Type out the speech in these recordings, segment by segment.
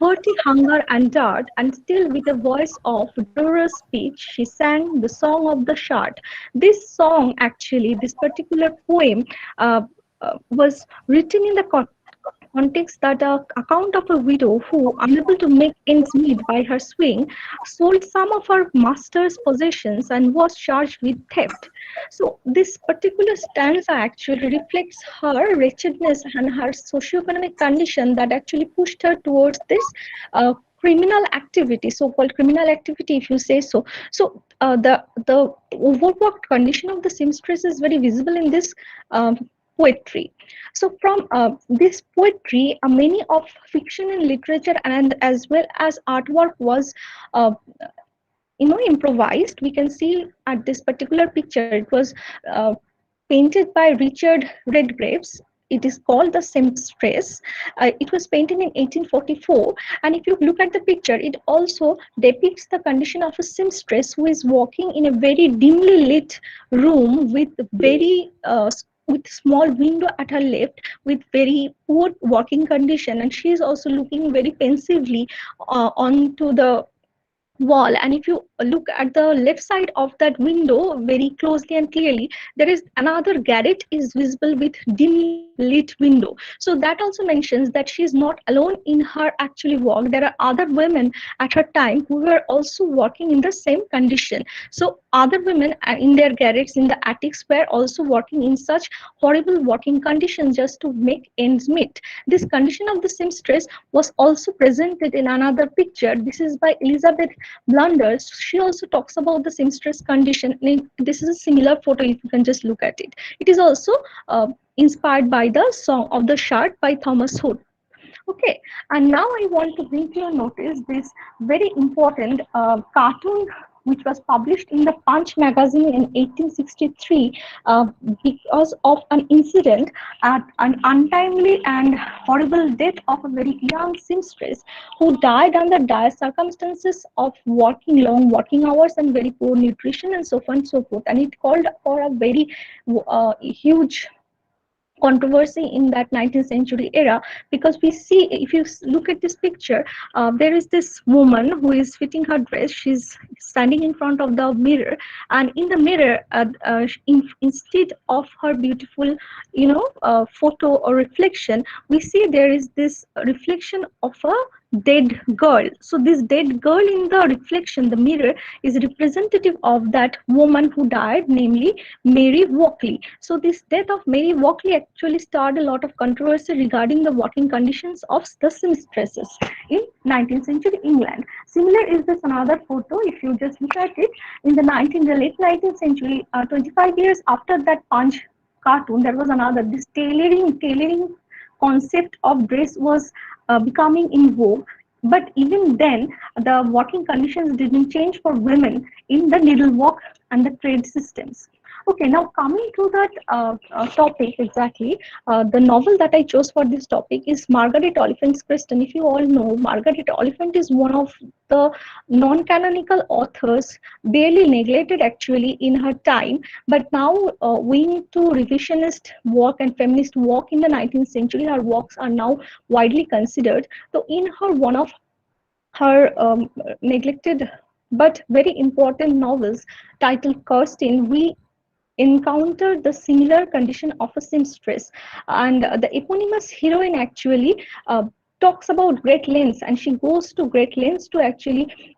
Haughty hunger and dirt, and still with a voice of dolorous speech, she sang the song of the shard. This song, actually, this particular poem, uh, was written in the context that a account of a widow who, unable to make ends meet by her swing, sold some of her master's possessions and was charged with theft. So this particular stanza actually reflects her wretchedness and her socioeconomic condition that actually pushed her towards this criminal activity, so-called criminal activity, if you say so. So the overworked condition of the seamstress is very visible in this poetry. So from this poetry, many of fiction and literature and as well as artwork was uh, improvised. We can see at this particular picture, it was uh, painted by Richard Redgraves. It is called the Seamstress. It was painted in 1844, and if you look at the picture, it also depicts the condition of a seamstress who is walking in a very dimly lit room with very with small window at her left, with very poor walking condition, and she is also looking very pensively onto the wall. And if you look at the left side of that window very closely and clearly, there is another garret is visible with dimly lit window. So that also mentions that she is not alone in her actually walk. There are other women at her time who were also working in the same condition. So other women in their garrets in the attics were also working in such horrible working conditions just to make ends meet. This condition of the seamstress was also presented in another picture. This is by Elizabeth Blunders. She also talks about the seamstress condition. This is a similar photo if you can just look at it. It is also inspired by the Song of the Shard by Thomas Hood. Okay, and now I want to bring to your notice this very important cartoon which was published in the Punch magazine in 1863 uh, because of an incident at an untimely and horrible death of a very young seamstress who died under dire circumstances of working long working hours and very poor nutrition and so on and so forth. And it called for a very huge controversy in that 19th century era, because we see, if you look at this picture, there is this woman who is fitting her dress. She's standing in front of the mirror, and in the mirror, instead of her beautiful photo or reflection, we see there is this reflection of a dead girl. So this dead girl in the reflection, the mirror, is representative of that woman who died, namely Mary Walkley. So this death of Mary Walkley actually started a lot of controversy regarding the working conditions of the seamstresses in 19th century England. Similar is this another photo. If you just look at it, in the late 19th century, 25 years after that Punch cartoon, there was another, this tailoring concept of dress was becoming in vogue. But even then, the working conditions didn't change for women in the needlework and the trade systems. Okay, now coming to that topic exactly, the novel that I chose for this topic is Margaret Oliphant's Kristen. If you all know, Margaret Oliphant is one of the non-canonical authors, barely neglected actually in her time, but now owing to revisionist work and feminist work in the 19th century, her works are now widely considered. So in her one of her neglected but very important novels titled Kirsten, we encountered the similar condition of a seamstress, and the eponymous heroine actually talks about great lengths, and she goes to great lengths to actually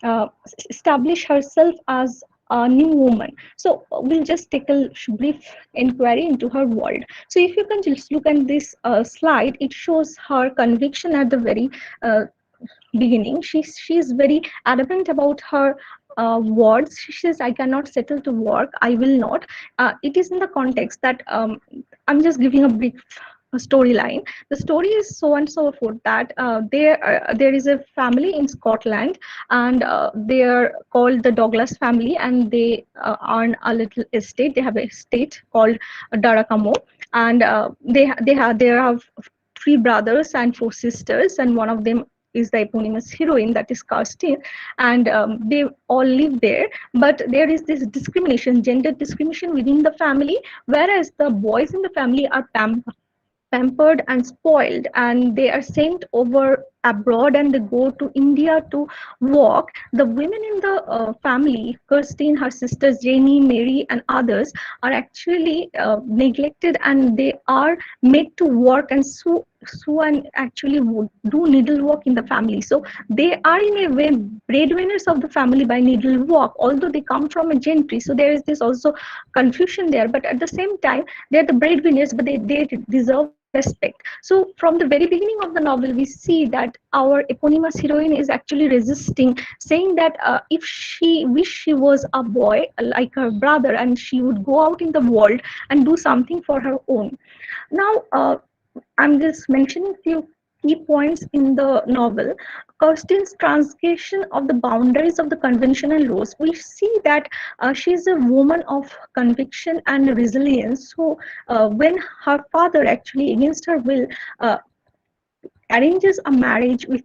establish herself as a new woman. So we'll just take a brief inquiry into her world. So if you can just look at this slide, it shows her conviction at the very beginning. She's very adamant about her words. She says, I cannot settle to work, I will not. It is in the context that I'm just giving a brief storyline. The story is so and so forth that there is a family in Scotland, and they are called the Douglas family, and they earn a little estate. They have a estate called Darakamo, and they have three brothers and four sisters, and one of them is the eponymous heroine, that is Kirsten, and they all live there. But there is this discrimination, gender discrimination within the family, whereas the boys in the family are pampered and spoiled, and they are sent over abroad and they go to India to work, the women in the family, Kirsten, her sisters Jenny, Mary, and others, are actually neglected, and they are made to work and sew and actually do needlework in the family. So they are in a way breadwinners of the family by needlework, although they come from a gentry. So there is this also confusion there. But at the same time, they are the breadwinners, but they deserve respect. So from the very beginning of the novel, we see that our eponymous heroine is actually resisting, saying that if she wished she was a boy like her brother, and she would go out in the world and do something for her own. Now, I'm just mentioning few key points in the novel. Kirsten's transgression of the boundaries of the conventional roles. We see that she is a woman of conviction and resilience. So, when her father actually, against her will, uh, arranges a marriage with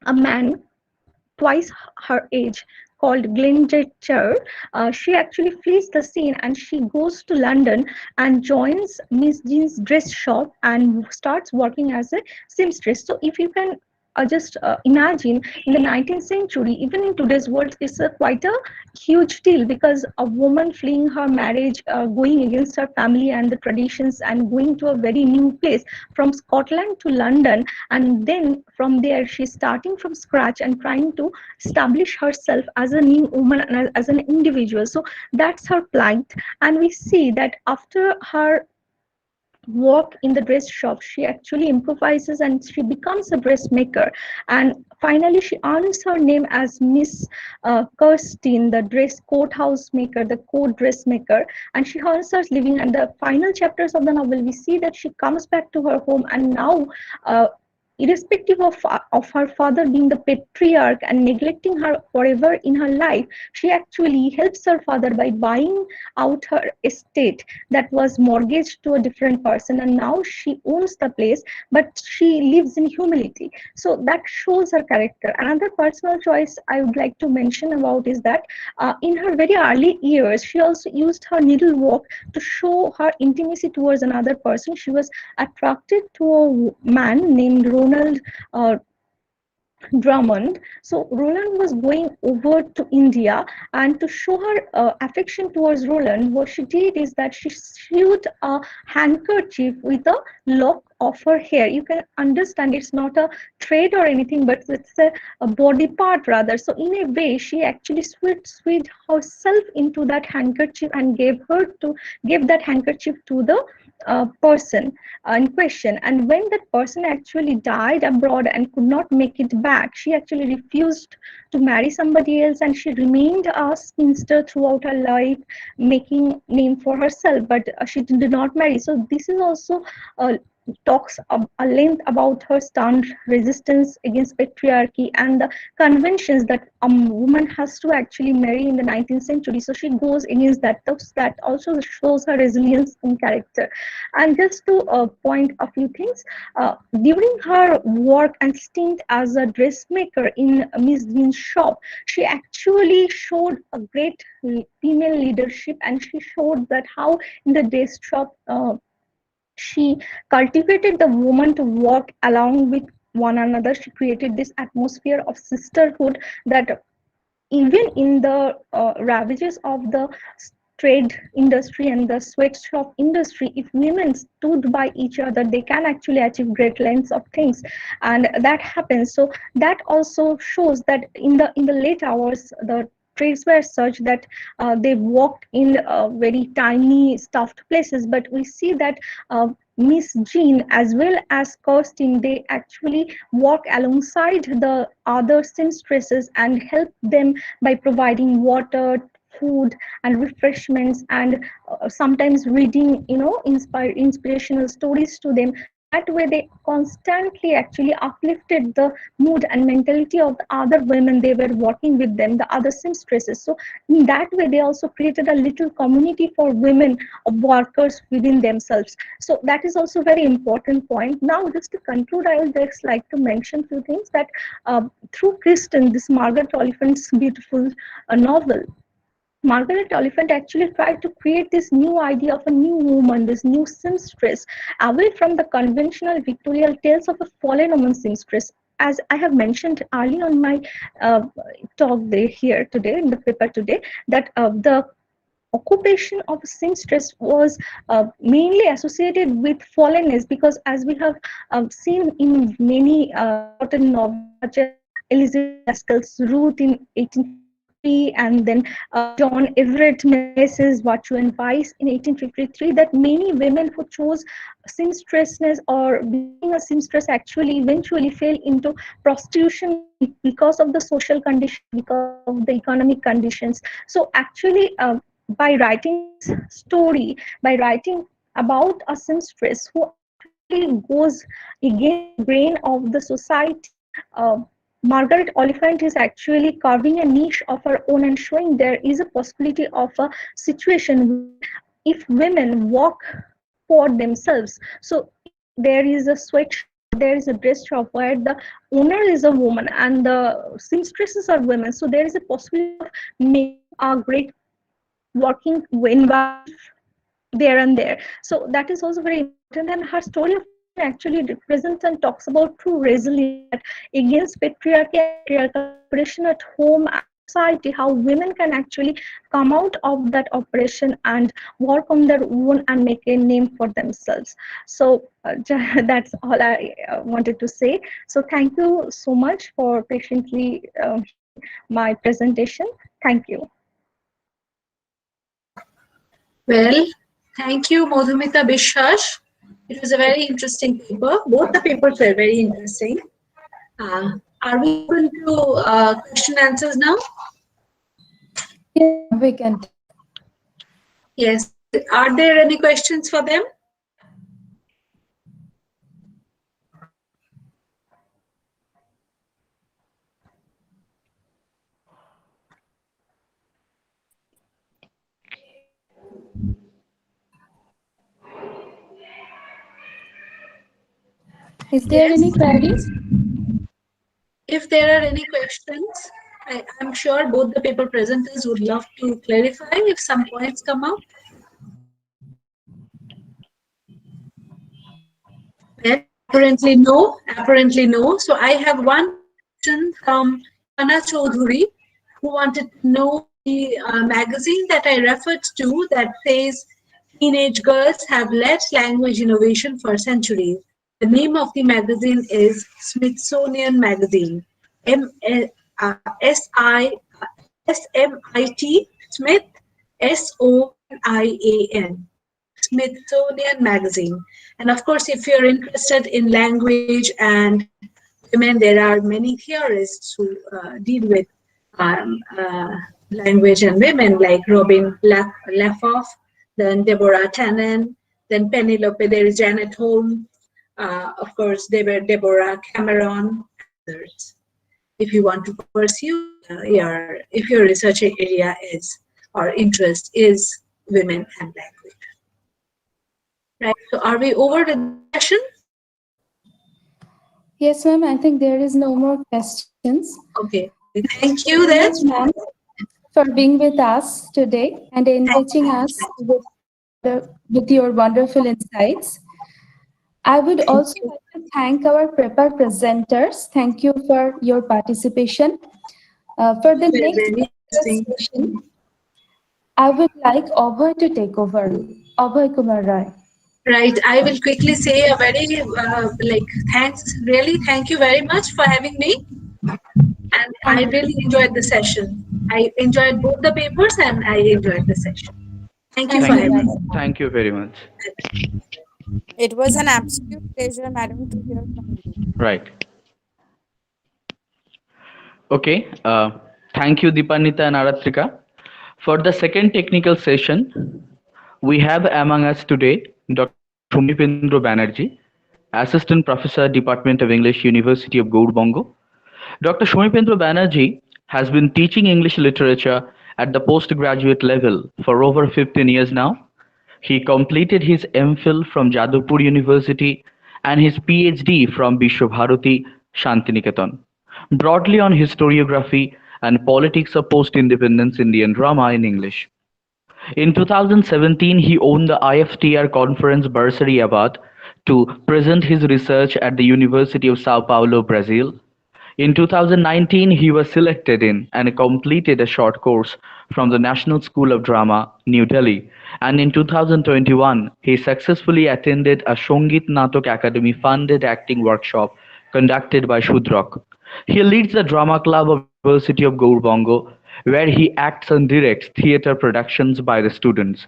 a man twice her age called Glengetcher, she actually flees the scene and she goes to London and joins Miss Jean's dress shop and starts working as a seamstress. So if you can just imagine, in the 19th century, even in today's world, it's quite a huge deal, because a woman fleeing her marriage, going against her family and the traditions, and going to a very new place from Scotland to London, and then from there she's starting from scratch and trying to establish herself as a new woman and as an individual. So that's her plight. And we see that after her work in the dress shop, she actually improvises and she becomes a dressmaker, and finally she earns her name as Miss Kirsten, the dress courthouse maker, the court dressmaker, and she earns her living. And the final chapters of the novel, we see that she comes back to her home, and now irrespective of her father being the patriarch and neglecting her forever in her life, she actually helps her father by buying out her estate that was mortgaged to a different person, and now she owns the place, but she lives in humility. So that shows her character. Another personal choice I would like to mention about is that in her very early years, she also used her needlework to show her intimacy towards another person. She was attracted to a man named Ronald uh, Drummond. So Roland was going over to India, and to show her affection towards Roland, what she did is that she sewed a handkerchief with a lock of her hair. You can understand it's not a thread or anything, but it's a body part rather. So in a way, she actually sewed herself into that handkerchief and gave that handkerchief to the person in question. And when that person actually died abroad and could not make it back, she actually refused to marry somebody else, and she remained a spinster throughout her life, making name for herself, but she did not marry. So this is also talks a length about her stern resistance against patriarchy and the conventions that a woman has to actually marry in the 19th century. So she goes against that. That also shows her resilience in character. And just to point a few things, during her work and stint as a dressmaker in Miss Jean's shop, she actually showed a great female leadership, and she showed that how in the dress shop she cultivated the woman to work along with one another. She created this atmosphere of sisterhood that even in the ravages of the trade industry and the sweatshop industry, if women stood by each other, they can actually achieve great lengths of things, and that happens. So that also shows that in the late hours, the trades were such that they walked in very tiny stuffed places, but we see that Miss Jean as well as Kirsten, they actually walk alongside the other seamstresses and help them by providing water, food, and refreshments, and sometimes reading, inspirational stories to them. That way, they constantly actually uplifted the mood and mentality of the other women they were working with them, the other seamstresses. So in that way, they also created a little community for women of workers within themselves. So that is also very important point. Now, just to conclude, I would just like to mention few things that through Kristen, this Margaret Oliphant's beautiful novel, Margaret Oliphant actually tried to create this new idea of a new woman, this new seamstress, away from the conventional Victorian tales of a fallen woman seamstress. as I have mentioned early on my uh, talk there here today in the paper today, that the occupation of seamstress was mainly associated with fallenness, because as we have seen in many important novels such as Elizabeth Gaskell's Ruth in 1853, and then John Everett Menzies' Virtue and Vice in 1853, that many women who chose seamstressness or becoming a seamstress actually eventually fell into prostitution because of the social condition, because of the economic conditions. So actually, by writing this story, by writing about a seamstress who actually goes against the grain of the society, uh, Margaret Oliphant is actually carving a niche of her own and showing there is a possibility of a situation where if women walk for themselves, so if there is a sweatshop or there is a dress shop where the owner is a woman and the seamstresses are women, so there is a possibility of making a great working environment there and there. So that is also very important. And her story of actually represents and talks about true resilience against patriarchy and patriarchal oppression at home and society, how women can actually come out of that oppression and work on their own and make a name for themselves. So that's all I wanted to say. So thank you so much for patiently hearing my presentation. Thank you. Well, thank you, Madhumita Biswas. It was a very interesting paper. Both the papers were very interesting. Are we open to question answers now? Yes, ma'am, we can. Yes. Are there any questions for them? Is there Yes. any queries? If there are any questions, I'm sure both the paper presenters would love to clarify if some points come up. Well, apparently no. Apparently no. So I have one question from Anna Chaudhuri, who wanted to know the magazine that I referred to that says teenage girls have led language innovation for centuries. The name of the magazine is Smithsonian Magazine. SMIT, Smith, SONIAN. Smithsonian Magazine. And of course, if you're interested in language and women, there are many theorists who deal with language and women, like Robin Laffov, then Deborah Tannen, then Penelope, there is Janet Holm, of course, there were Deborah Cameron, and others. If you want to pursue if your research area is or interest is women and language. Right. So are we over with the session? Yes, ma'am. I think there is no more questions. Okay. Thank you then. Ma'am, for being with us today and enriching us with your wonderful insights. I would also like to thank our paper presenters. Thank you for your participation. For the next session, I would like Abhay to take over. Abhay Kumar Rai. Right. I will quickly say a very thanks. Really, thank you very much for having me. And I really enjoyed the session. I enjoyed both the papers and I enjoyed the session. Thank you for having me. Thank you very much. It was an absolute pleasure, madam, to hear from you. Right. Okay. Thank you, Deepanita and Aratrika. For the second technical session, we have among us today Dr. Samipendra Banerjee, Assistant Professor, Department of English, University of Gaurbanga. Dr. Samipendra Banerjee has been teaching English literature at the postgraduate level for over 15 years now. He completed his MPhil from Jadavpur University and his PhD from Vishwabharati Shantiniketan, broadly on historiography and politics of post-independence Indian drama in English. In 2017, he won the IFTR Conference Bursary Award to present his research at the University of Sao Paulo, Brazil. In 2019, he was selected in and completed a short course from the National School of Drama, New Delhi, and in 2021, he successfully attended a Songit Natok Academy funded acting workshop conducted by Shudrak. He leads the drama club of University of Gaurbanga, where he acts and directs theatre productions by the students.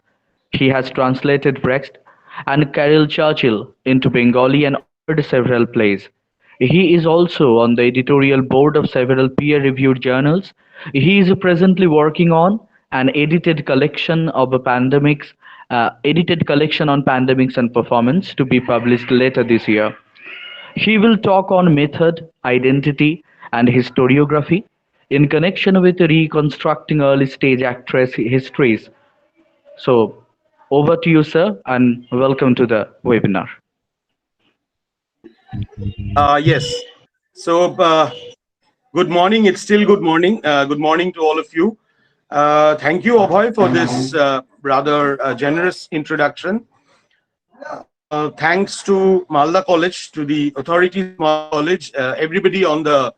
He has translated Brecht and Carol Churchill into Bengali and authored several plays. He is also on the editorial board of several peer-reviewed journals. He is presently working on an edited collection on pandemics and performance to be published later this year. He will talk on method, identity, and historiography in connection with reconstructing early stage actress histories. So, over to you, sir, and welcome to the webinar. Yes. So, good morning. It's still good morning. Good morning to all of you. Thank you, Abhay, for this rather generous introduction. Thanks to Malda College, to the authorities of Malda College, everybody on the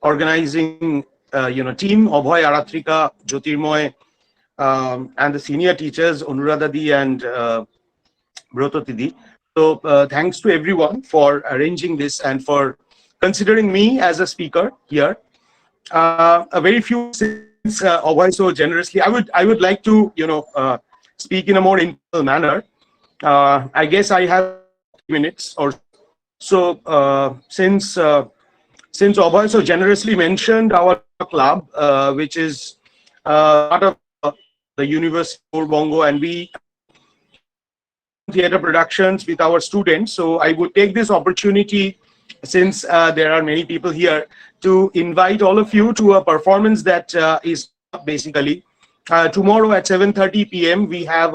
organizing team, Abhay, Aratrika, Jyotirmoy, and the senior teachers, Anuradadi and Brototidi. So thanks to everyone for arranging this and for considering me as a speaker here. A very few since Abhay so generously, I would like to speak in a more informal manner. I guess I have minutes or so. Since Abhay so generously mentioned our club, which is part of the University of Bongo, and we theatre productions with our students. So I would take this opportunity, since there are many people here, to invite all of you to a performance that is basically tomorrow at 7:30 p.m. We have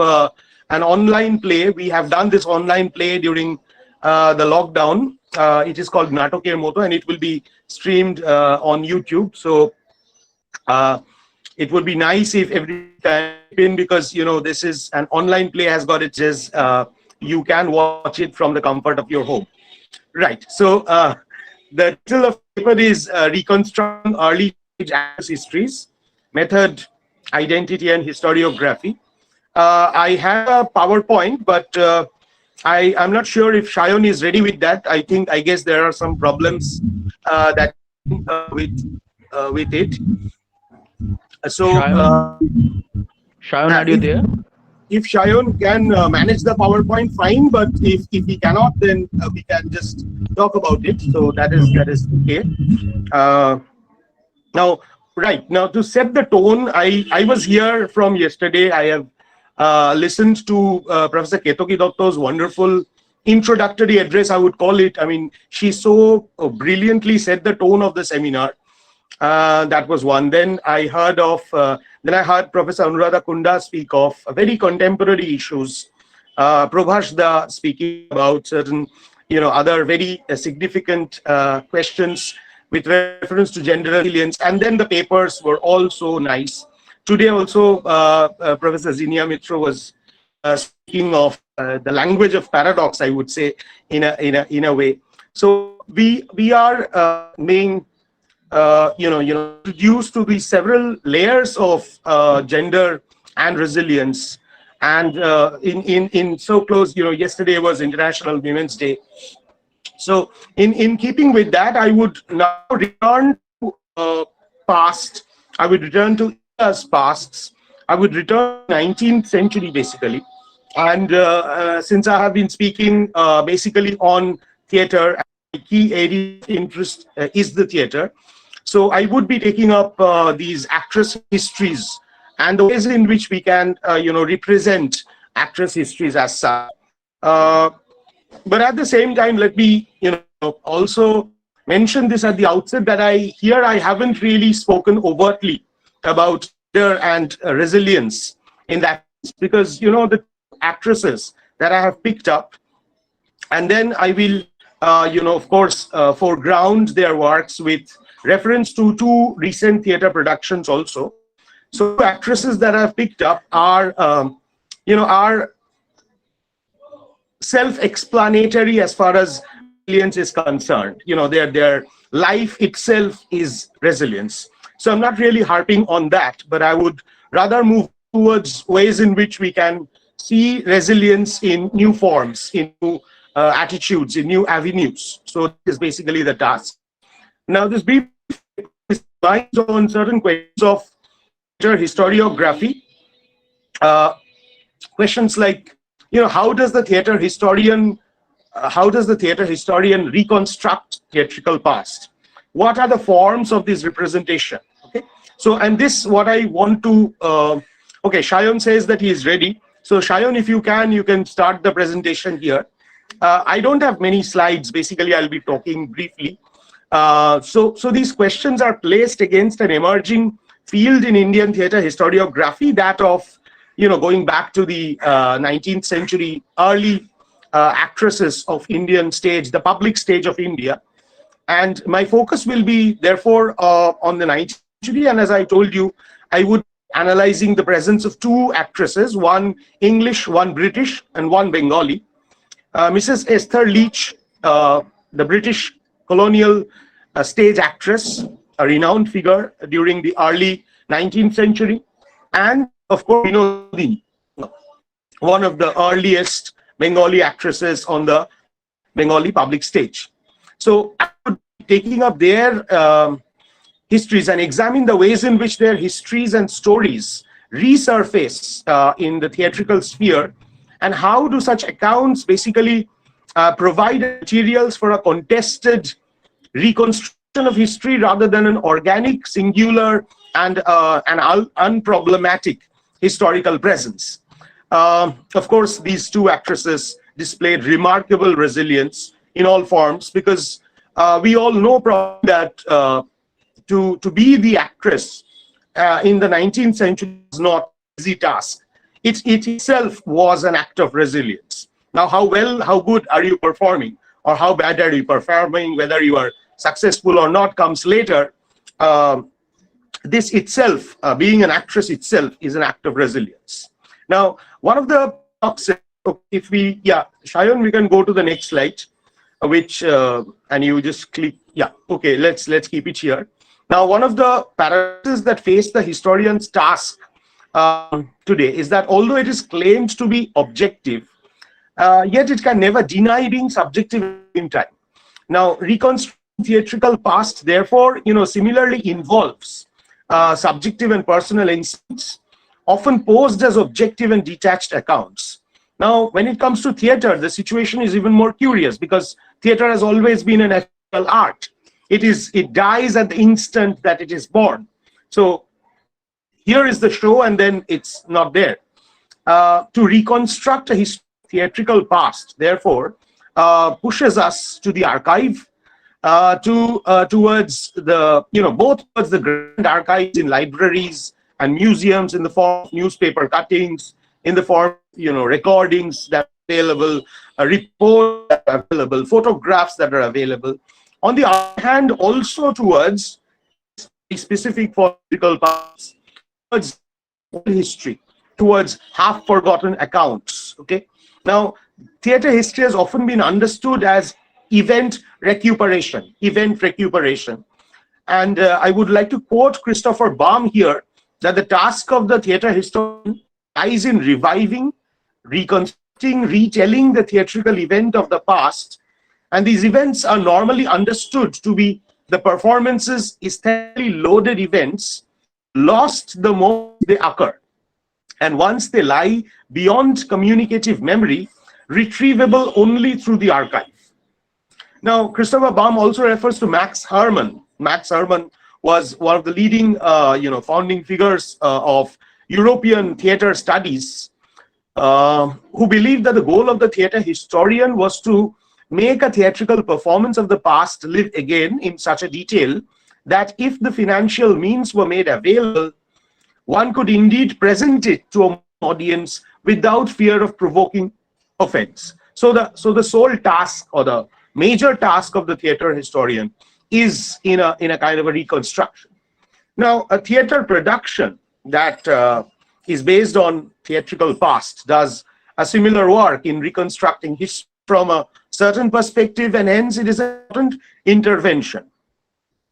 an online play. We have done this online play during the lockdown. It is called Natoker Moto, and it will be streamed on YouTube. So it would be nice if every time, because this is an online play, has got its you can watch it from the comfort of your home. Right. So the title of the paper is Reconstructing Early Stage Actress Histories, Method, Identity, and Historiography. I have a PowerPoint, but I'm not sure if Shayon is ready with that. I guess there are some problems that with it. So, Shayon, are you there? If Shayon can manage the PowerPoint, fine. But if he cannot, then we can just talk about it. So that is okay. Now to set the tone, I was here from yesterday. I have listened to Professor Ketoki Dotto's wonderful introductory address, I would call it. I mean, she so brilliantly set the tone of the seminar. That was one. Then I heard Professor Anuradha Kunda speak of very contemporary issues. Prabhash Da speaking about certain, other very significant questions with reference to gender resilience. And then the papers were all so nice. Today also, Professor Zinia Mitra was speaking of the language of paradox, I would say, in a way. So we are being introduced to the several layers of gender and resilience, and in so close, yesterday was International Women's Day. So in keeping with that, I would now return to past. I would return to India's pasts. I would return to 19th century basically, and since I have been speaking basically on theatre, my key area of interest is the theatre. So I would be taking up these actress histories and the ways in which we can, represent actress histories as such. But at the same time, let me, also mention this at the outset that I haven't really spoken overtly about gender and resilience in that, because the actresses that I have picked up, and then I will, of course, foreground their works with reference to two recent theatre productions also. So actresses that I've picked up are self-explanatory as far as resilience is concerned. They're life itself is resilience. So I'm not really harping on that, but I would rather move towards ways in which we can see resilience in new forms, in new attitudes, in new avenues. So that is basically the task. Now, this brief lines on certain questions of historiography. Questions like, how does the theater historian reconstruct theatrical past? What are the forms of this representation? Okay, so and this what I want to. Okay, Shayan says that he is ready. So Shayan, if you can start the presentation here. I don't have many slides. Basically, I'll be talking briefly. So these questions are placed against an emerging field in Indian theatre historiography, that of going back to the 19th century early actresses of Indian stage, the public stage of India. And my focus will be therefore on the 19th century. And as I told you, I would be analyzing the presence of two actresses, one English, one British, and one Bengali. Mrs. Esther Leach, the British colonial stage actress, a renowned figure during the early 19th century, and of course, Zinia, one of the earliest Bengali actresses on the Bengali public stage. So I would be taking up their histories and examine the ways in which their histories and stories resurface in the theatrical sphere, and how do such accounts basically provide materials for a contested reconstruction of history rather than an organic, singular, and an unproblematic historical presence. Of course, these two actresses displayed remarkable resilience in all forms, because we all know probably that to be the actress in the 19th century was not an easy task. It itself was an act of resilience. Now, how good are you performing, or how bad are you performing, whether you are successful or not comes later. This itself, being an actress itself, is an act of resilience. Now, one of the if we, Shayan, we can go to the next slide, which and you just click, okay, let's keep it here. Now, one of the paradoxes that face the historian's task today is that although it is claimed to be objective, yet it can never deny being subjective in time. Now, reconstructing theatrical past, therefore, similarly involves subjective and personal instincts, often posed as objective and detached accounts. Now, when it comes to theater, the situation is even more curious, because theater has always been an ephemeral art. It dies at the instant that it is born. So here is the show, and then it's not there. To reconstruct a theatrical past, therefore, pushes us to the archive, towards the both towards the grand archives in libraries and museums, in the form of newspaper cuttings, in the form of recordings that are available, reports that are available, photographs that are available. On the other hand, also towards specific political parts, towards history, towards half-forgotten accounts. Okay. Now, theater history has often been understood as event recuperation, and I would like to quote Christopher Baum here, that the task of the theater historian lies in reviving, reconstructing, retelling the theatrical event of the past, and these events are normally understood to be the performances, aesthetically loaded events, lost the moment they occur, and once they lie beyond communicative memory, retrievable only through the archive. Now, Christopher Baum also refers to Max Harmon. Max Harmon was one of the leading, founding figures of European theater studies, who believed that the goal of the theater historian was to make a theatrical performance of the past live again in such a detail that if the financial means were made available, one could indeed present it to an audience without fear of provoking offense. So the sole task, or the major task of the theater historian, is in a kind of a reconstruction. Now, a theater production that is based on theatrical past does a similar work in reconstructing history from a certain perspective, and hence it is an important intervention.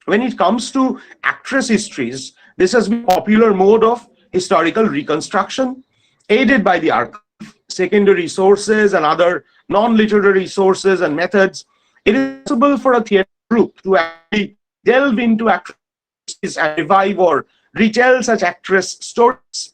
When it comes to actress histories, this has been a popular mode of historical reconstruction, aided by the archive, secondary sources, and other non-literary sources and methods. It is possible for a theatre group to actually delve into actresses and revive or retell such actress stories.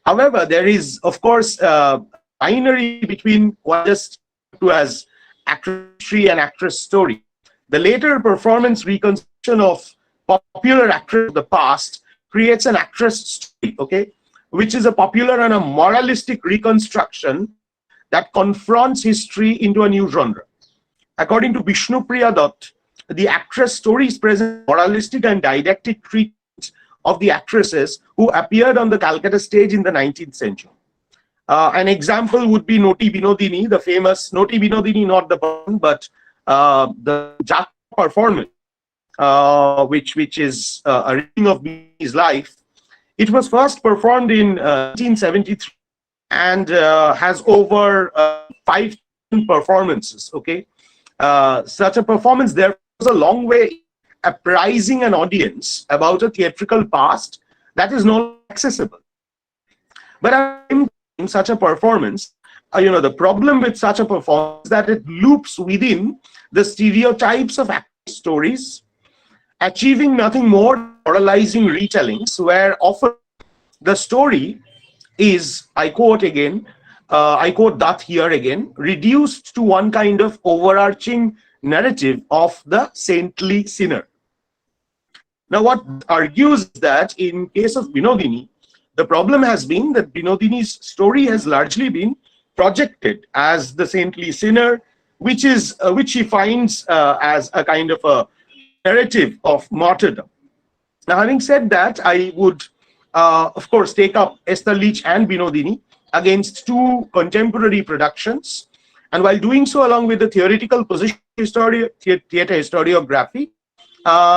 However, there is, of course, a binary between what just to as actress history and actress story. The later performance reconstruction of popular actors of the past creates an actress story, okay, which is a popular and a moralistic reconstruction that confronts history into a new genre. According to Vishnupriya Dutt, the actress stories present moralistic and didactic treatment of the actresses who appeared on the Calcutta stage in the 19th century. An example would be Noti Binodini, the famous Noti Binodini, not the person, but the Jat performance, which is a reading of Binodini's life. It was first performed in 1973 and has over 5 performances. Okay, such a performance there goes a long way apprising an audience about a theatrical past that is not accessible. But in such a performance, the problem with such a performance is that it loops within the stereotypes of acting stories, achieving nothing more than moralizing retellings, where often the story is, I quote again, I quote that here again, reduced to one kind of overarching narrative of the saintly sinner. Now, what argues that in case of Binodini, the problem has been that Binodini's story has largely been projected as the saintly sinner, which she finds as a kind of a narrative of martyrdom. Now, having said that, I would, of course, take up Esther Leach and Binodini against 2 contemporary productions. And while doing so, along with the theoretical position theater historiography,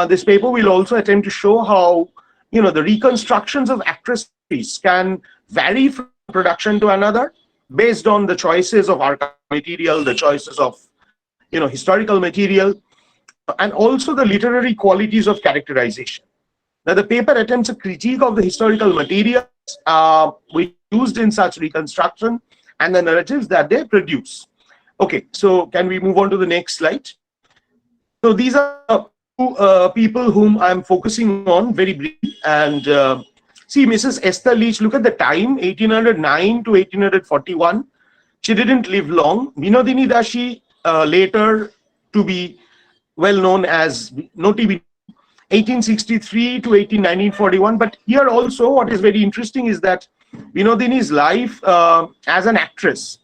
this paper will also attempt to show how, the reconstructions of actresses can vary from production to another based on the choices of archival material, the choices of, historical material, and also the literary qualities of characterization. Now, the paper attempts a critique of the historical materials which used in such reconstruction and the narratives that they produce. Okay, so can we move on to the next slide? So these are 2 people whom I'm focusing on very briefly. And see, Mrs. Esther Leach, look at the time, 1809 to 1841. She didn't live long. Binodini Dashi, later to be well known as Noti Binodini, 1863 to 1941. But here also, what is very interesting is that Binodini's life as an actress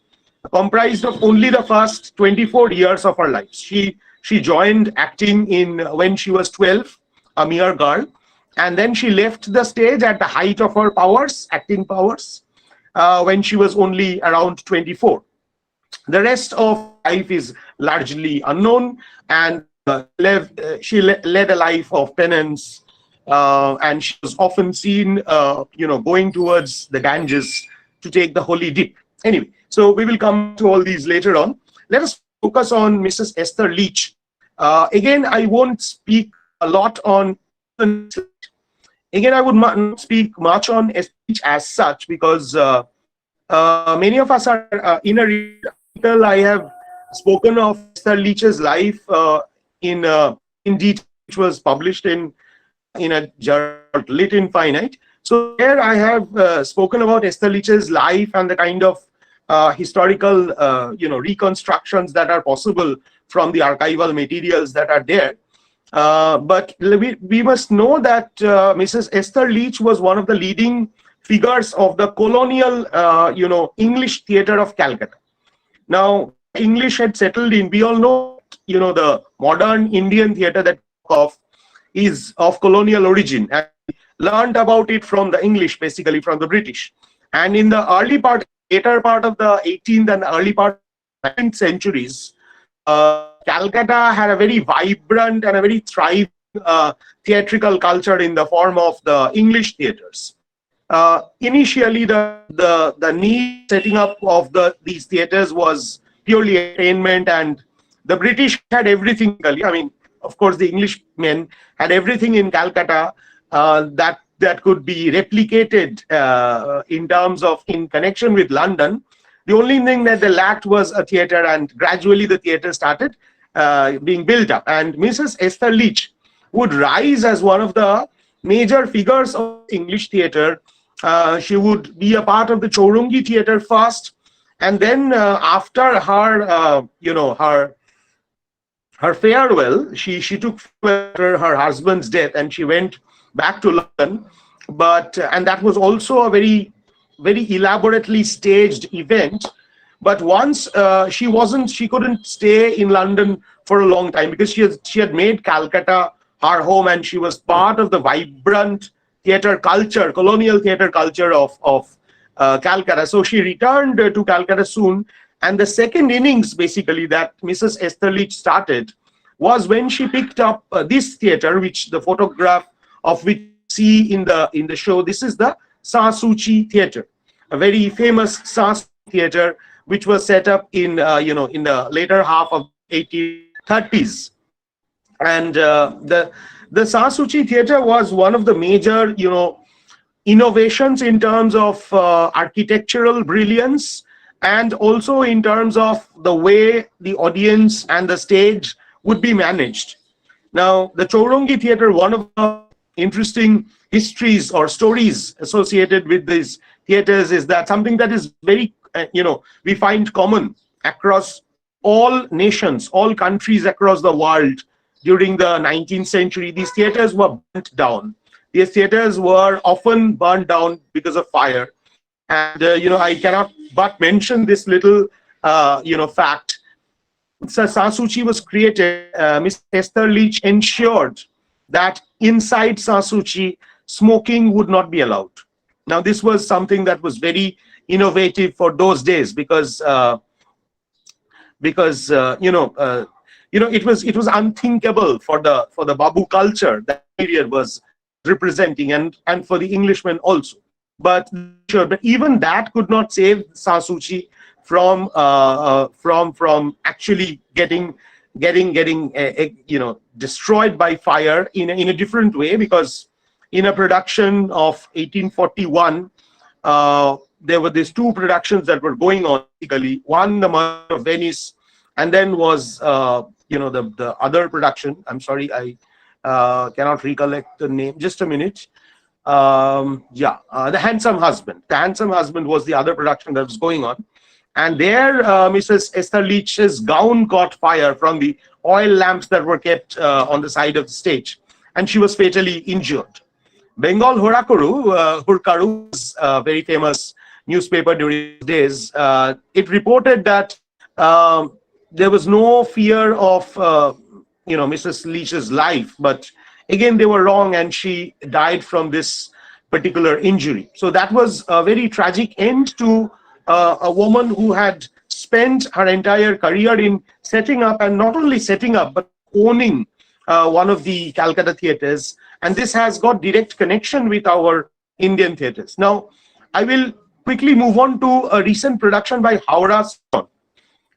comprised of only the first 24 years of her life. She joined acting when she was 12, a mere girl, and then she left the stage at the height of her powers, acting powers, when she was only around 24. The rest of life is largely unknown, and she led a life of penance, and she was often seen, going towards the Ganges to take the holy dip. Anyway, so we will come to all these later on. Let us focus on Mrs. Esther Leach. Again, I won't speak a lot on. Again, I would not speak much on Esther Leach as such because many of us are in a article. I have spoken of Esther Leach's life in detail, which was published in a journal Lit Infinite. So there I have spoken about Esther Leach's life and the kind of historical reconstructions that are possible from the archival materials that are there. But we must know that Mrs. Esther Leach was one of the leading figures of the colonial English theater of Calcutta. Now, English had settled in, we all know, the modern Indian theater that is of colonial origin, and learned about it from the English, basically from the British. And in the later part of the 18th and the early part of the 19th centuries, Calcutta had a very vibrant and a very thriving theatrical culture in the form of the English theaters. Initially, the need setting up of these theaters was purely entertainment, and the British had everything. I mean, of course, the Englishmen had everything in Calcutta that could be replicated in terms of in connection with London. The only thing that they lacked was a theatre, and gradually the theatre started being built up. And Mrs. Esther Leach would rise as one of the major figures of English theatre. She would be a part of the Chorongi Theater first, and then after her, her farewell, she took after her husband's death, and she went back to London. But and that was also a very elaborately staged event. But once she couldn't stay in London for a long time, because she had made Calcutta her home, and she was part of the vibrant theatre culture, colonial theatre culture of Calcutta. So she returned to Calcutta soon, and the second innings basically that Mrs. Esther Leach started was when she picked up this theatre, which the photograph of which you see in the show. This is the Sasuchi Theater, a very famous Sasuchi theater, which was set up in in the later half of 1830s. And the Sasuchi Theater was one of the major innovations in terms of architectural brilliance, and also in terms of the way the audience and the stage would be managed. Now, the Chorongi Theater, one of the interesting histories or stories associated with these theaters is that something that is very we find common across all nations, all countries across the world. During the 19th century, these theaters were burnt down. These theaters were often burned down because of fire. And I cannot but mention this little fact. So Sasuchi was created. Miss Esther Leach ensured that inside Sasuchi, smoking would not be allowed. Now, this was something that was very innovative for those days, because it was unthinkable for the Babu culture that period was representing, and for the Englishmen also. But even that could not save Sasuchi from actually getting destroyed by fire in a different way, because in a production of 1841, there were these two productions that were going on. Basically, one, the Mother of Venice, and then was the other production. I'm sorry, I cannot recollect the name. Just a minute. The Handsome Husband. The Handsome Husband was the other production that was going on, and there Mrs. Esther Leach's gown caught fire from the oil lamps that were kept on the side of the stage, and she was fatally injured. Bengal Hurkaru was a very famous newspaper during these days. It reported that there was no fear of Mrs. Leach's life, but again they were wrong, and she died from this particular injury. So that was a very tragic end to a woman who had spent her entire career in setting up, and not only setting up but owning one of the Calcutta theatres, and this has got direct connection with our Indian theatres. Now, I will quickly move on to a recent production by Howrah Srijan.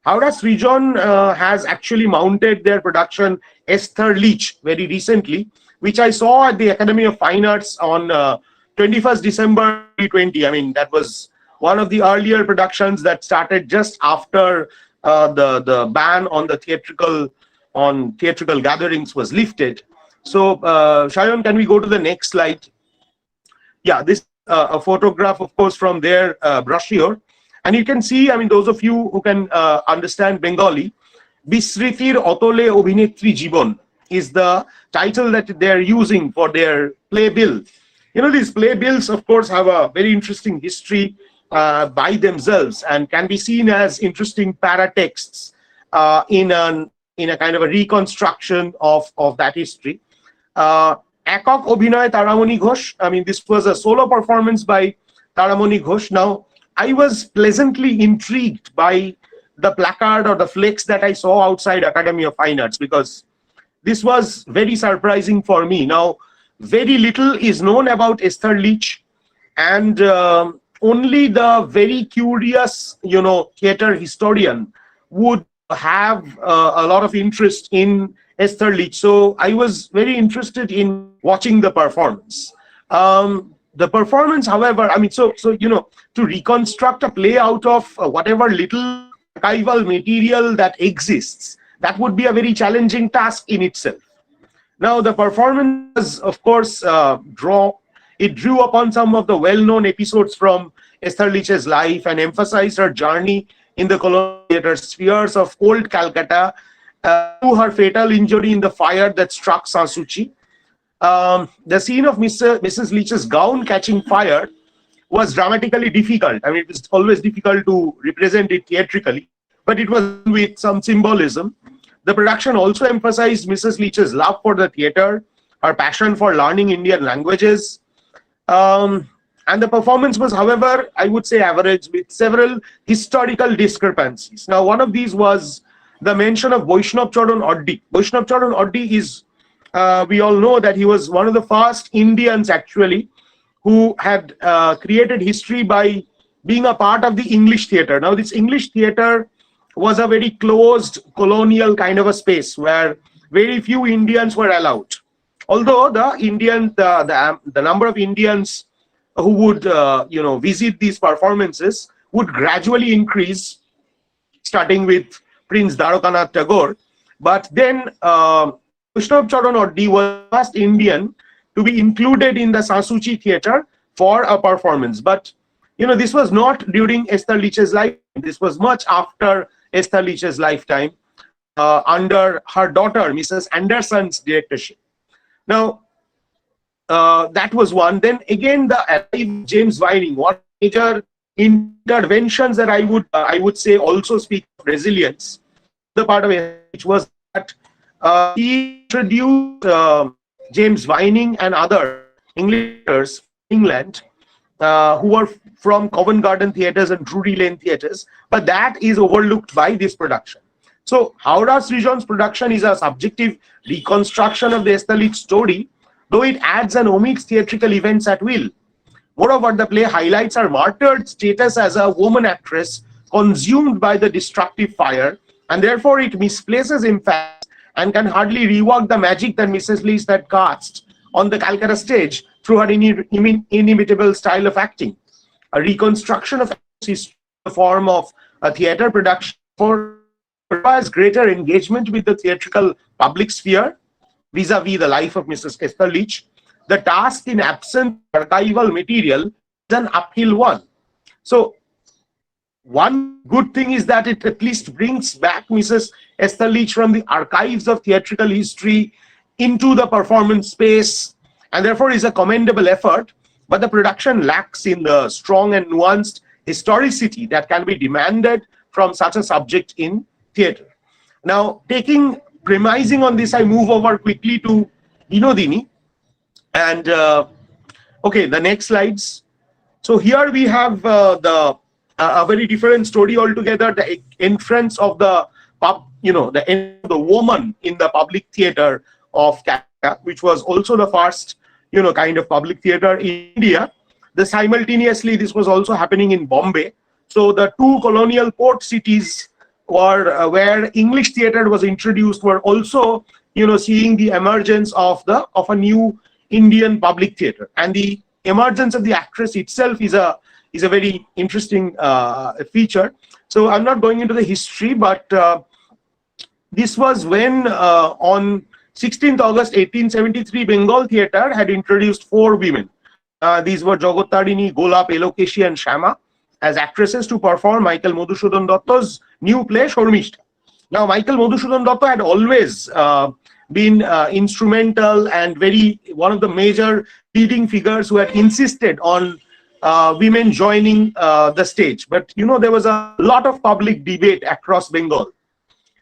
Howrah Srijan has actually mounted their production Esther Leach very recently, which I saw at the Academy of Fine Arts on 21st December 2020. I mean, that was one of the earlier productions that started just after the ban on the theatrical gatherings was lifted. So, Shayan, can we go to the next slide? Yeah, this a photograph, of course, from their brochure. And you can see, I mean, those of you who can understand Bengali, Bisritir Otole Obhinetri Jibon is the title that they're using for their playbill. These playbills, of course, have a very interesting history by themselves, and can be seen as interesting paratexts in a kind of a reconstruction of that history. Ekok Obhinoy Taramoni Ghosh. I mean, this was a solo performance by Taramoni Ghosh. Now, I was pleasantly intrigued by the placard or the flex that I saw outside Academy of Fine Arts, because this was very surprising for me. Now, very little is known about Esther Leach, and only the very curious, theater historian would have a lot of interest in Esther Leach. So I was very interested in watching the performance. The performance, however, I mean, so to reconstruct a play out of whatever little archival material that exists, that would be a very challenging task in itself. Now, the performance was, of course, it drew upon some of the well-known episodes from Esther Leach's life and emphasized her journey in the colonial theatre spheres of old Calcutta, to her fatal injury in the fire that struck Sasuchi. The scene of Mrs. Leach's gown catching fire was dramatically difficult. I mean, it was always difficult to represent it theatrically, but it was with some symbolism. The production also emphasized Mrs. Leach's love for the theatre, her passion for learning Indian languages. And the performance was, however, I would say average, with several historical discrepancies. Now, one of these was the mention of Vaishnav Charan Oddi. Vaishnav Charan Oddi is, we all know that he was one of the first Indians actually who had created history by being a part of the English theatre. Now, this English theatre was a very closed colonial kind of a space where very few Indians were allowed. Although the number of Indians who would visit these performances would gradually increase, starting with Prince Dwarkanath Tagore. But then Vaishnav Charan Oddi was the first Indian to be included in the Sasuchi Theater for a performance. But this was not during Esther Leach's lifetime. This was much after Esther Leach's lifetime, under her daughter, Mrs. Anderson's directorship. Now, that was one. Then again, the James Vining. What major interventions that I would say also speak of resilience. The part of it, which was that he introduced James Vining and other English in England who were from Covent Garden theatres and Drury Lane theatres, but that is overlooked by this production. So Howrah Srijan's production is a subjective reconstruction of the Esther Leach story, though it adds and omits theatrical events at will. Moreover, the play highlights her martyred status as a woman actress consumed by the destructive fire, and therefore it misplaces emphasis and can hardly rework the magic that Mrs. Leach had cast on the Calcutta stage through her inimitable style of acting. A reconstruction of history in the form of a theatre production requires greater engagement with the theatrical public sphere vis-a-vis the life of Mrs. Esther Leach. The task in absence of archival material is an uphill one. So one good thing is that it at least brings back Mrs. Esther Leach from the archives of theatrical history into the performance space, and therefore is a commendable effort, but the production lacks in the strong and nuanced historicity that can be demanded from such a subject in theatre. Now, premising on this, I move over quickly to Vinodini. And okay, the next slides. So here we have a very different story altogether. The entrance of the the woman in the public theatre of Calcutta, which was also the first kind of public theatre in India. Simultaneously, this was also happening in Bombay. So the two colonial port cities were where English theatre was introduced were also seeing the emergence of a new Indian public theatre, and the emergence of the actress itself is a very interesting feature. So I'm not going into the history, but this was when on 16th August 1873, Bengal Theatre had introduced 4 women. These were Jagotarini, Golap, Elokeshi, and Shama as actresses to perform Michael Madhusudan Dutta's new play Shormishta. Now, Michael Madhusudan Dutta had always been instrumental and one of the major leading figures who had insisted on women joining the stage. But there was a lot of public debate across Bengal.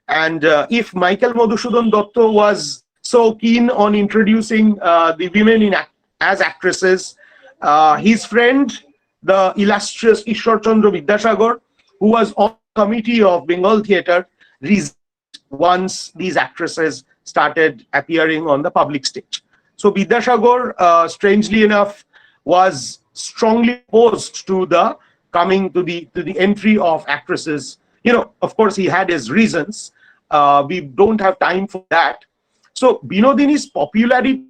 And if Michael Madhusudan Dutta was so keen on introducing the women as actresses, his friend, the illustrious Ishwar Chandra Vidyasagar, who was on the committee of Bengal Theatre, resigned once these actresses started appearing on the public stage. So Vidyasagar, strangely enough, was strongly opposed to the entry of actresses. Of course, he had his reasons. We don't have time for that. So Binodini's popularity.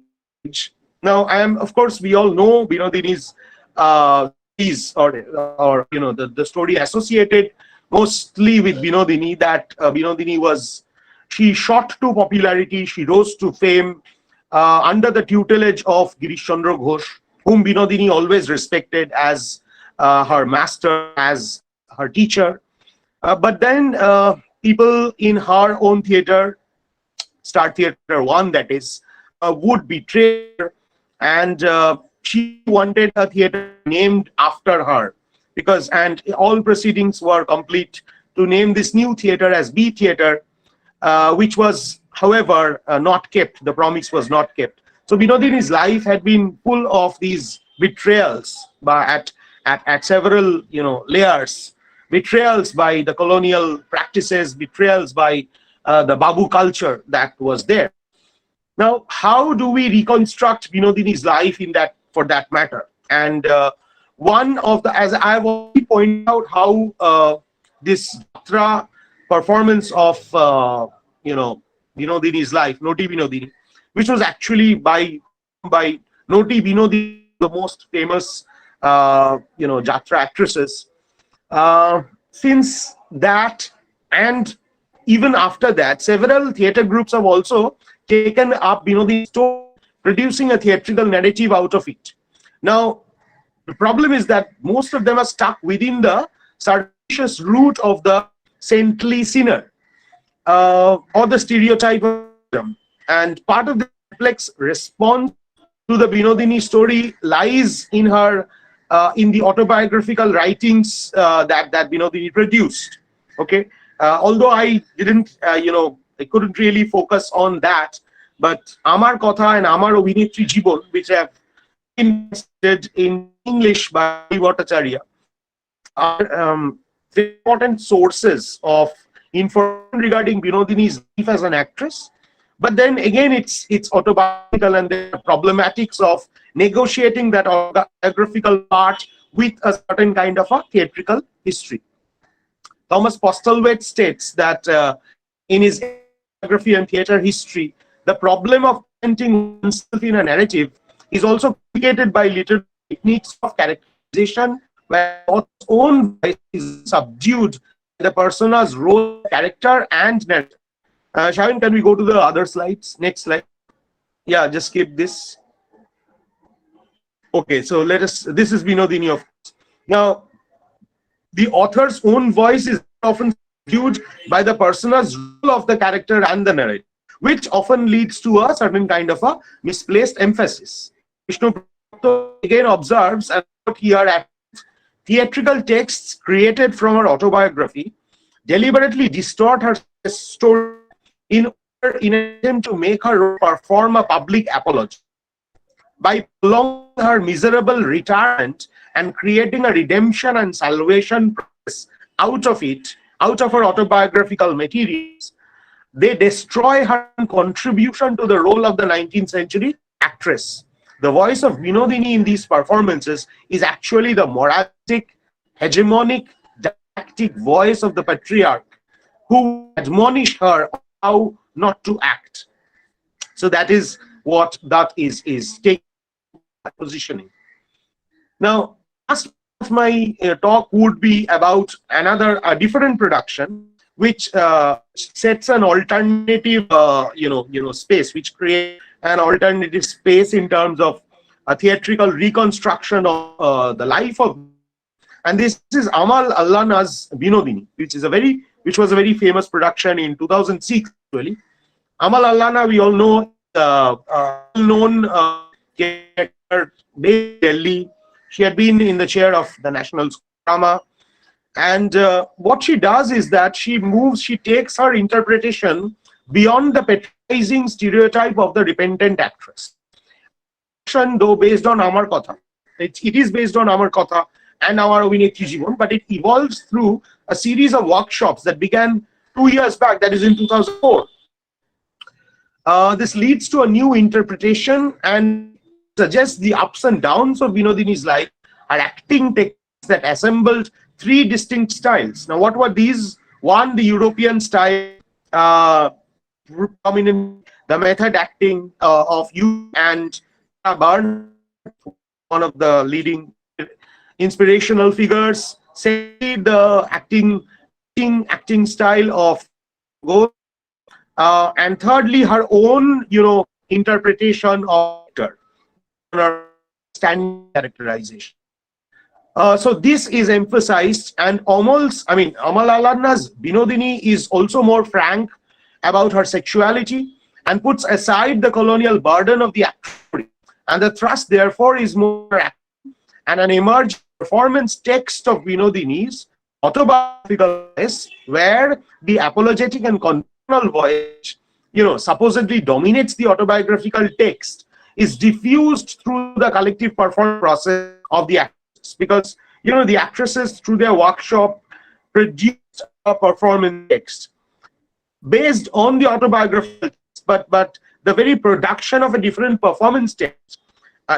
Now, of course, we all know Binodini's or the story associated mostly with Binodini, that Binodini she shot to popularity, she rose to fame under the tutelage of Girish Chandra Ghosh, whom Binodini always respected as her master, as her teacher. But then people in her own theater, Star Theater 1 that is, would betray her, and she wanted a theater named after her, and all proceedings were complete to name this new theater as B Theater, which was, however, not kept. The promise was not kept. So Binodini's life had been full of these betrayals at several layers, betrayals by the colonial practices, betrayals by the Babu culture that was there. Now, how do we reconstruct Binodini's life for that matter? And one of the, as I've already pointed out, how this Jatra performance of Binodini's life, Noti Binodini, which was actually by Noti Binodini, the most famous Jatra actresses. Since that, and even after that, several theatre groups have also taken up Binodini's story, producing a theatrical narrative out of it. Now, the problem is that most of them are stuck within the surreptitious root of the saintly sinner, or the stereotype of them. And part of the complex response to the Binodini story lies in her in the autobiographical writings that Binodini produced. Okay, although I didn't, I couldn't really focus on that, but Amar Kotha and Amar Obhinetri Jibon, which have been translated in English by Bhattacharya, are very important sources of information regarding Binodini's life as an actress. But then again, it's autobiographical, and there are problematics of negotiating that autobiographical part with a certain kind of a theatrical history. Thomas Postlethwaite states that in his biography and theatre history, the problem of presenting oneself in a narrative is also complicated by literary techniques of characterization, where one's own voice is subdued by the persona's role, character, and narrative. Shavin, can we go to the other slides? Next slide. Yeah, just skip this. Okay, so this is Binodini, of course. Now, the author's own voice is often subdued by the persona's role of the character and the narrative, which often leads to a certain kind of a misplaced emphasis. Vishnu again observes, and here at theatrical texts created from her autobiography deliberately distort her story in an attempt to make her perform a public apology. By prolonging her miserable retirement and creating a redemption and salvation process out of her autobiographical materials, they destroy her contribution to the role of the 19th century actress. The voice of Binodini in these performances is actually the moralistic, hegemonic, didactic voice of the patriarch who admonish her how not to act. So that is what that is taking positioning. Now, last of my talk would be about a different production, which sets an alternative, space, which creates an alternative space in terms of a theatrical reconstruction of the life of. And this is Amal Allana's Binodini, which was a very famous production in 2006. Actually, Amal Allana, we all know, well-known character based in Delhi. She had been in the chair of the National School of Drama, and what she does is that she takes her interpretation beyond the patronizing stereotype of the repentant actress. Though based on Amar Kotha, it is based on Amar Kotha and Amar Obhinetri Jibon, but it evolves through a series of workshops that began 2 years back, that is in 2004. This leads to a new interpretation and suggests the ups and downs of Binodini's life are acting techniques that assembled 3 distinct styles. Now, what were these? One, the European style, prominent the method acting of you and Barn, one of the leading inspirational figures. Secondly, the acting style of Ghosh, and thirdly, her own, interpretation of character, her standing characterization. So this is emphasized, and Amal Alanna's Binodini is also more frank about her sexuality and puts aside the colonial burden of the story. And the thrust, therefore, is more active, and an emerging performance text of Binodini's autobiographical voice, where the apologetic and conventional voice, supposedly dominates the autobiographical text, is diffused through the collective performance process of the actresses, because the actresses, through their workshop, produced a performance text based on the autobiographical text, but the very production of a different performance text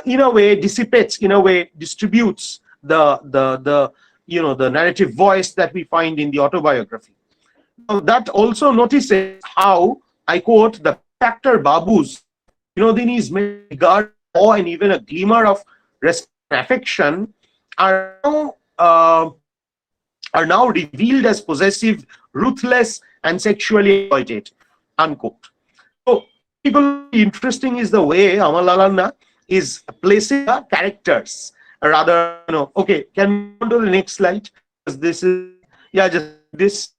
in a way dissipates, in a way distributes the narrative voice that we find in the autobiography. Now, that also notices how, I quote, the actor Babu's Binodini's regard, awe, and even a glimmer of respect and affection are now revealed as possessive, ruthless, and sexually exploitative, unquote. So, particularly interesting is the way Amal Alanna is placing the characters. Rather, okay, can we go to the next slide? Because this is, just this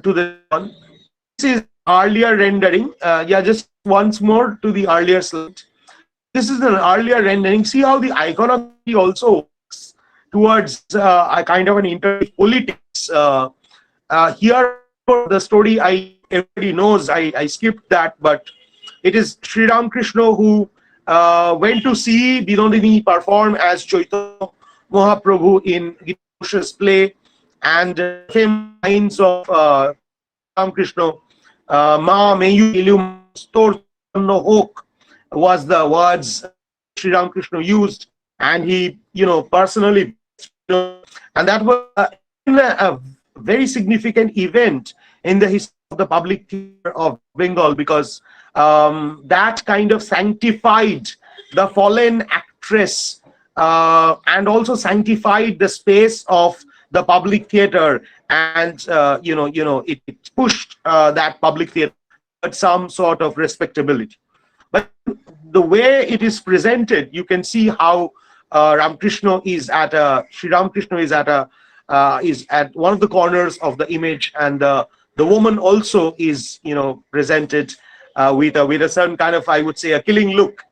to the one. This is earlier rendering. Just once more to the earlier slide. This is an earlier rendering. See how the iconography also works towards a kind of an interactive politics. Here, the story everybody knows. I skipped that, but it is Sri Ramakrishna who went to see Binodini perform as Chaitanya Mahaprabhu in Ghosh's play, and famous lines of Ramakrishna, Ma Meyu Ilum Stor no Hok, was the words Sri Ramakrishna used, and he, personally, and that was a very significant event in the history of the public theatre of Bengal, because that kind of sanctified the fallen actress and also sanctified the space of the public theatre, and it pushed that public theatre at some sort of respectability. But the way it is presented, you can see how Sri Ramakrishna is at one of the corners of the image, and the woman also is presented with a certain kind of, I would say, a killing look.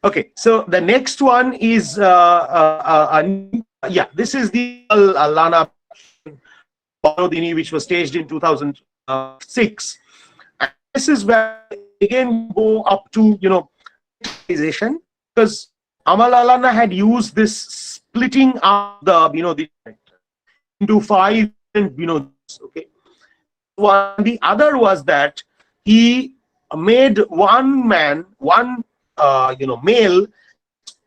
Okay, so the next one is this is the Lana Binodini, which was staged in 2006. And this is where again go up to because Amal Alanna had used this splitting up the into 5 different okay. The other was that he made one male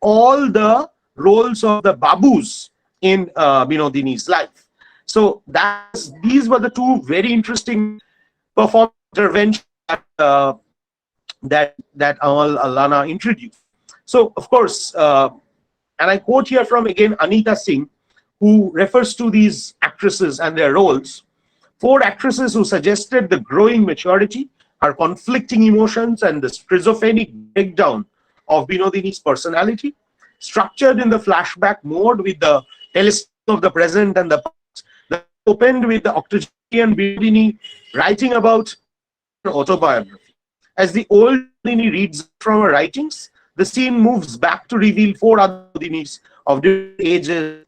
all the roles of the babus in Binodini's life. So these were the two very interesting performance interventions that Amal Alanna introduced. So, of course, and I quote here from again Anita Singh, who refers to these actresses and their roles. 4 actresses who suggested the growing maturity, her conflicting emotions, and the schizophrenic breakdown of Binodini's personality, structured in the flashback mode with the telescope of the present and the past, that opened with the octogenarian Binodini writing about her autobiography. As the old Binodini reads from her writings, the scene moves back to reveal 4 other Binodinis of different ages,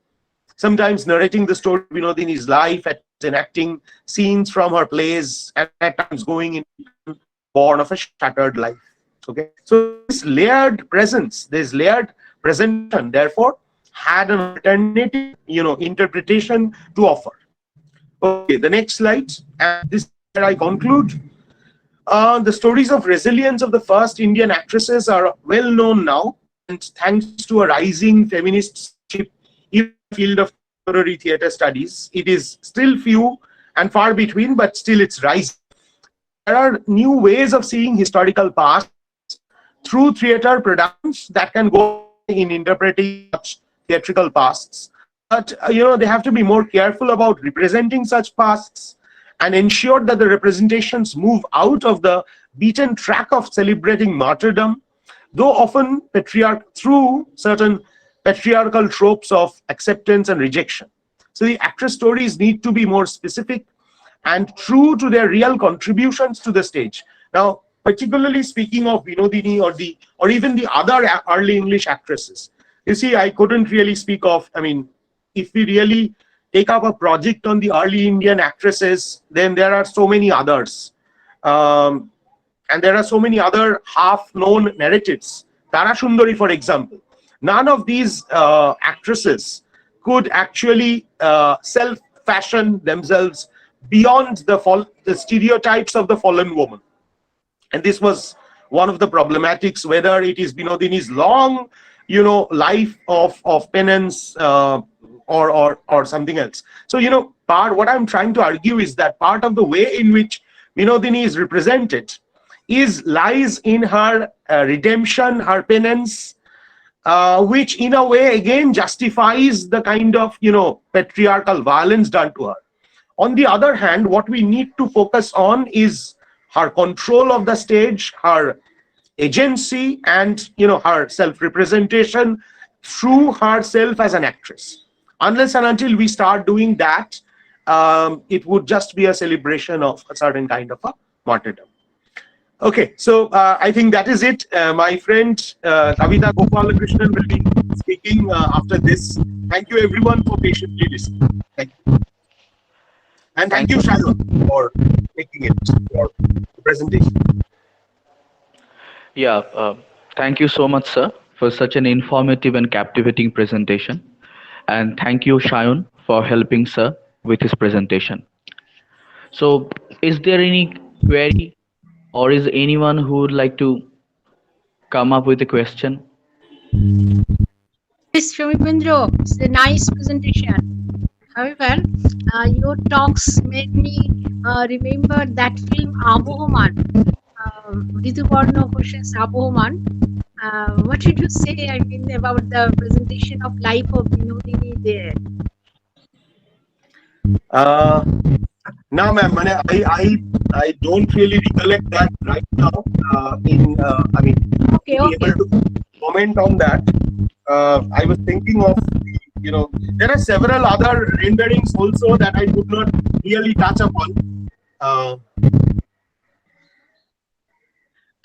sometimes narrating the story of Binodini's life, at enacting scenes from her plays, and at times going into born of a shattered life. Okay, so this layered presence, this layered presentation, therefore, had an alternative, interpretation to offer. Okay, the next slide, and this is where I conclude. The stories of resilience of the first Indian actresses are well known now, and thanks to a rising feminist in the field of contemporary theatre studies, it is still few and far between, but still it's rising. there are new ways of seeing historical pasts through theater productions that can go a long way in interpreting such theatrical pasts. But they have to be more careful about representing such pasts and ensure that the representations move out of the beaten track of celebrating martyrdom, though often through certain patriarchal tropes of acceptance and rejection. So the actress stories need to be more specific and true to their real contributions to the stage. Now, particularly speaking of Vinodini or even the other early English actresses, you see, I couldn't really speak of, if we really take up a project on the early Indian actresses, then there are so many others. And there are so many other half-known narratives. Tara Sundari, for example. None of these actresses could actually self-fashion themselves beyond the stereotypes of the fallen woman. And this was one of the problematics, whether it is Binodini's long, life of penance or something else. So, what I'm trying to argue is that part of the way in which Binodini is represented lies in her redemption, her penance, which in a way again justifies the kind of patriarchal violence done to her. On the other hand, what we need to focus on is her control of the stage, her agency, and her self-representation through herself as an actress. Unless and until we start doing that, it would just be a celebration of a certain kind of a martyrdom. Okay, so I think that is it. My friend Kavitha Gopalakrishnan will be speaking after this. Thank you everyone for patiently listening. Thank you. And thank you, Sharon, for making it your presentation. Yeah, thank you so much, sir, for such an informative and captivating presentation. And thank you, Shayon, for helping sir with his presentation. So, is there any query or is anyone who would like to come up with a question? Yes, Samipendra, it's a nice presentation. However, your talks made me remember that film Abohman, Rituparna Ghos's Abohman. What did you say, about the presentation of life of Vinodini there? Now, ma'am, I don't really recollect that right now. Okay. Able to comment on that. I was thinking of, there are several other renderings also that I could not really touch upon.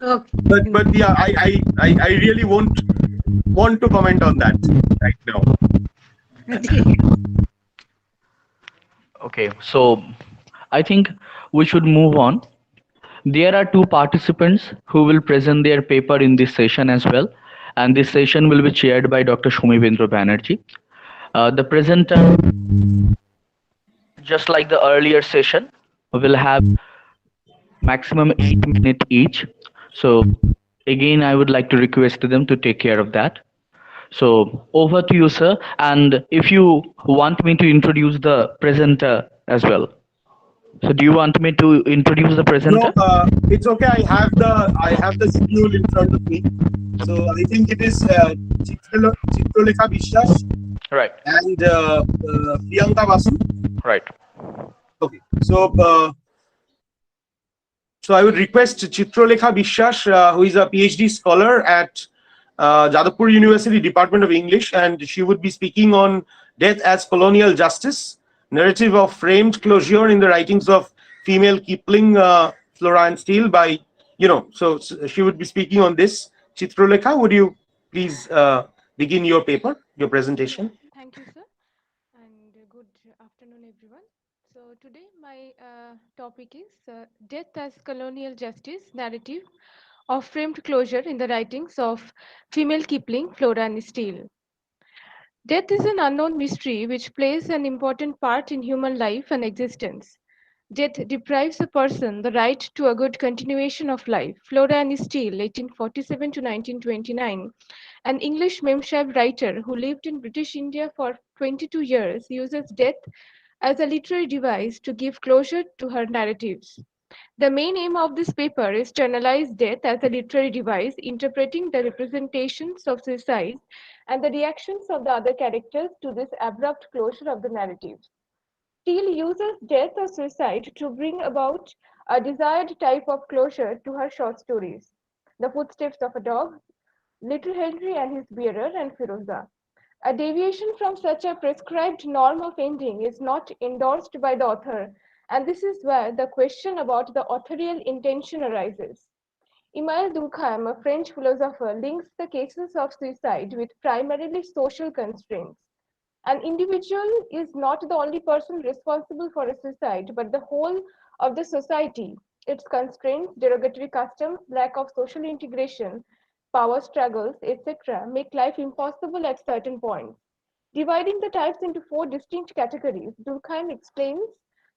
Okay. But yeah, I really won't want to comment on that right now. Okay, so I think we should move on. There are two participants who will present their paper in this session as well, and this session will be chaired by Dr. Samipendra Banerjee. The presenter, just like the earlier session, will have maximum 8 minutes each. So again, I would like to request them to take care of that. So over to you, sir. And if you want me to introduce the presenter as well. So do you want me to introduce the presenter? No, it's okay. I have the schedule in front of me. So I think it is Chitrolekha Bishwas, Right. And Priyanka Basu. Right. Okay. So I would request Chitrolekha Bishwas, who is a PhD scholar at Jadavpur University Department of English, and she would be speaking on death as colonial justice, narrative of framed closure in the writings of female Kipling, Flora and Steele by, so she would be speaking on this. Chitrolekha, would you please begin your paper, your presentation? Thank you, sir, and good afternoon, everyone. So today my topic is Death as Colonial Justice, narrative of framed closure in the writings of female Kipling, Flora and Steele. Death is an unknown mystery which plays an important part in human life and existence. Death deprives a person the right to a good continuation of life. Flora and Steele, 1847 to 1929, an English memshab writer who lived in British India for 22 years, uses death as a literary device to give closure to her narratives. The main aim of this paper is to analyze death as a literary device, interpreting the representations of suicide and the reactions of the other characters to this abrupt closure of the narrative. Steele uses death or suicide to bring about a desired type of closure to her short stories. The Footsteps of a Dog, Little Henry and His Bearer, and Firoza. A deviation from such a prescribed norm of ending is not endorsed by the author, and this is where the question about the authorial intention arises. Emile Durkheim, a French philosopher, links the cases of suicide with primarily social constraints. An individual is not the only person responsible for a suicide, but the whole of the society. Its constraints, derogatory customs, lack of social integration, power struggles, etc., make life impossible at certain points. Dividing the types into four distinct categories, Durkheim explains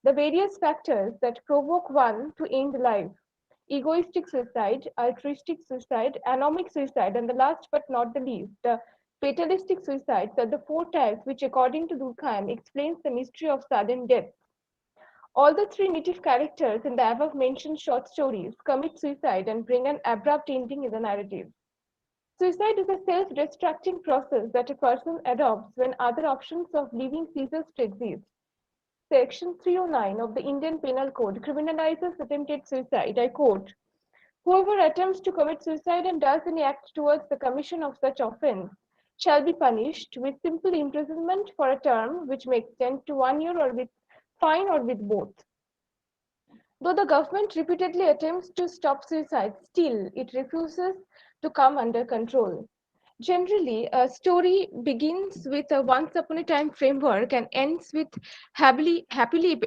the various factors that provoke one to end life: egoistic suicide, altruistic suicide, anomic suicide, and the last but not the least, the fatalistic suicides are the four types which, according to Durkheim, explains the mystery of sudden death. All the three native characters in the above mentioned short stories commit suicide and bring an abrupt ending in the narrative. Suicide is a self-destructing process that a person adopts when other options of living ceases to exist. Section 309 of the Indian Penal Code criminalizes attempted suicide. I quote, "Whoever attempts to commit suicide and does any act towards the commission of such offense shall be punished with simple imprisonment for a term which may extend to 1 year or with fine or with both." Though the government repeatedly attempts to stop suicide, still it refuses to come under control. Generally, a story begins with a once upon a time framework and ends with happily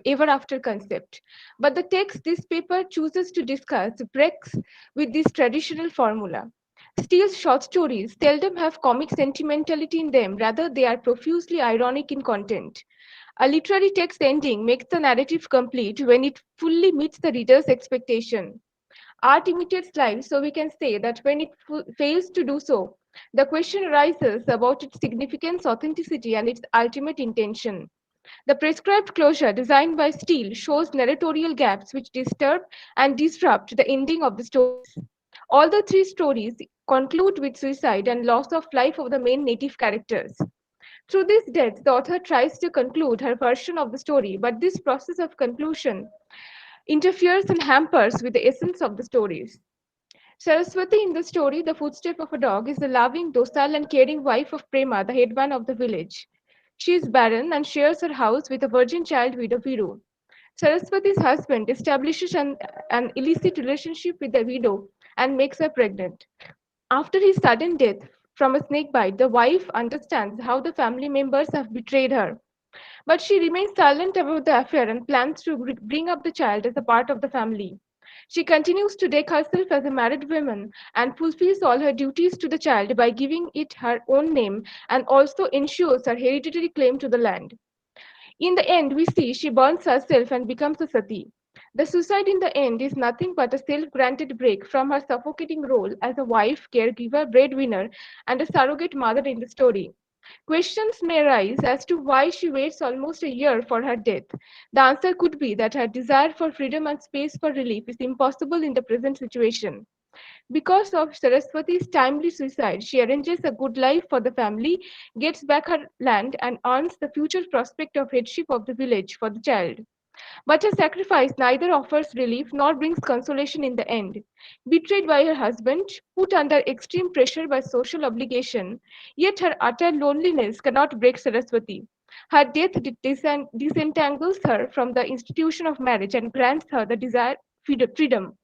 ever after concept. But the text this paper chooses to discuss breaks with this traditional formula. Steele's short stories seldom have comic sentimentality in them, rather, they are profusely ironic in content. A literary text ending makes the narrative complete when it fully meets the reader's expectation. Art imitates life, so we can say that when it fails to do so, the question arises about its significance, authenticity, and its ultimate intention. The prescribed closure designed by Steele shows narratorial gaps which disturb and disrupt the ending of the stories. All the three stories conclude with suicide and loss of life of the main native characters. Through this death, the author tries to conclude her version of the story, but this process of conclusion interferes and hampers with the essence of the stories. Saraswati in the story, The Footstep of a Dog, is the loving, docile, and caring wife of Prema, the headman of the village. She is barren and shares her house with a virgin child widow Viru. Saraswati's husband establishes an illicit relationship with the widow and makes her pregnant. After his sudden death from a snake bite, the wife understands how the family members have betrayed her. But she remains silent about the affair and plans to bring up the child as a part of the family. She continues to deck herself as a married woman and fulfills all her duties to the child by giving it her own name and also ensures her hereditary claim to the land. In the end, we see she burns herself and becomes a sati. The suicide in the end is nothing but a self granted break from her suffocating role as a wife, caregiver, breadwinner, and a surrogate mother in the story. Questions may arise as to why she waits almost a year for her death. The answer could be that her desire for freedom and space for relief is impossible in the present situation. Because of Saraswati's timely suicide, she arranges a good life for the family, gets back her land, and earns the future prospect of headship of the village for the child. But her sacrifice neither offers relief nor brings consolation in the end. Betrayed by her husband, put under extreme pressure by social obligation, yet her utter loneliness cannot break Saraswati. Her death disentangles her from the institution of marriage and grants her the desired freedom.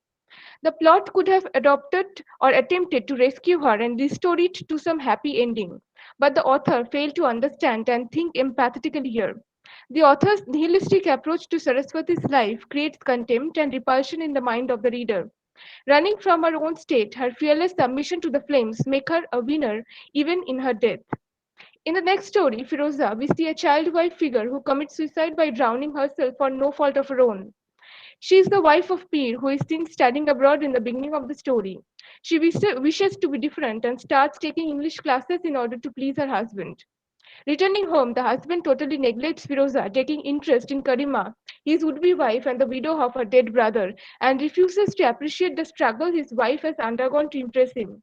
The plot could have adopted or attempted to rescue her and restore it to some happy ending, but the author failed to understand and think empathetically here. The author's nihilistic approach to Saraswati's life creates contempt and repulsion in the mind of the reader. Running from her own state, her fearless submission to the flames make her a winner even in her death. In the next story, Firoza, we see a child wife figure who commits suicide by drowning herself for no fault of her own. She is the wife of Peer, who is seen studying abroad in the beginning of the story. She wishes to be different and starts taking English classes in order to please her husband. Returning home, the husband totally neglects Firoza, taking interest in Karima, his would-be wife and the widow of her dead brother, and refuses to appreciate the struggle his wife has undergone to impress him.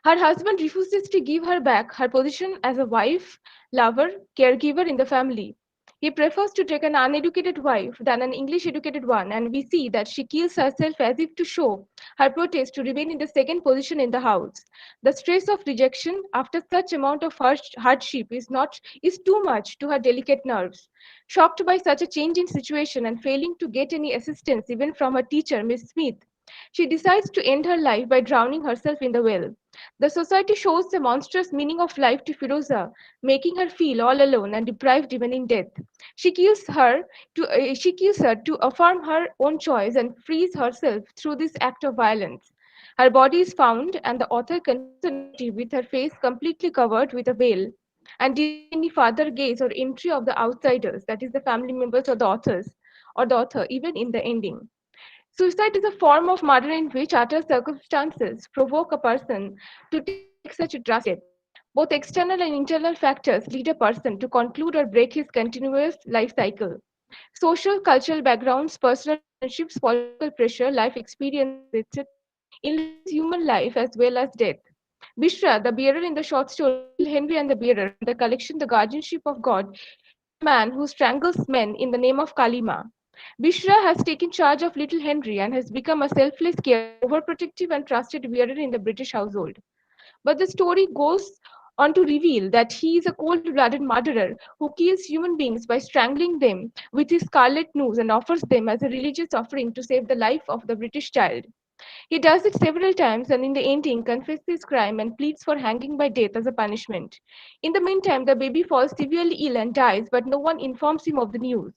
Her husband refuses to give her back her position as a wife, lover, caregiver in the family. He prefers to take an uneducated wife than an English educated one, and we see that she kills herself as if to show her protest to remain in the second position in the house. The stress of rejection after such amount of hardship is too much to her delicate nerves. Shocked by such a change in situation and failing to get any assistance even from her teacher, Miss Smith, she decides to end her life by drowning herself in the well. The society shows the monstrous meaning of life to Firoza, making her feel all alone and deprived even in death. She kills her to affirm her own choice and frees herself through this act of violence. Her body is found, and the author concludes the narrative with her face completely covered with a veil, and denying any further gaze or entry of the outsiders, that is, the family members or the author, even in the ending. Suicide is a form of murder in which utter circumstances provoke a person to take such a drastic step. Both external and internal factors lead a person to conclude or break his continuous life cycle. Social, cultural backgrounds, personal relationships, political pressure, life experiences, etc., influence human life as well as death. Bishra, the bearer in the short story Little Henry and the Bearer, and the collection The Guardianship of God, is a man who strangles men in the name of Kalima. Bishra has taken charge of little Henry and has become a selfless, caring, overprotective, and trusted bearer in the British household. But the story goes on to reveal that he is a cold blooded murderer who kills human beings by strangling them with his scarlet noose and offers them as a religious offering to save the life of the British child. He does it several times and in the ending confesses his crime and pleads for hanging by death as a punishment. In the meantime, the baby falls severely ill and dies, but no one informs him of the news.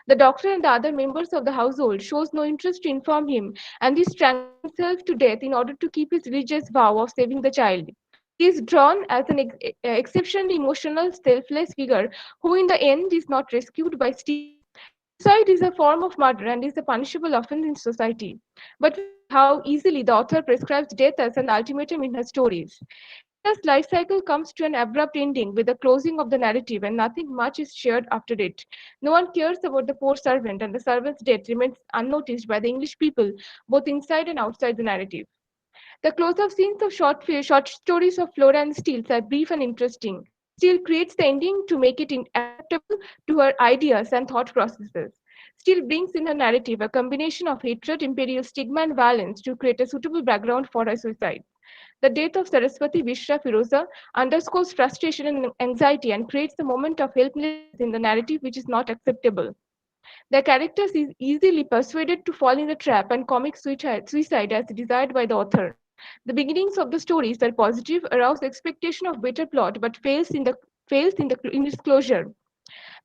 The doctor and the other members of the household shows no interest to inform him, and he strangles himself to death in order to keep his religious vow of saving the child. He is drawn as an exceptionally emotional, selfless figure who, in the end, is not rescued by Steel. Suicide is a form of murder and is a punishable offense in society. But we see how easily the author prescribes death as an ultimatum in her stories. Henria's life cycle comes to an abrupt ending with the closing of the narrative, and nothing much is shared after it. No one cares about the poor servant, and the servant's death remains unnoticed by the English people, both inside and outside the narrative. The close-up scenes of short stories of Flora and Steele are brief and interesting. Steele creates the ending to make it acceptable to her ideas and thought processes. Steele brings in her narrative a combination of hatred, imperial stigma, and violence to create a suitable background for her suicide. The death of Saraswati Vishra Firoza underscores frustration and anxiety and creates a moment of helplessness in the narrative which is not acceptable. The characters is easily persuaded to fall in the trap and comic suicide as desired by the author. The beginnings of the stories are positive, arouse expectation of better plot, but in its closure.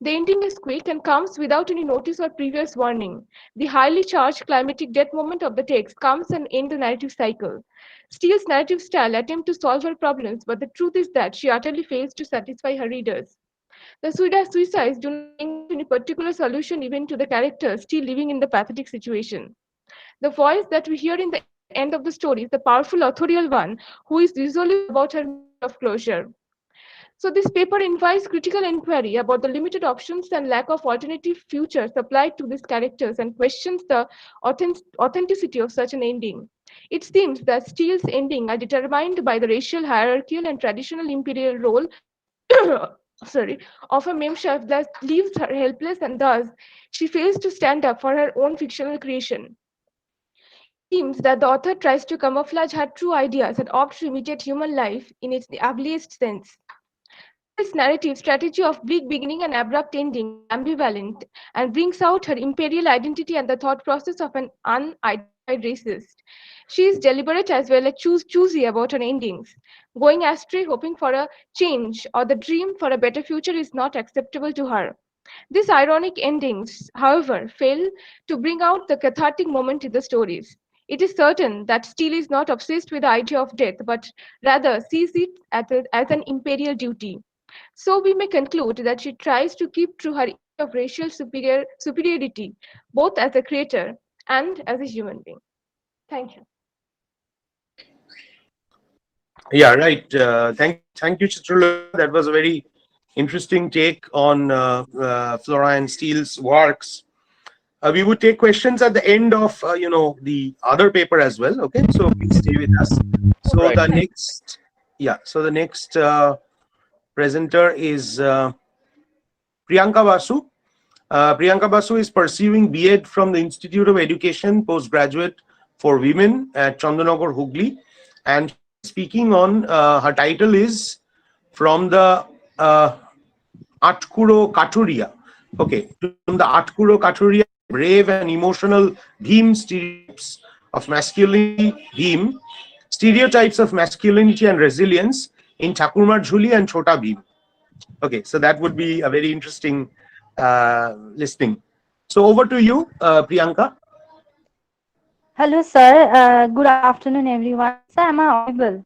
The ending is quick and comes without any notice or previous warning. The highly charged climatic death moment of the text comes and ends the narrative cycle. Steele's narrative style attempts to solve her problems, but the truth is that she utterly fails to satisfy her readers. The suicides do not bring out any particular solution even to the characters still living in the pathetic situation. The voice that we hear in the end of the story is the powerful authorial one who is resolute about her mission of closure. So this paper invites critical inquiry about the limited options and lack of alternative futures applied to these characters and questions the authenticity of such an ending. It seems that Steele's ending are determined by the racial, hierarchical, and traditional imperial role sorry, of a memchef that leaves her helpless and thus she fails to stand up for her own fictional creation. It seems that the author tries to camouflage her true ideas and opts to imitate human life in its ugliest sense. Steele's narrative strategy of bleak beginning and abrupt ending is ambivalent and brings out her imperial identity and the thought process of an unidentified racist. She is deliberate as well as choosy about her endings. Going astray, hoping for a change or the dream for a better future is not acceptable to her. These ironic endings, however, fail to bring out the cathartic moment in the stories. It is certain that Steele is not obsessed with the idea of death, but rather sees it as an imperial duty. So we may conclude that she tries to keep true her image of racial superiority, both as a creator and as a human being. Thank you. Yeah, right. Thank you, Chitralaya. That was a very interesting take on Flora and Steele's works. We would take questions at the end of the other paper as well. Okay, so please stay with us. All So right. the next, yeah, so the next presenter is Priyanka Basu. Priyanka Basu is pursuing B.Ed from the Institute of Education Postgraduate for Women at Chandanagar, Hooghly, and she'll be speaking on her title is From the Atkuro Katuria. Okay, from the Atkuro Katuria, brave and emotional Bhim stereotypes of masculinity, Bhim, stereotypes of masculinity and resilience in Thakurmar Jhuli and Chota Bhim. Okay, so that would be a very interesting listening. So over to you, Priyanka. Hello, sir. Good afternoon, everyone. Sir, am I audible?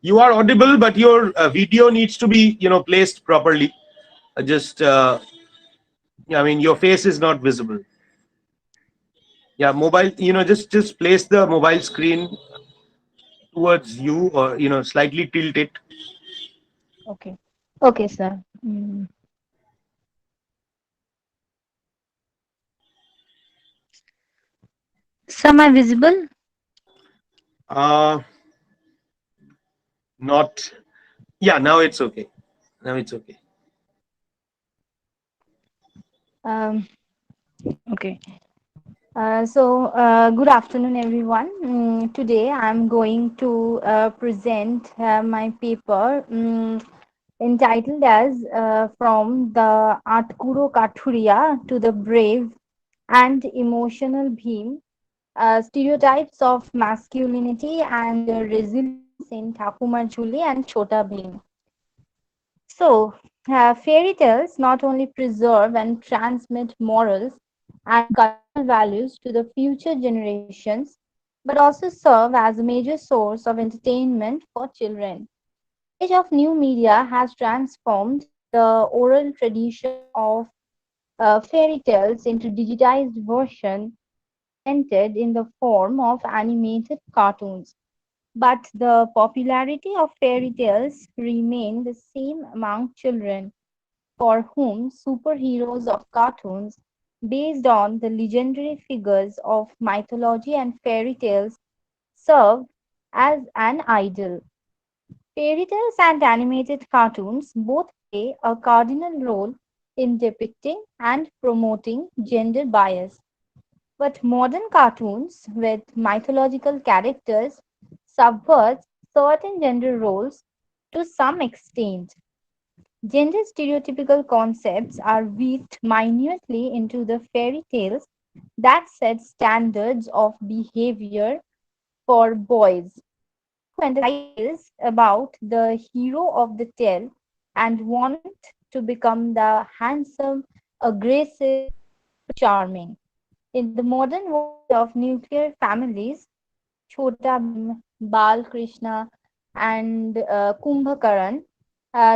You are audible, but your video needs to be, placed properly. Just, I mean, your face is not visible. Yeah, mobile. Just place the mobile screen towards you, or slightly tilt it. Okay. Okay, sir. Sir, am I visible? Uh, Not. Yeah, now it's okay. Now it's okay. Um, okay. Good afternoon, everyone. Today, I'm going to present my paper entitled as From the Atkuro Kathuria to the Brave and Emotional Bhim, Stereotypes of Masculinity and Resilience in Thakumar Jhuli and Chota Bhim. Fairy tales not only preserve and transmit morals and cultural values to the future generations, but also serve as a major source of entertainment for children. The age of new media has transformed the oral tradition of fairy tales into digitized version presented in the form of animated cartoons. But the popularity of fairy tales remained the same among children, for whom superheroes of cartoons, based on the legendary figures of mythology and fairy tales, served as an idol. Fairy tales and animated cartoons both play a cardinal role in depicting and promoting gender bias. But modern cartoons with mythological characters subverts certain gender roles to some extent. Gender stereotypical concepts are weaved minutely into the fairy tales that set standards of behavior for boys. When the title is about the hero of the tale and want to become the handsome, aggressive, charming. In the modern world of nuclear families, Chota Bhim, Bal Krishna, and Kumbhakaran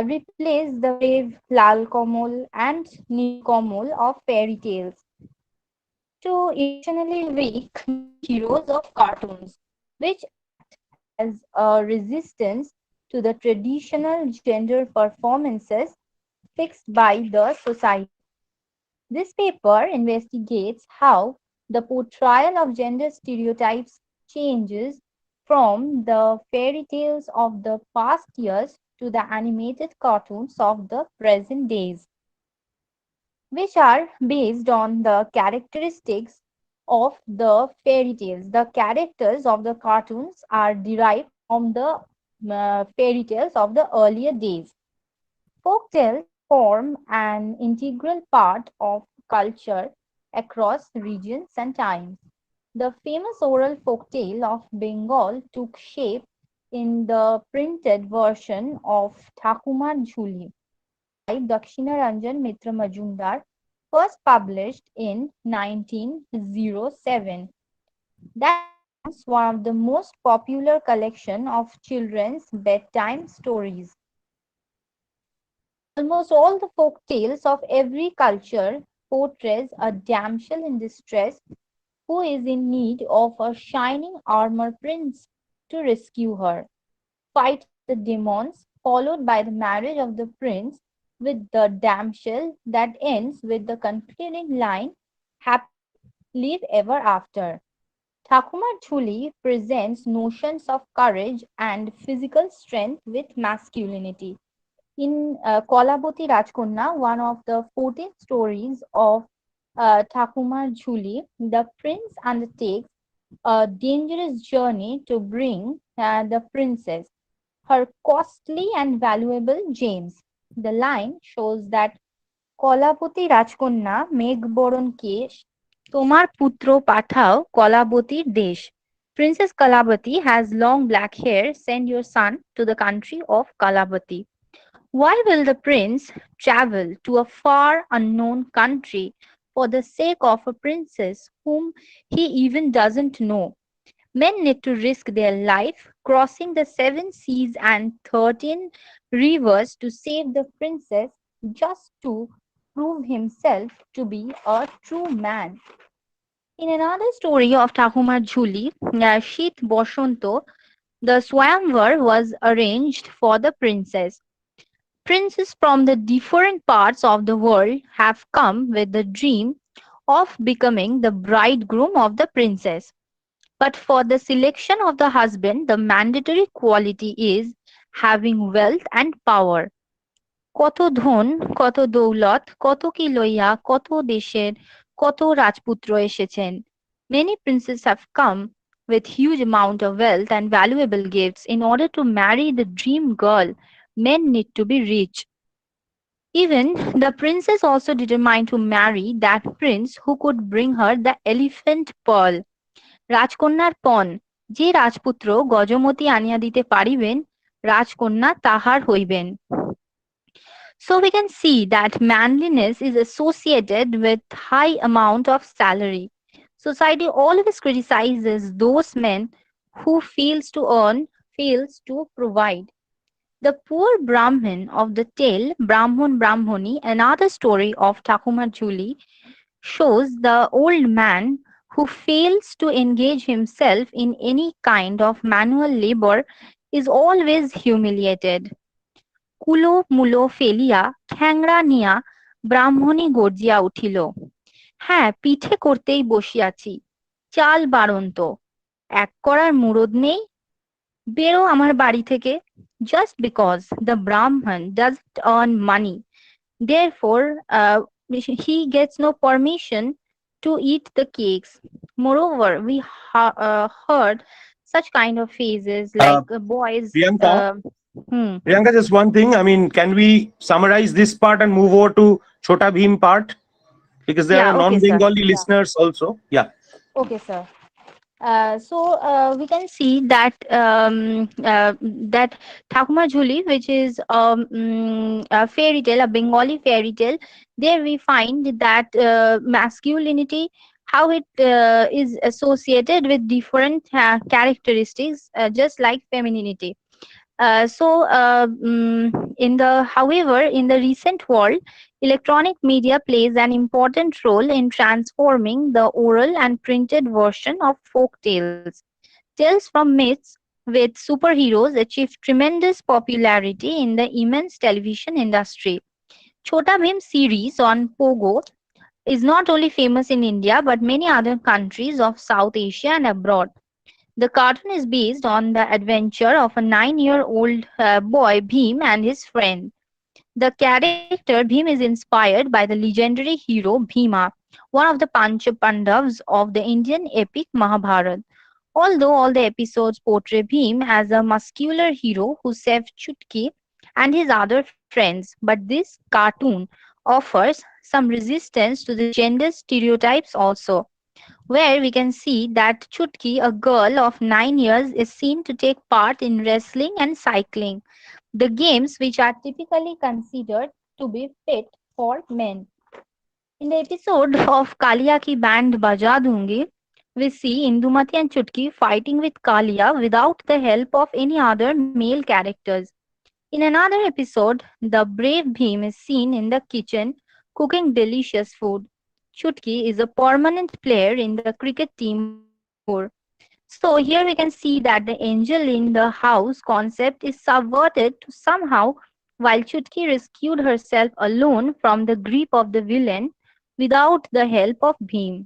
replace the brave Lal Komal and Nil Komal of fairy tales to emotionally weak male heroes of cartoons, which act as a resistance to the traditional gender performances fixed by the society. This paper investigates how the portrayal of gender stereotypes changes from the fairy tales of the past years to the animated cartoons of the present days, which are based on the characteristics of the fairy tales. The characters of the cartoons are derived from the fairy tales of the earlier days. Folk tales form an integral part of culture across regions and times. The famous oral folk tale of Bengal took shape in the printed version of Thakumar Jhuli by Dakshinaranjan Mitra Majumdar, first published in 1907. That becomes one of the most popular collection of children's bedtime stories. Almost all the folk tales of every culture portrays a damsel in distress who is in need of a shining armor prince to rescue her. fighting the demons, followed by the marriage of the prince with the damsel that ends with the concluding line, happy live ever after. Thakumar Jhuli presents notions of courage and physical strength with masculinity. In Kolaboti Rajkonna, one of the 14 stories of Thakumar Jhuli, the prince undertakes a dangerous journey to bring the princess her costly and valuable gems. The line shows that Kalabati রাজকন্যা মেঘ বরণ কেশ তোমার পুত্র পাঠাও কলাবতীর দেশ. Princess Kalavati has long black hair. Send your son to the country of Kalavati. Why will the prince travel to a far unknown country for the sake of a princess whom he even doesn't know? Men need to risk their life crossing the 7 seas and 13 rivers to save the princess just to prove himself to be a true man. In another story of Thakumar Jhuli, Shit Boshanto, the Swayamvar was arranged for the princess. Princes from the different parts of the world have come with the dream of becoming the bridegroom of the princess. But for the selection of the husband, the mandatory quality is having wealth and power. কত ধন, কত দৌলত, কত কি লইয়া, কত দেশের, কত রাজপুত্র এসেছেন. Many princes have come with huge amount of wealth and valuable gifts. In order to marry the dream girl, men need to be rich. Even the princess also determined to marry that prince who could bring her the elephant pearl. রাজকন্যার পণ, যে রাজপুত্র গজমতি আনিয়া দিতে পারিবেন, রাজকন্যা তাহার হইবেন. So we can see that manliness is associated with high amount of salary. Society always criticizes those men who fails to earn, fails to provide. The poor Brahmin of the tale Brahman Brahmani, another story of Thakumar Jhuli, shows the old man who fails to engage himself in any kind of manual labor is always humiliated. কুলো মুলো ফেলিয়া ঠ্যাংরা নিয়া ব্রাহ্মণী গর্জিয়া উঠিল, হ্যাঁ পিঠে করতেই বসিয়াছি, চাল বাড়ন্ত, এক করার মুরদ নেই, বেরো আমার বাড়ি থেকে. Just because the Brahman doesn't earn money, therefore he gets no permission to eat the cakes. Moreover, we heard such kind of phrases like boys. Priyanka, Hmm. Priyanka, just one thing. I mean, can we summarize this part and move over to Chota Bhim part? Because there Yeah, are okay, sir. non-Bengali listeners also. Yeah. Okay, sir. We can see that that Thakumar Jhuli, which is a fairy tale, a Bengali fairy tale. There we find that masculinity, how it is associated with different characteristics, just like femininity. However, in the recent world, electronic media plays an important role in transforming the oral and printed version of folk tales. Tales from myths with superheroes achieved tremendous popularity in the immense television industry. Chota Bhim series on Pogo is not only famous in India but many other countries of South Asia and abroad. The cartoon is based on the adventure of a 9-year-old boy Bhim and his friend. The character Bhim is inspired by the legendary hero Bhima, one of the Pandavas of the Indian epic Mahabharata. Although all the episodes portray Bhim as a muscular hero who saved Chutki and his other friends, but this cartoon offers some resistance to the gender stereotypes also, where we can see that Chutki, a girl of 9 years, is seen to take part in wrestling and cycling, the games which are typically considered to be fit for men. In the episode of Kalia Ki Band Baja Dungi, we see Indumati and Chutki fighting with Kalia without the help of any other male characters. In another episode, the brave Bhim is seen in the kitchen cooking delicious food. Chutki is a permanent player in the cricket team of Jaipur. So here we can see that the angel in the house concept is subverted to somehow, while Chutki rescued herself alone from the grip of the villain without the help of Bhim.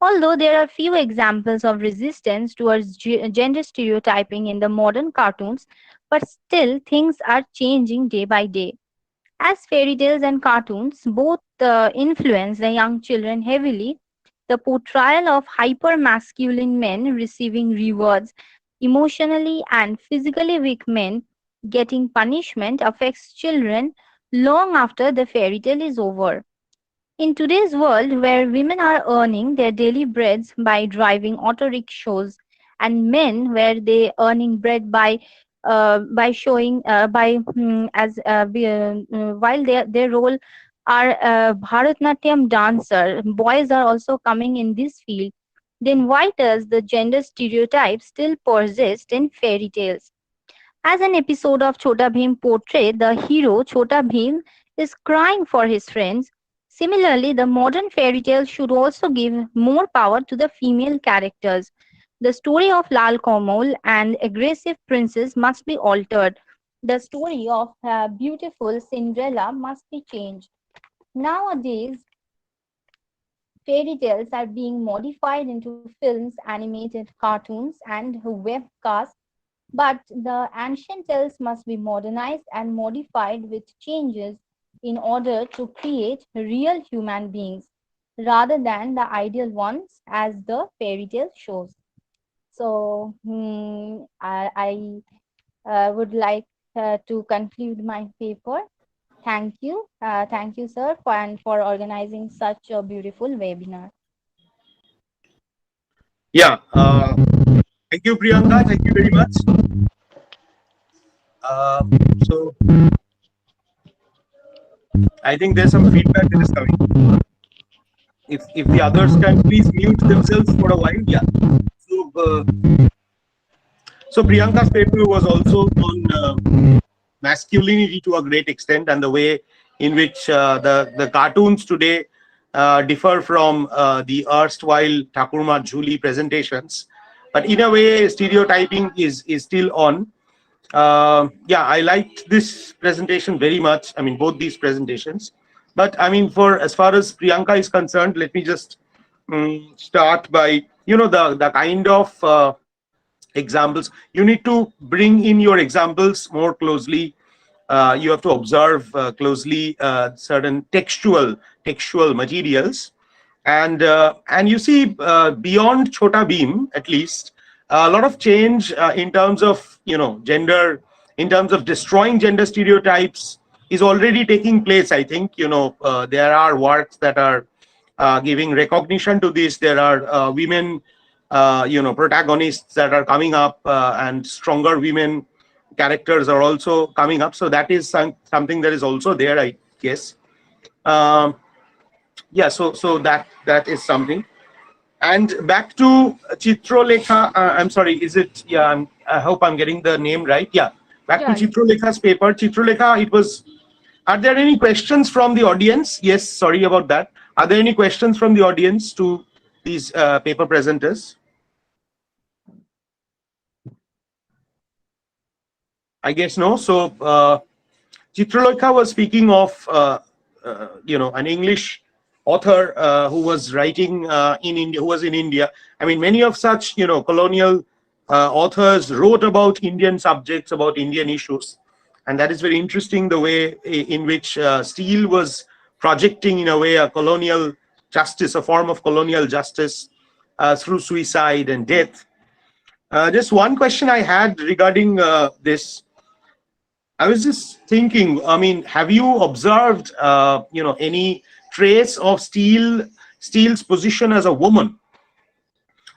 Although there are few examples of resistance towards gender stereotyping in the modern cartoons, but still things are changing day by day. As fairy tales and cartoons both influence the young children heavily, the portrayal of hyper masculine men receiving rewards, emotionally and physically weak men getting punishment affects children long after the fairy tale is over. In today's world, where women are earning their daily breads by driving auto rickshaws, and men where they earning bread by showing by as while their role are Bharatnatyam dancer, boys are also coming in this field. Then why does the gender stereotype still persist in fairy tales? As an episode of Chota Bheem portrayed, the hero Chota Bheem is crying for his friends. Similarly, the modern fairy tale should also give more power to the female characters. The story of Lal Komal and aggressive princess must be altered. The story of beautiful Cinderella must be changed. Nowadays, fairy tales are being modified into films, animated cartoons, and webcasts, but the ancient tales must be modernized and modified with changes in order to create real human beings rather than the ideal ones as the fairy tale shows. So, I would like to conclude my paper. Thank you, sir, for organizing such a beautiful webinar. Yeah. Thank you, Priyanka. Thank you very much. So I think there's some feedback that is coming. If the others can please mute themselves for a while. Yeah. So so Priyanka's paper was also on masculinity to a great extent, and the way in which the cartoons today differ from the erstwhile Thakurma Jhuli presentations. But in a way, stereotyping is still on. Yeah, I liked this presentation very much. I mean, both these presentations. But I mean, for as far as Priyanka is concerned, let me just start by the kind of examples. You need to bring in your examples more closely. You have to observe closely certain textual materials, and you see beyond Chota Bheem, at least a lot of change in terms of gender, in terms of destroying gender stereotypes is already taking place. I think there are works that are giving recognition to this. There are women protagonists that are coming up, and stronger women characters are also coming up. So that is something that is also there, I guess. Yeah, so that is something. And back to Chitrolekha. I'm sorry, is it? Yeah, I hope I'm getting the name right. Yeah, back to Yeah, Chitrolekha's paper. Chitrolekha, it was. Are there any questions from the audience? Yes, sorry about that. Are there any questions from the audience to these paper presenters? I guess no. So Chitralekha was speaking of an English author who was writing in India, who was in India. I mean, many of such colonial authors wrote about Indian subjects, about Indian issues, and that is very interesting. The way in which Steele was projecting, in a way, a colonial justice, a form of colonial justice through suicide and death. Just one question I had regarding this. I was just thinking, I mean, have you observed, any trace of Steele's position as a woman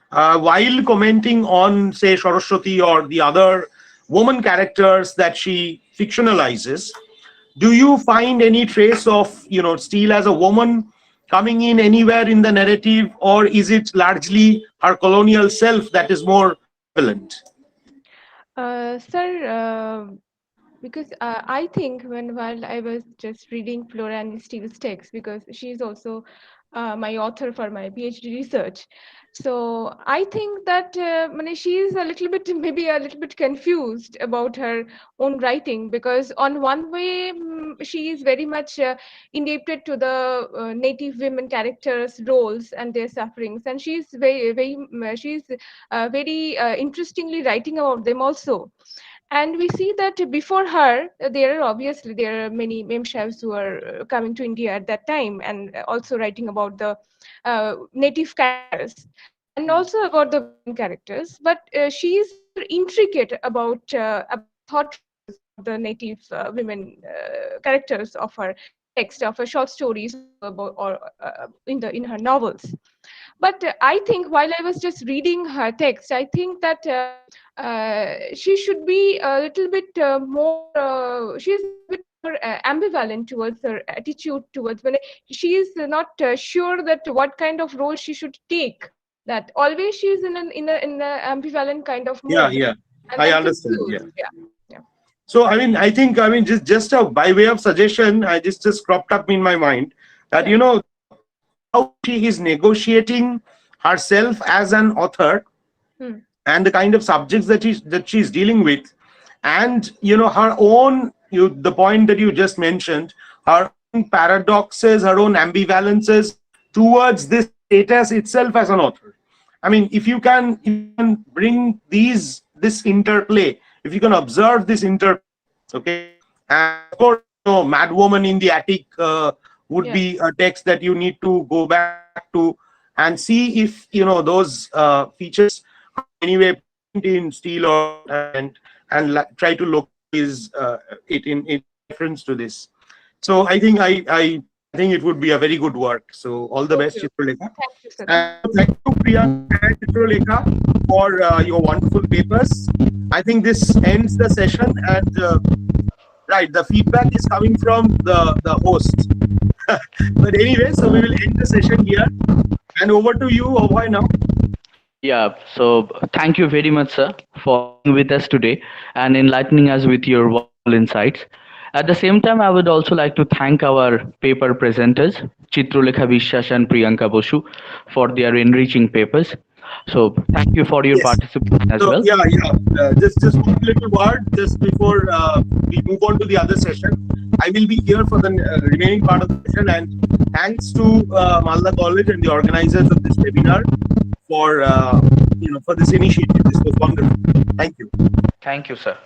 while commenting on, say, Saraswati or the other woman characters that she fictionalizes? Do you find any trace of, Steele as a woman coming in anywhere in the narrative, or is it largely her colonial self that is more prevalent? sir, because I think while I was just reading Flora and Steele's text, because she is also my author for my PhD research. So I think that she is a little bit, maybe a little bit confused about her own writing, because on one way she is very much indebted to the native women characters' roles and their sufferings, and she's very interestingly writing about them also. And we see that before her, there are many memchefs who are coming to India at that time, and also writing about the native characters and also about the women characters. But she is more intricate about thought process of the native women characters of her text, of her short stories, or in her novels. But I think while I was just reading her text, I think that she should be a little bit more, she is a little bit more ambivalent towards her attitude towards when she is not sure that what kind of role she should take. That always she is in an ambivalent kind of Yeah, mode. yeah. And I then understand. Yeah. confused. Yeah. So I think just by way of suggestion, I just cropped up in my mind that how she is negotiating herself as an author and the kind of subjects that she's dealing with, and her own the point that you just mentioned, her own paradoxes, her own ambivalences towards this status itself as an author. I mean, if you can bring this interplay, if you can observe this interplay, okay, and of course, Mad Woman in the Attic would be a text that you need to go back to and see if those features are anyway in steel or and try to localize it in reference to this. So I think I think it would be a very good work. So all the best, Chitralekha. Thank you, sir. Thank you, Priyanka and Chitralekha, for your wonderful papers. I think this ends the session, and right, the feedback is coming from the host. But anyway, so we will end the session here. And over to you, Abhay, now. Yeah, so thank you very much, sir, for being with us today and enlightening us with your wonderful insights. At the same time, I would also like to thank our paper presenters, Chitralekha Vishwas and Priyanka Bosu, for their enriching papers. So thank you for your participation as well. Just one little word just before we move on to the other session. I will be here for the remaining part of the session, and thanks to Malda College and the organizers of this webinar for this initiative. This was wonderful. Thank you. Thank you, sir.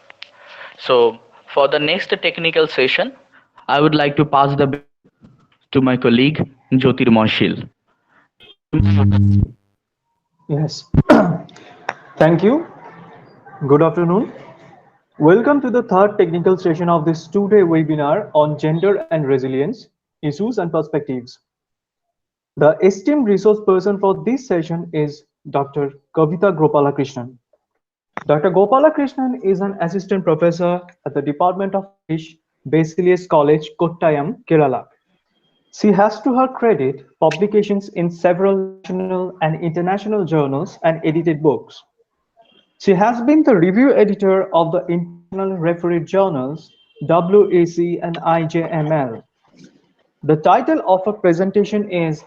So for the next technical session, I would like to pass the bill to my colleague Jyotirmoy. Yes. Thank you. Good afternoon. Welcome to the third technical session of this two-day webinar on gender and resilience, issues and perspectives. The esteemed resource person for this session is Dr. Kavitha Gopalakrishnan. Dr. Gopalakrishnan is an assistant professor at the Department of English, Basilius College, Kottayam, Kerala. She has to her credit publications in several national and international journals and edited books. She has been the review editor of the international refereed journals WAC and IJML. The title of her presentation is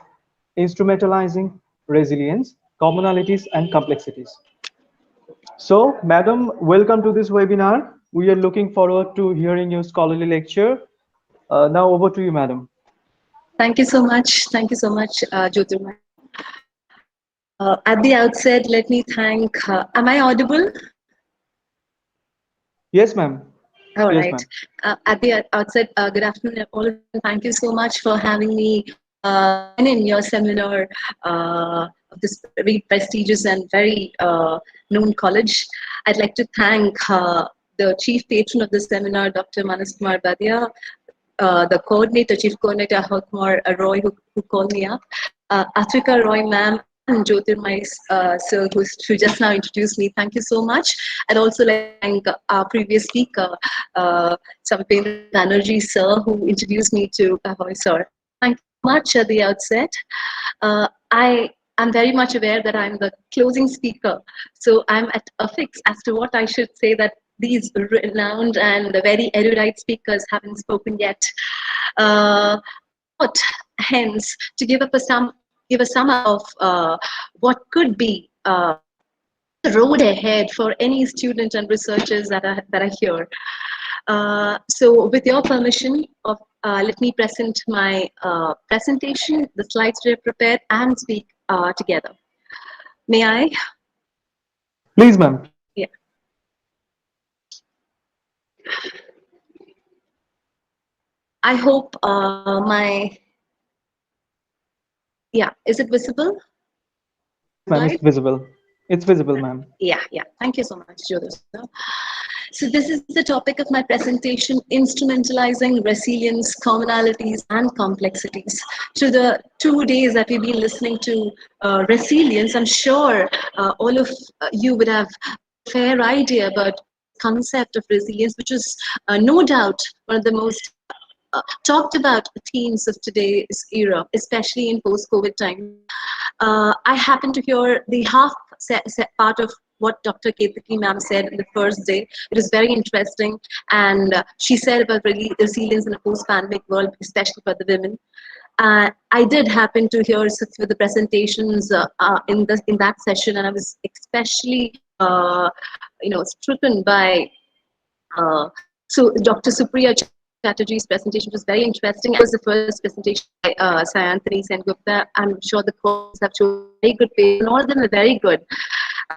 Instrumentalizing Resilience, Commonalities and Complexities. So, Madam, welcome to this webinar. We are looking forward to hearing your scholarly lecture. Now over to you, Madam. Thank you so much. Thank you so much, Jyotirmoy. At the outset, let me thank, am I audible? Yes, ma'am. All right. At the outset, good afternoon, all of you. Thank you so much for having me in your seminar of this very prestigious and very known college. I'd like to thank the chief patron of the seminar, Dr. Manas Kumar Badia, the coordinator, chief coordinator, Hotmar Roy, who called me up, Atrika Roy, ma'am, and Jyotirmoy sir, who just now introduced me. Thank you so much. I'd also like to thank our previous speaker, Samipendra Banerjee sir, who introduced me to Ahoy sir. Thank you so much at the outset. I am very much aware that I'm the closing speaker, so I'm at a fix as to what I should say, that these renowned and very erudite speakers haven't spoken yet. But hence to give a sum up of what could be the road ahead for any student and researchers that are here. So with your permission, let me present my presentation, the slides we have prepared, and speak together. May I? Please, ma'am. Yeah. I hope is it visible? Yes, ma'am, it's visible. It's visible, ma'am. Yeah. Thank you so much, Jyotis. So this is the topic of my presentation, instrumentalizing resilience, commonalities, and complexities. To the 2 days that we've been listening to resilience, I'm sure all of you would have a fair idea about concept of resilience, which is no doubt one of the most talked about themes of today's era, especially in post-COVID time. I happened to hear the half part of what Dr. Ketaki ma'am said in the first day. It was very interesting, and she said about resilience in a post-pandemic world, especially for the women. I did happen to hear some of the presentations in that session, and I was especially stricken by Dr. Supriya Chatterjee's presentation was very interesting. It was the first presentation by Sayanthani Sengupta. I'm sure the courses have shown very good pace, and all of them are very good.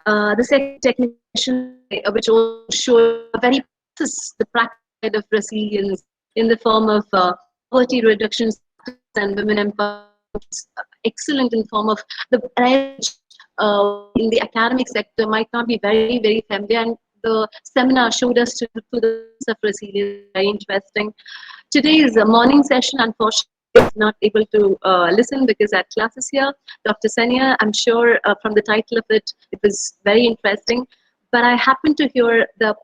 The second technical session, which also showed very the practice side of resilience in the form of poverty reduction and women empowerment, excellent in form of the in the academic sector might not be very, very familiar, and the seminar showed us to the of resilience, very interesting. Today's morning session, unfortunately, is not able to listen because our class is here. Dr. Zinia, I'm sure from the title of it, it was very interesting, but I happened to hear the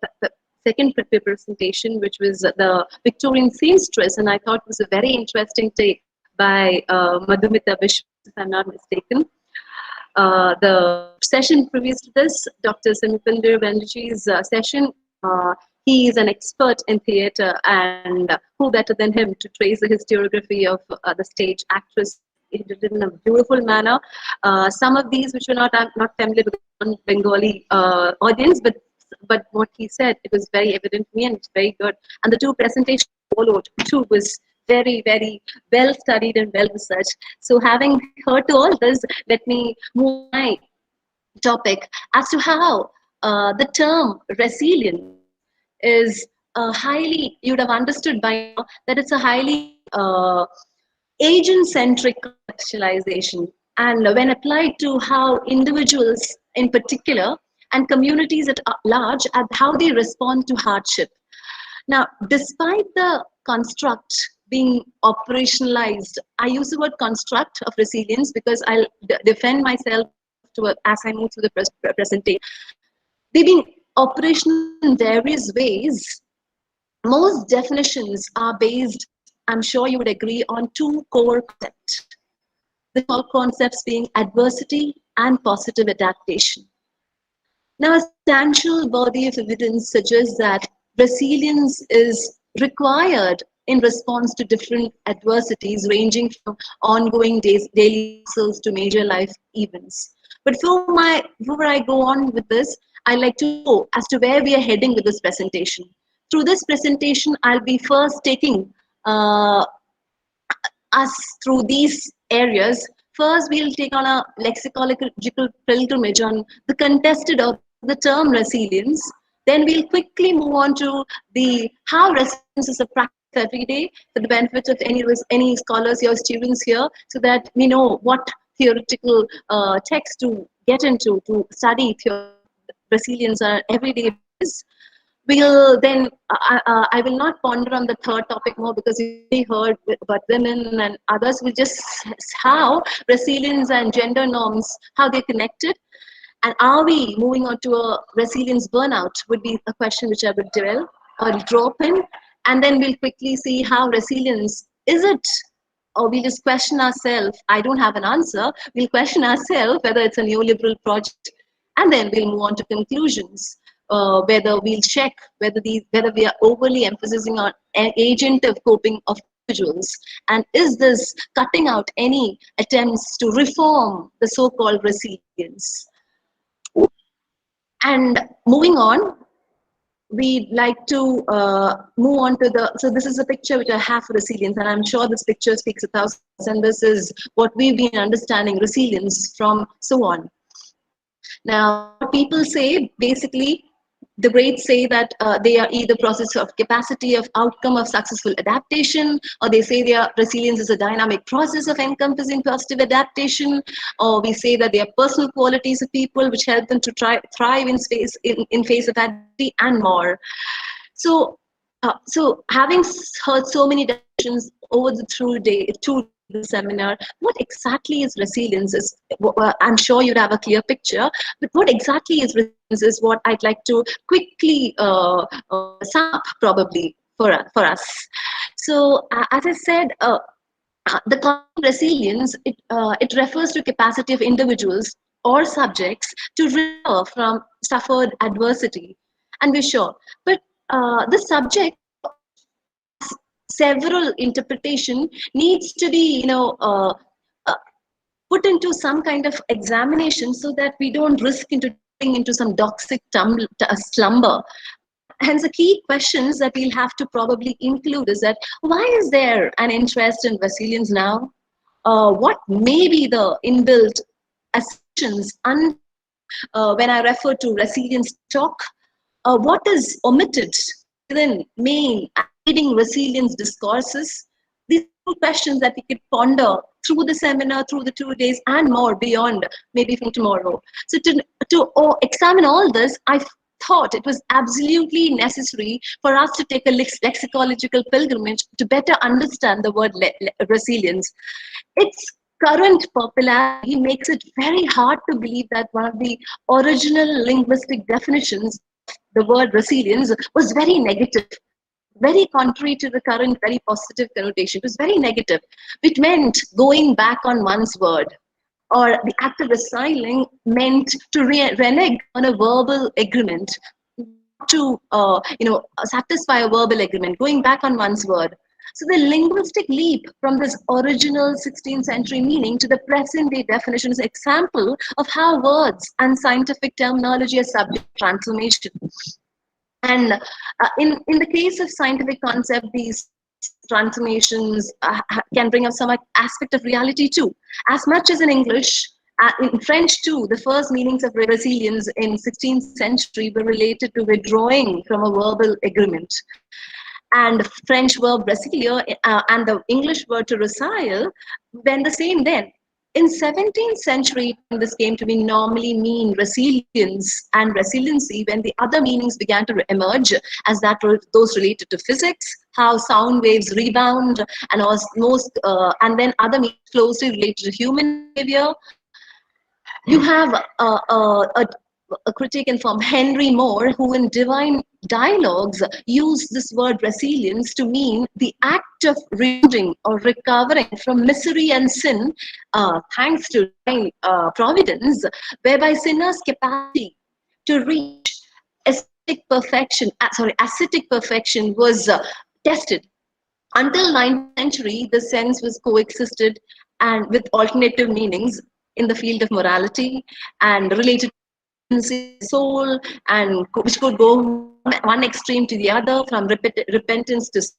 second presentation, which was the Victorian Seamstress, and I thought it was a very interesting take by Madhumita Vishwa, if I'm not mistaken. The session previous to this, Dr. Samipendra Banerjee's session, he is an expert in theatre, and who better than him to trace the historiography of the stage actress. He did it in a beautiful manner. Some of these which were not familiar with the Bengali audience, but what he said, it was very evident to me, and it's very good. And the two presentations followed too was very, very well studied and well researched. So having heard to all this, let me move my topic as to how the term resilience is highly, you'd have understood by now that it's a highly agent-centric contextualization. And when applied to how individuals in particular and communities at large, and how they respond to hardship. Now, despite the construct being operationalized, I use the word construct of resilience because I'll defend myself as I move through the presentation. They've been operational in various ways. Most definitions are based, I'm sure you would agree, on two core concepts. The core concepts being adversity and positive adaptation. Now, a substantial body of evidence suggests that resilience is required in response to different adversities, ranging from ongoing daily hassles to major life events. But before I go on with this, I'd like to go as to where we are heading with this presentation. Through this presentation, I'll be first taking us through these areas. First, we'll take on a lexicological pilgrimage on the contested of the term resilience. Then we'll quickly move on to how resilience is a practice every day for the benefit of any scholars or students here, so that we know what theoretical text to get into to study resilience on an everyday basis. We'll then, I will not ponder on the third topic more because we heard about women and others. We'll just how resilience and gender norms, how they're connected. And are we moving on to a resilience burnout would be a question which I would dwell or drop in. And then we'll quickly see how resilience, is it, or we just question ourselves. I don't have an answer. We'll question ourselves whether it's a neoliberal project. And then we'll move on to conclusions. Whether we'll check whether we are overly emphasizing on an agent of coping of individuals? And is this cutting out any attempts to reform the so-called resilience? And moving on, we'd like to move on to so this is a picture which I have for resilience, and I'm sure this picture speaks 1,000 words, and this is what we've been understanding resilience from so on. Now, what people say, basically, the greats say that they are either process of capacity of outcome of successful adaptation, or they say their resilience is a dynamic process of encompassing positive adaptation, or we say that they are personal qualities of people which help them to thrive in face of adversity and more. So, so having heard so many definitions over the two the seminar, what exactly is resilience is, I'm sure you'd have a clear picture, but what exactly is resilience is what I'd like to quickly sum up probably for us. So as I said, the concept resilience, it refers to capacity of individuals or subjects to recover from suffered adversity. And we're sure, but the subject several interpretation needs to be put into some kind of examination so that we don't risk into some toxic slumber. Hence, the key questions that we'll have to probably include is that why is there an interest in resilience now? What may be the inbuilt assumptions when I refer to resilience talk? What is omitted within main leading resilience discourses? These are questions that we could ponder through the seminar, through the 2 days, and more beyond, maybe from tomorrow. So to examine all this, I thought it was absolutely necessary for us to take a lexicological pilgrimage to better understand the word resilience. Its current popularity makes it very hard to believe that one of the original linguistic definitions of the word resilience was very negative, very contrary to the current very positive connotation. It was very negative. It meant going back on one's word, or the act of reconciling meant to renege on a verbal agreement, to satisfy a verbal agreement, going back on one's word. So the linguistic leap from this original 16th century meaning to the present day definition is an example of how words and scientific terminology are subject to transformation. And in the case of scientific concept, these transformations can bring up some aspect of reality too. As much as in English, in French too, the first meanings of resilience in 16th century were related to withdrawing from a verbal agreement. And the French verb resilier and the English word to resile, then the same then. In 17th century, this came to be normally mean resilience and resiliency when the other meanings began to emerge, as that were those related to physics, how sound waves rebound, and and then other meanings closely related to human behavior. You have a critic from Henry Moore, who in Divine Dialogues used this word resilience to mean the act of rebounding or recovering from misery and sin, thanks to divine providence, whereby sinners' capacity to reach ascetic perfection was tested. Until 19th century, the sense was coexisted and with alternative meanings in the field of morality and related to soul, and which could go one extreme to the other, from repentance to sin.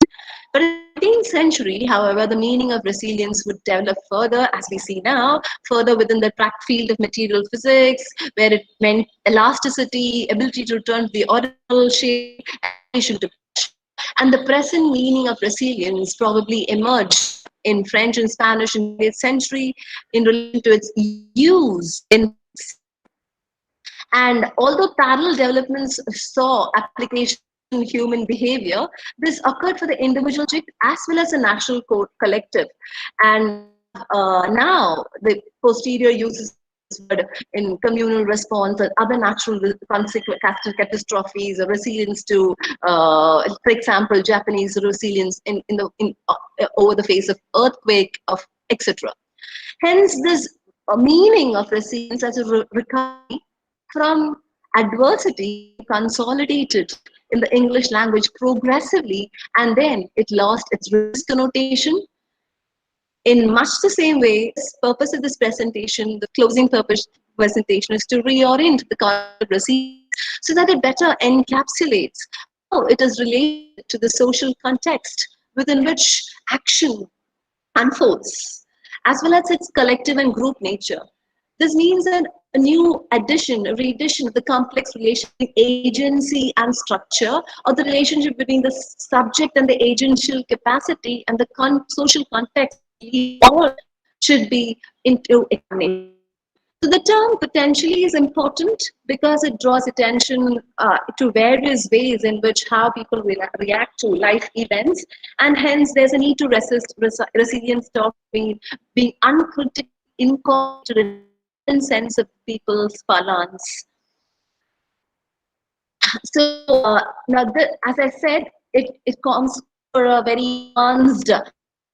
But in the 19th century, however, the meaning of resilience would develop further, as we see now, further within the field of material physics, where it meant elasticity, ability to return to the original shape, and the present meaning of resilience probably emerged in French and Spanish in the 8th century in relation to its use in. And although parallel developments saw application in human behavior, this occurred for the individual as well as the national collective. And now the posterior uses in communal response and other natural catastrophes, or resilience to, for example, Japanese resilience over the face of earthquake, of etc. Hence, this meaning of resilience as a recovery from adversity consolidated in the English language progressively, and then it lost its religious connotation. In much the same way, the purpose of this presentation, the closing purpose presentation, is to reorient the concept of resilience so that it better encapsulates how it is related to the social context within which action unfolds, as well as its collective and group nature. This means that a new addition, a re-edition of the complex relation between agency and structure, or the relationship between the subject and the agential capacity and the social context all should be into examination. So the term potentially is important because it draws attention to various ways in which how people will react to life events, and hence there's a need to resist resilience talk being uncritically incorporated in sense of people's parlance. So now, as I said, it comes for a very advanced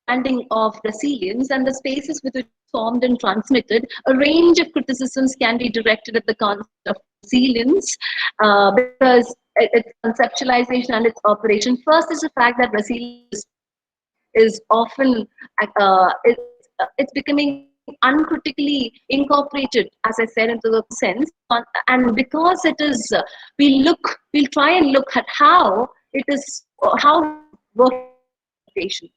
understanding of resilience and the spaces with which it's formed and transmitted. A range of criticisms can be directed at the concept of resilience because its conceptualization and its operation. First is the fact that resilience is often it's becoming uncritically incorporated, as I said, into the sense, and because it is, we'll try and look at how it is, how working.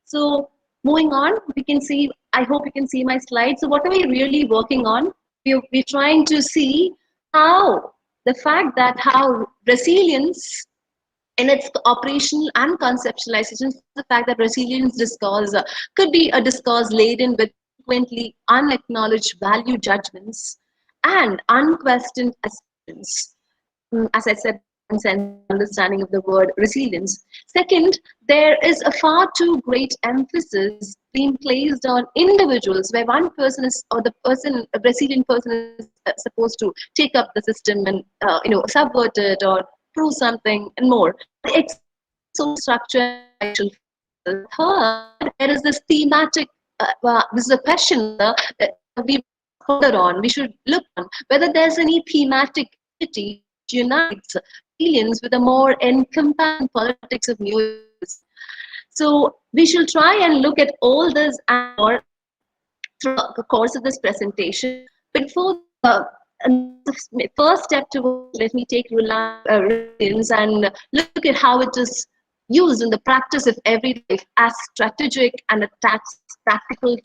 So moving on, we can see, I hope you can see my slides. So what are we really working on? We're trying to see how the fact that how resilience in its operational and conceptualization, the fact that resilience discourse could be a discourse laden with frequently unacknowledged value judgments and unquestioned assumptions. As I said, understanding of the word resilience. Second, there is a far too great emphasis being placed on individuals, where one person is, or the person, a resilient person is supposed to take up the system and subvert it or prove something and more. It's so structure. Third, there is this thematic. This is a question that we ponder on. We should look on whether there's any thematic unity which unites aliens with a more encompassing politics of New York. So we shall try and look at all this and more throughout the course of this presentation. Before the first step to let me take resilience and look at how it is used in the practice of everyday life as strategic and a tactical.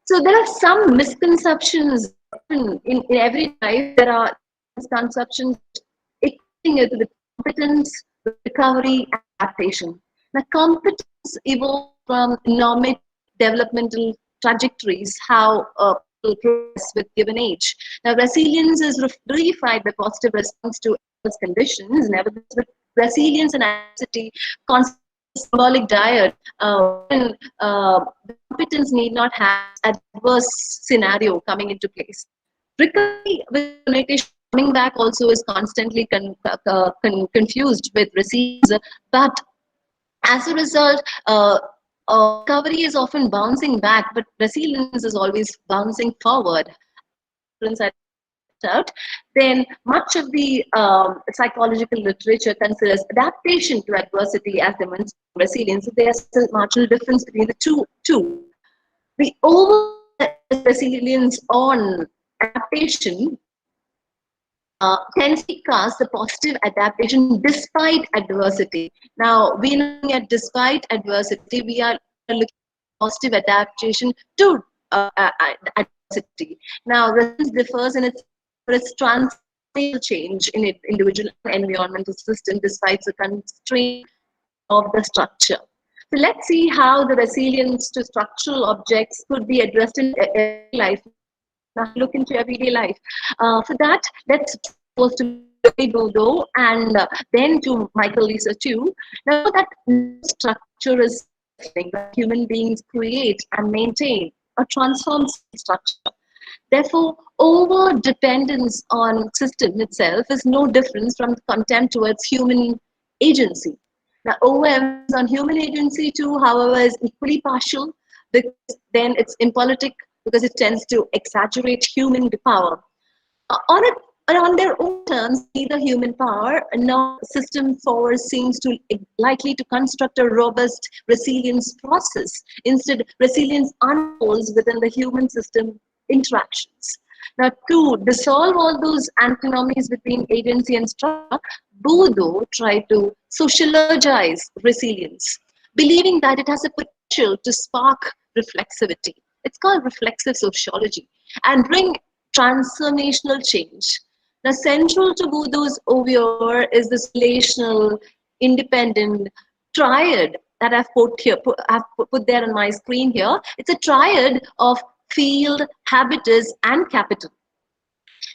So there are some misconceptions in every life. There are misconceptions equating it with competence, recovery, and adaptation. Now, competence evolves from normative developmental trajectories, how people progress with given age. Now, resilience is reified by positive response to adverse conditions. Nevertheless, resilience and adversity constitute a symbolic diet. Competence need not have adverse scenario coming into place. Recovery with connotation coming back also is constantly confused with resilience, but as a result, recovery is often bouncing back, but resilience is always bouncing forward. Then much of the psychological literature considers adaptation to adversity as demonstrating resilience. So there's a marginal difference between the two. The overall resilience on adaptation tends to cast the positive adaptation despite adversity. Now, we're looking at despite adversity, we are looking at positive adaptation to adversity. Now, resilience differs in its transformational change in its individual environmental system despite the constraint of the structure. So let's see how the resilience to structural objects could be addressed in everyday life. Now look into everyday life. For that, let's go to Bodo and then to Michael Lisa too. Now that structure is something that human beings create and maintain a transformed structure. Therefore, over-dependence on system itself is no different from contempt towards human agency. Now, over-emphasis on human agency too, however, is equally partial, because then it's impolitic because it tends to exaggerate human power. On a and on their own terms, neither human power nor system force seems to likely to construct a robust resilience process. Instead, resilience unfolds within the human system interactions. Now, to dissolve all those antinomies between agency and structure, Bourdieu tried to sociologize resilience, believing that it has a potential to spark reflexivity. It's called reflexive sociology, and bring transformational change. Now, central to Bourdieu's oeuvre is this relational, independent triad that I've put there on my screen here. It's a triad of field, habitus, and capital.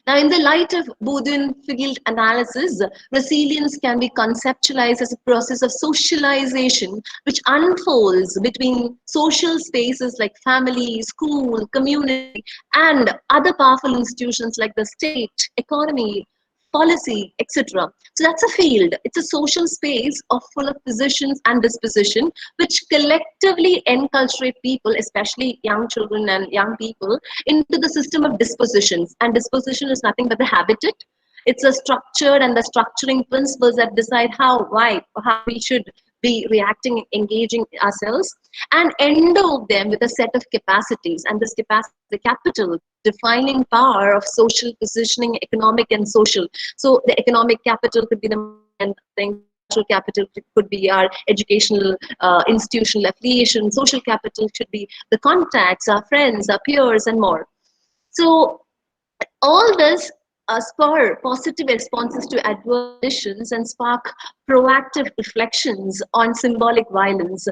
Now, in the light of Bourdieuan field analysis, resilience can be conceptualized as a process of socialization which unfolds between social spaces like family, school, community, and other powerful institutions like the state, economy, policy, etc. So that's a field. It's a social space of full of positions and disposition, which collectively enculturate people, especially young children and young people, into the system of dispositions. And disposition is nothing but the habitat. It's a structured and the structuring principles that decide how, why, how we should be reacting, engaging ourselves, and endow them with a set of capacities. And this capacity, the capital, defining power of social positioning, economic and social. So the economic capital could be the thing. Social capital could be our educational, institutional affiliation. Social capital should be the contacts, our friends, our peers, and more. So all this spur positive responses to adverse conditions and spark proactive reflections on symbolic violence,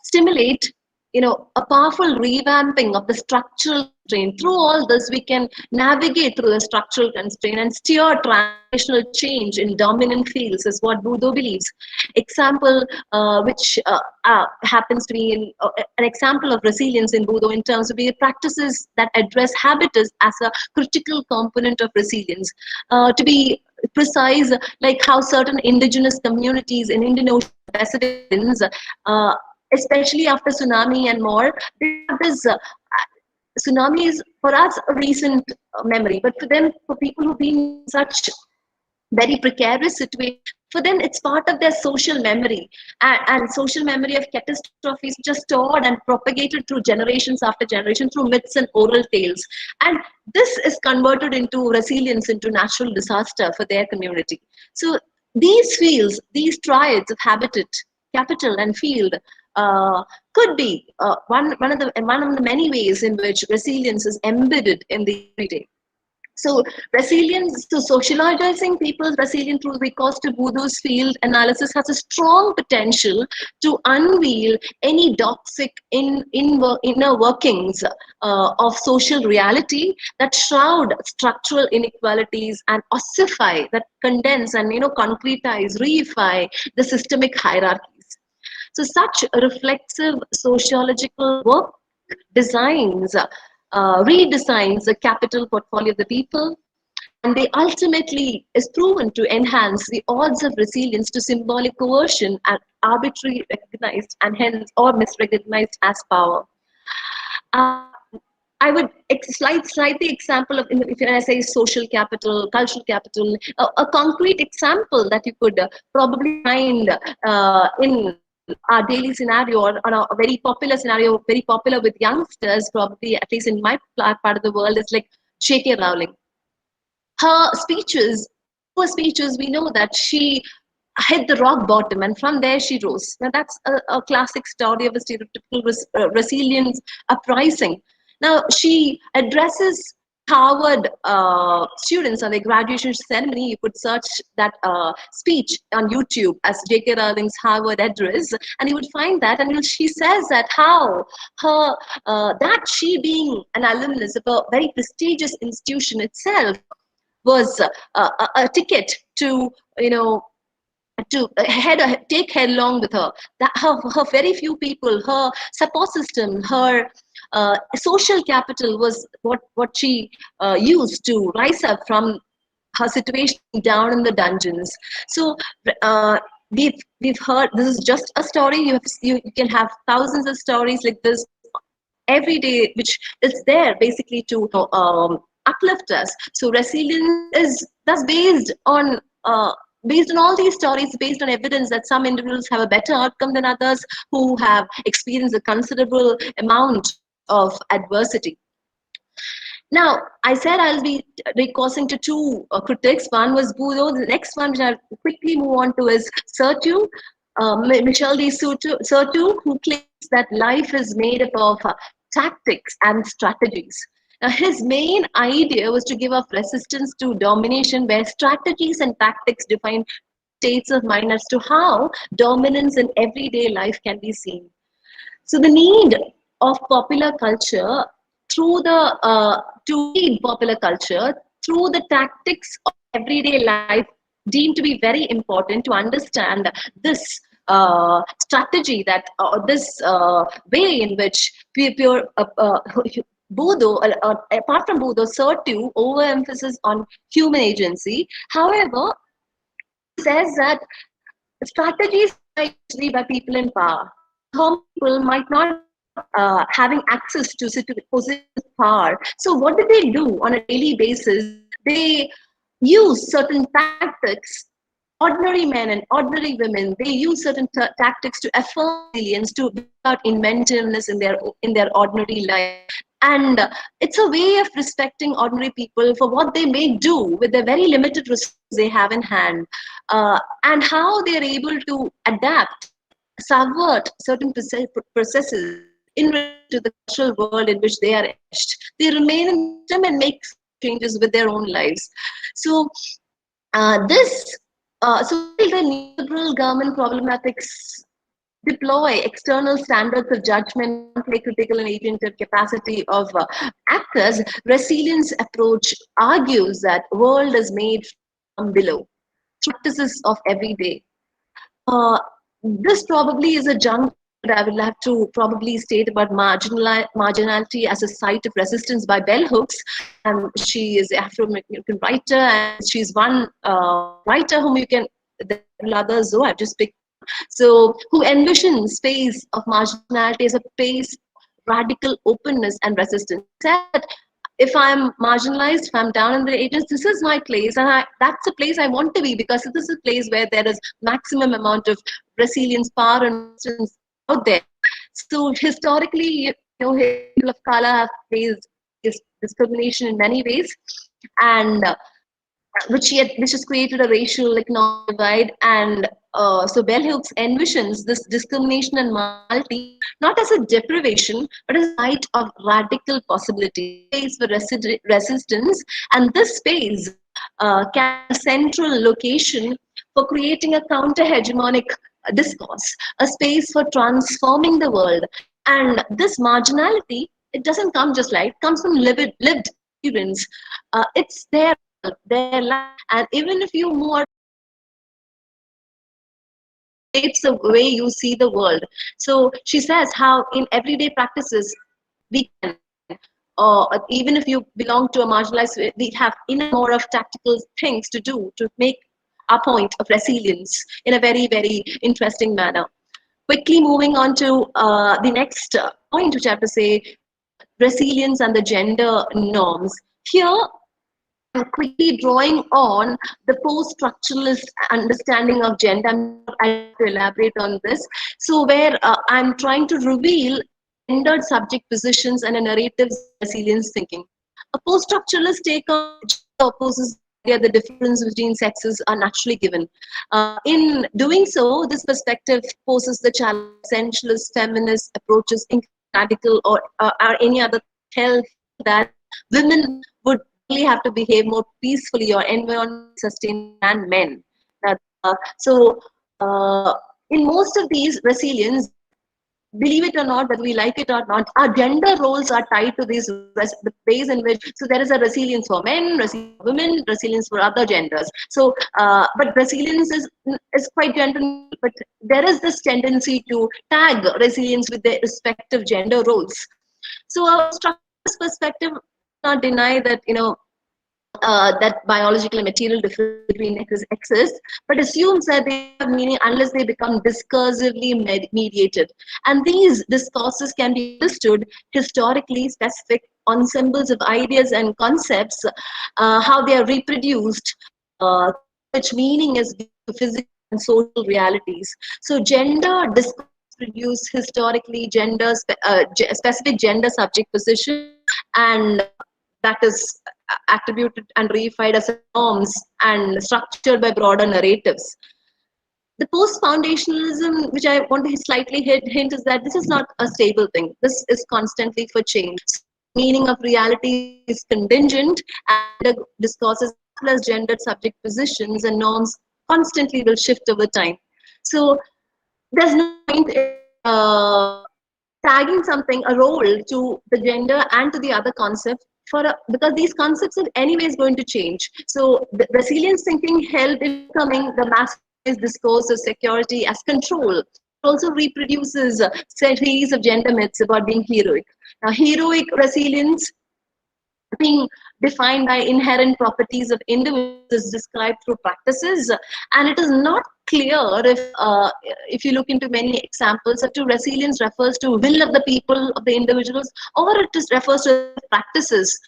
stimulate a powerful revamping of the structural constraint. Through all this, we can navigate through the structural constraint and steer transitional change in dominant fields, is what Bourdieu believes. Example, which happens to be an example of resilience in Bourdieu in terms of the practices that address habitus as a critical component of resilience. To be precise, like how certain indigenous communities in Indian Ocean Pacific Islands, especially after tsunami and more, this tsunami is for us a recent memory, but for them, for people who've been in such very precarious situation, for them it's part of their social memory, and social memory of catastrophes just stored and propagated through generations after generation through myths and oral tales, and this is converted into resilience, into natural disaster for their community. So these fields, these triads of habitat, capital, and field could be one of the many ways in which resilience is embedded in the everyday. So resilience, so socializing people's resilience through recourse to Bourdieu's field analysis has a strong potential to unveil any toxic inner workings of social reality that shroud structural inequalities and ossify, that condense and concretize, reify the systemic hierarchies. So such reflexive sociological work designs, redesigns the capital portfolio of the people, and they ultimately is proven to enhance the odds of resilience to symbolic coercion and arbitrarily recognized and hence or misrecognized as power. I would slightly example of, if I say social capital, cultural capital, a concrete example that you could probably find in our daily scenario, or a very popular scenario, very popular with youngsters, probably at least in my part of the world, is like J.K. Rowling. Her speeches, we know that she hit the rock bottom and from there she rose. Now that's a classic story of a stereotypical resilience uprising. Now she addresses Harvard students on their graduation ceremony. You could search that speech on YouTube as J.K. Rowling's Harvard address, and you would find that. And she says that how her that she being an alumnus of a very prestigious institution itself was a ticket to take headlong with her. That her very few people, her support system, her social capital was what she used to rise up from her situation down in the dungeons. So we've heard, this is just a story. You can have thousands of stories like this every day, which is there basically to uplift us. So resilience is thus based on all these stories, based on evidence that some individuals have a better outcome than others who have experienced a considerable amount of adversity. Now, I said I'll be recourse to two critics. One was Boudreaux. The next one, which I'll quickly move on to, is Surtu, Michel de Surtu, who claims that life is made up of tactics and strategies. Now, his main idea was to give up resistance to domination, where strategies and tactics define states of mind as to how dominance in everyday life can be seen. So the need of popular culture through the to read popular culture through the tactics of everyday life deemed to be very important to understand this strategy that this way in which Boudreaux, apart from Boudreaux, Surtu overemphasis on human agency. However, he says that strategies are usually by people in power. Some people might not having access to positions of power. So what do they do on a daily basis? They use certain tactics. Ordinary men and ordinary women, they use certain tactics to affirm resilience, to build out inventiveness in their ordinary life. And it's a way of respecting ordinary people for what they may do with the very limited resources they have in hand, and how they are able to adapt, subvert certain processes in relation to the cultural world in which they are etched. They remain in them and make changes with their own lives. So so the neoliberal government problematics deploy external standards of judgment, play critical and agentative capacity of actors, resilience approach argues that world is made from below, practices of every day. This probably is a junk that I will have to probably state about marginality as a site of resistance by bell hooks. She is an Afro-American writer, and she's one writer whom you can, there are others who I've just picked. So, who envisions space of marginality as a space of radical openness and resistance. Said, if I'm marginalized, if I'm down in the ages, this is my place, and that's a place I want to be, because this is a place where there is maximum amount of resilience, power, and resistance out there. So historically, people of color have faced discrimination in many ways, and which has created a racial economic divide. And so bell hooks envisions this discrimination and marginality not as a deprivation, but as a site of radical possibility, space for resistance, and this space can be a central location for creating a counter-hegemonic discourse, a space for transforming the world. And this marginality, it doesn't come just like, it comes from lived experience. It's their life. And even if you move, it's the way you see the world. So she says how in everyday practices we can, even if you belong to a marginalized, we have enough more of tactical things to do to make our point of resilience in a very, very interesting manner. Quickly moving on to the next point, which I have to say, resilience and the gender norms. Here, I'm quickly drawing on the post-structuralist understanding of gender. I have to elaborate on this. So where I'm trying to reveal gendered subject positions and a narrative's resilience thinking. A post-structuralist take on gender opposes the difference between sexes are naturally given. In doing so, this perspective poses the challenge essentialist feminist approaches, radical or any other tell that women would really have to behave more peacefully or environmentally sustained than men. So in most of these resilience, believe it or not, whether we like it or not, our gender roles are tied to these the ways in which, so there is a resilience for men, resilience for women, resilience for other genders. So but resilience is quite gender, but there is this tendency to tag resilience with their respective gender roles. So a structuralist perspective does not deny that that biological and material difference between exists, but assumes that they have meaning unless they become discursively mediated. And these discourses can be understood historically specific ensembles of ideas and concepts, how they are reproduced, which meaning is given to physical and social realities. So gender discourse produce historically specific gender subject position, and that is attributed and reified as norms and structured by broader narratives. The post-foundationalism, which I want to slightly hint, is that this is not a stable thing. This is constantly for change. Meaning of reality is contingent, and the discourses plus gendered subject positions and norms constantly will shift over time. So there's no point in tagging something, a role, to the gender and to the other concept, because these concepts are anyways going to change. So the resilience thinking held in becoming the masculinized discourse of security as control. It also reproduces a series of gender myths about being heroic. Now, heroic resilience being defined by inherent properties of individuals is described through practices, and it is not clear if you look into many examples as to resilience refers to will of the people, of the individuals, or it just refers to practices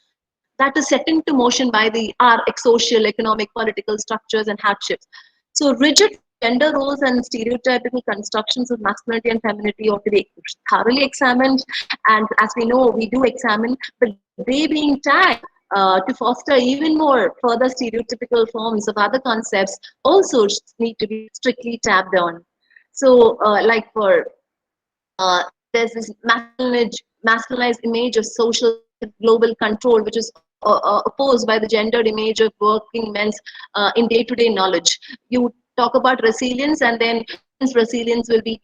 that is set into motion by our social, economic, political structures and hardships. So rigid gender roles and stereotypical constructions of masculinity and femininity ought to be thoroughly examined, and as we know, we do examine, but they being tagged to foster even more further stereotypical forms of other concepts also need to be strictly tapped on. So like for there's this masculinized image of social global control, which is opposed by the gendered image of working men's in day-to-day knowledge. You talk about resilience, and then resilience will be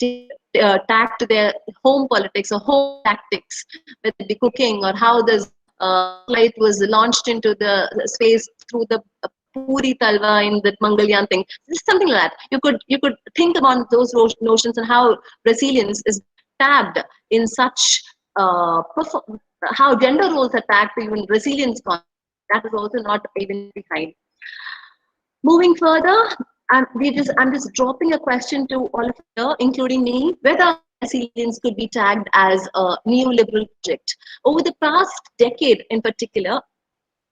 tagged to their home politics or home tactics, whether it be cooking or how this light was launched into the space through the Puri Talva in that Mangalyan thing. Something like that. You could think about those notions and how resilience is tagged in such how gender roles are tagged to even resilience concept. That is also not even behind. Moving further, I'm just dropping a question to all of you, including me, whether resilience could be tagged as a neoliberal project. Over the past decade in particular,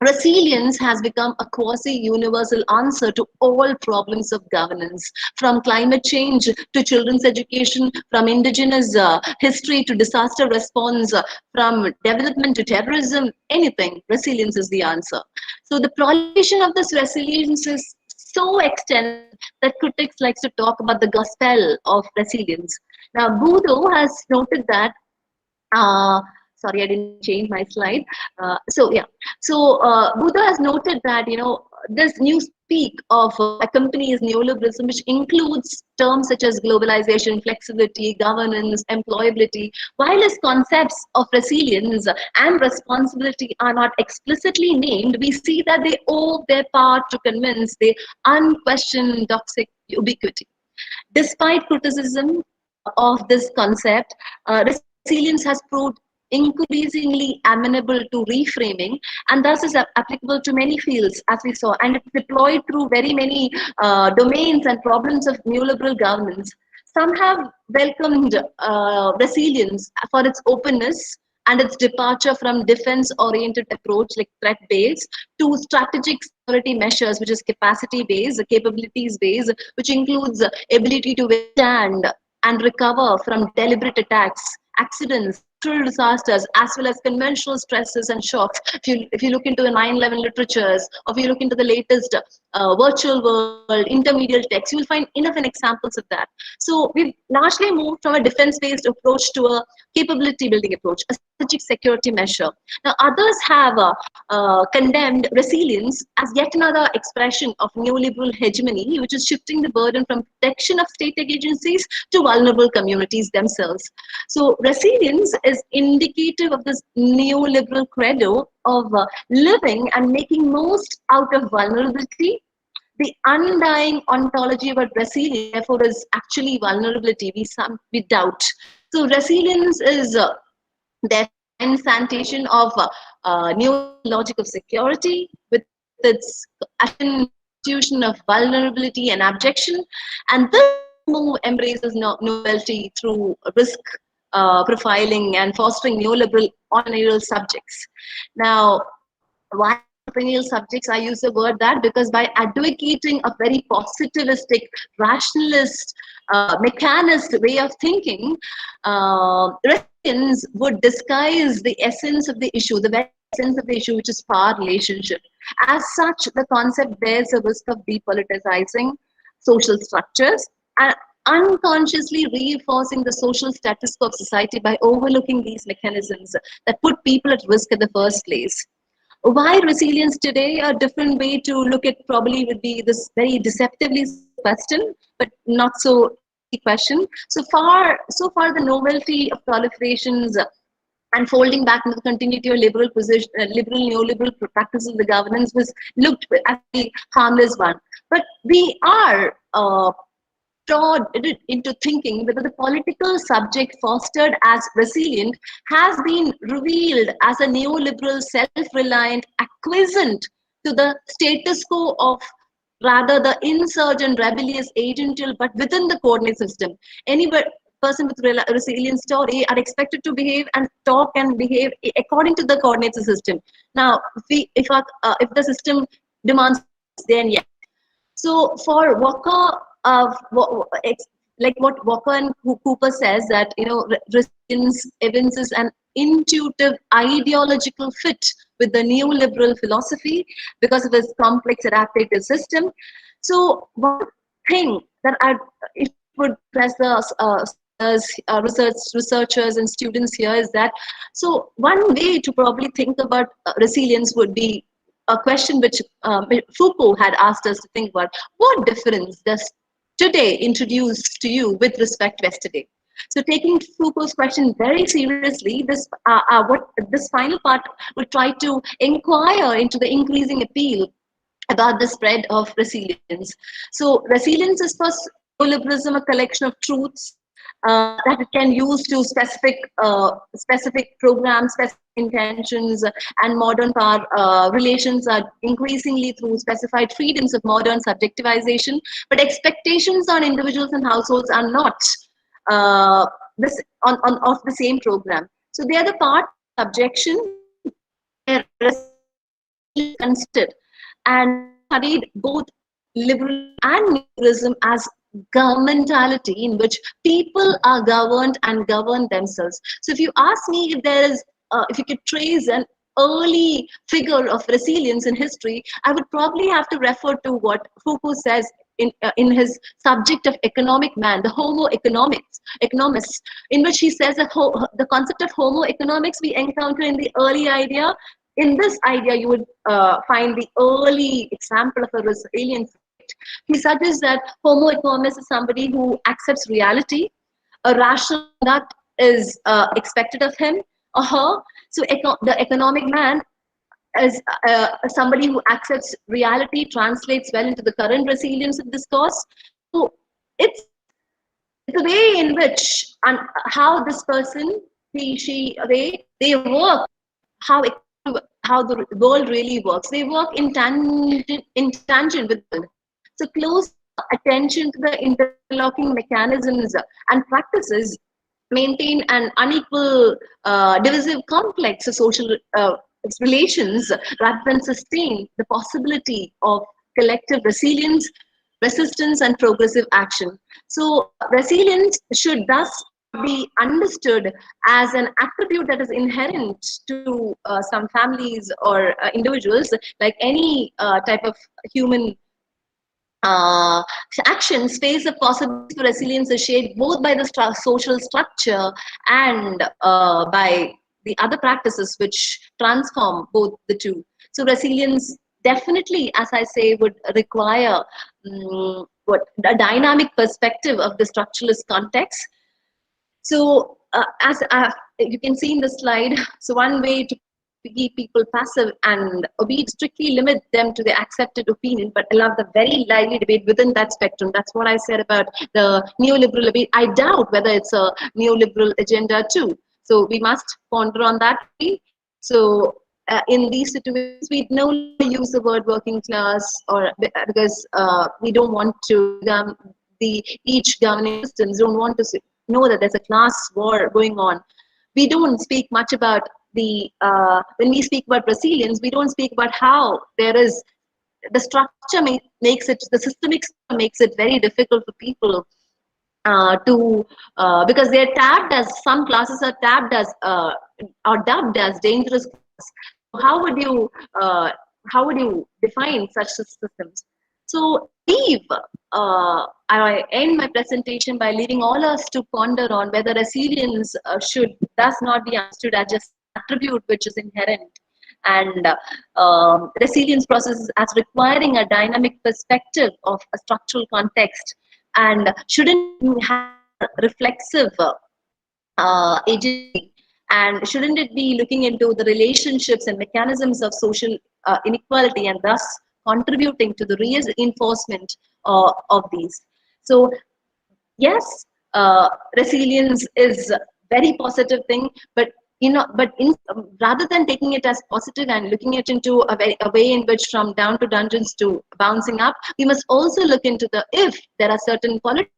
resilience has become a quasi-universal answer to all problems of governance, from climate change to children's education, from indigenous history to disaster response, from development to terrorism, anything. Resilience is the answer. So the proliferation of this resilience is so extensive that critics like to talk about the gospel of resilience. Now, Budo has noted that sorry, I didn't change my slide. Buddha has noted that, this new speak of accompanies neoliberalism, which includes terms such as globalization, flexibility, governance, employability. While its concepts of resilience and responsibility are not explicitly named, we see that they owe their part to convince the unquestioned toxic ubiquity. Despite criticism of this concept, resilience has proved increasingly amenable to reframing, and thus is applicable to many fields, as we saw, and it's deployed through very many domains and problems of neoliberal governance. Some have welcomed resilience for its openness and its departure from defense-oriented approach like threat-based to strategic security measures, which is capacity-based, capabilities-based, which includes ability to withstand and recover from deliberate attacks, accidents, natural disasters, as well as conventional stresses and shocks. If you look into the 9/11 literatures, or if you look into the latest virtual world, intermediate texts, you will find enough examples of that. So we've largely moved from a defense-based approach to a capability-building approach, a strategic security measure. Now, others have condemned resilience as yet another expression of neoliberal hegemony, which is shifting the burden from protection of state agencies to vulnerable communities themselves. So resilience is indicative of this neoliberal credo of living and making most out of vulnerability. The undying ontology about resilience, therefore, is actually vulnerability. We doubt. So resilience is the instantiation of new logic of security with its constitution of vulnerability and abjection. And this move embraces novelty through risk profiling and fostering neoliberal entrepreneurial subjects. Now, why entrepreneurial subjects? I use the word that because by advocating a very positivistic, rationalist, mechanist way of thinking, Resilience would disguise the essence of the issue, the very essence of the issue, which is power relationship. As such, the concept bears a risk of depoliticizing social structures and unconsciously reinforcing the social status quo of society by overlooking these mechanisms that put people at risk in the first place. Why resilience today? A different way to look at probably would be this very deceptively question, but not so easy question. So far, the novelty of proliferations and folding back into the continuity of liberal position, liberal neoliberal practices of the governance was looked at the harmless one. But we are drawn into thinking whether the political subject fostered as resilient has been revealed as a neoliberal, self-reliant acquiescent to the status quo of rather the insurgent, rebellious, agential, but within the coordinate system. Any person with resilient story are expected to behave and talk and behave according to the coordinate system. Now, if the system demands, then yes. So for Walker, like what Walker and Cooper says, that resilience evinces an intuitive ideological fit with the neoliberal philosophy because of its complex adaptive system. So one thing that I would press the researchers and students here is that, so one way to probably think about resilience would be a question which Foucault had asked us to think about. What difference does today introduce to you with respect to yesterday? So taking Foucault's question very seriously, this final part will try to inquire into the increasing appeal about the spread of resilience. So resilience is for neoliberalism a collection of truths that it can use to specific programs, specific intentions, and modern power relations are increasingly through specified freedoms of modern subjectivization, but expectations on individuals and households are not of the same program. So they are the part of subjection where considered, and studied both liberal and neoliberalism as governmentality in which people are governed and govern themselves. So if you ask me if there is, if you could trace an early figure of resilience in history, I would probably have to refer to what Foucault says in his subject of economic man, the Homo economics, in which he says that the concept of Homo economics we encounter in the early idea. In this idea, you would find the early example of a resilience. He suggests that Homo economist is somebody who accepts reality, a rational conduct is expected of him or her. So the economic man is somebody who accepts reality, translates well into the current resilience of discourse. So it's the way in which and how this person, he, she, they work, how the world really works. They work in tangent with the world. So close attention to the interlocking mechanisms and practices maintain an unequal, divisive, complex social relations rather than sustain the possibility of collective resilience, resistance, and progressive action. So resilience should thus be understood as an attribute that is inherent to some families or individuals, like any type of human action. Space of possibility for resilience is shaped both by the social structure and by the other practices which transform both the two. So resilience definitely, as I say, would require a dynamic perspective of the structuralist context. So as you can see in the slide, so one way to keep people passive and obede, strictly limit them to the accepted opinion, but allow the very lively debate within that spectrum. That's what I said about the neoliberal debate. I doubt whether it's a neoliberal agenda too. So we must ponder on that. So in these situations, we no longer use the word working class, or because we don't want to each governing systems don't want to know that there's a class war going on. We don't speak much about when we speak about resilience, we don't speak about how there is the structure makes it, the systemic structure makes it very difficult for people because they're tabbed as, some classes are tabbed as or dubbed as dangerous class. So how would you define such systems? So I end my presentation by leaving all us to ponder on whether resilience should thus not be understood as just an attribute which is inherent, and resilience process as requiring a dynamic perspective of a structural context, and shouldn't have reflexive agency, and shouldn't it be looking into the relationships and mechanisms of social inequality, and thus contributing to the reinforcement of these. So yes, resilience is a very positive thing, but rather than taking it as positive and looking it into a way in which from down to dungeons to bouncing up, we must also look into if there are certain politics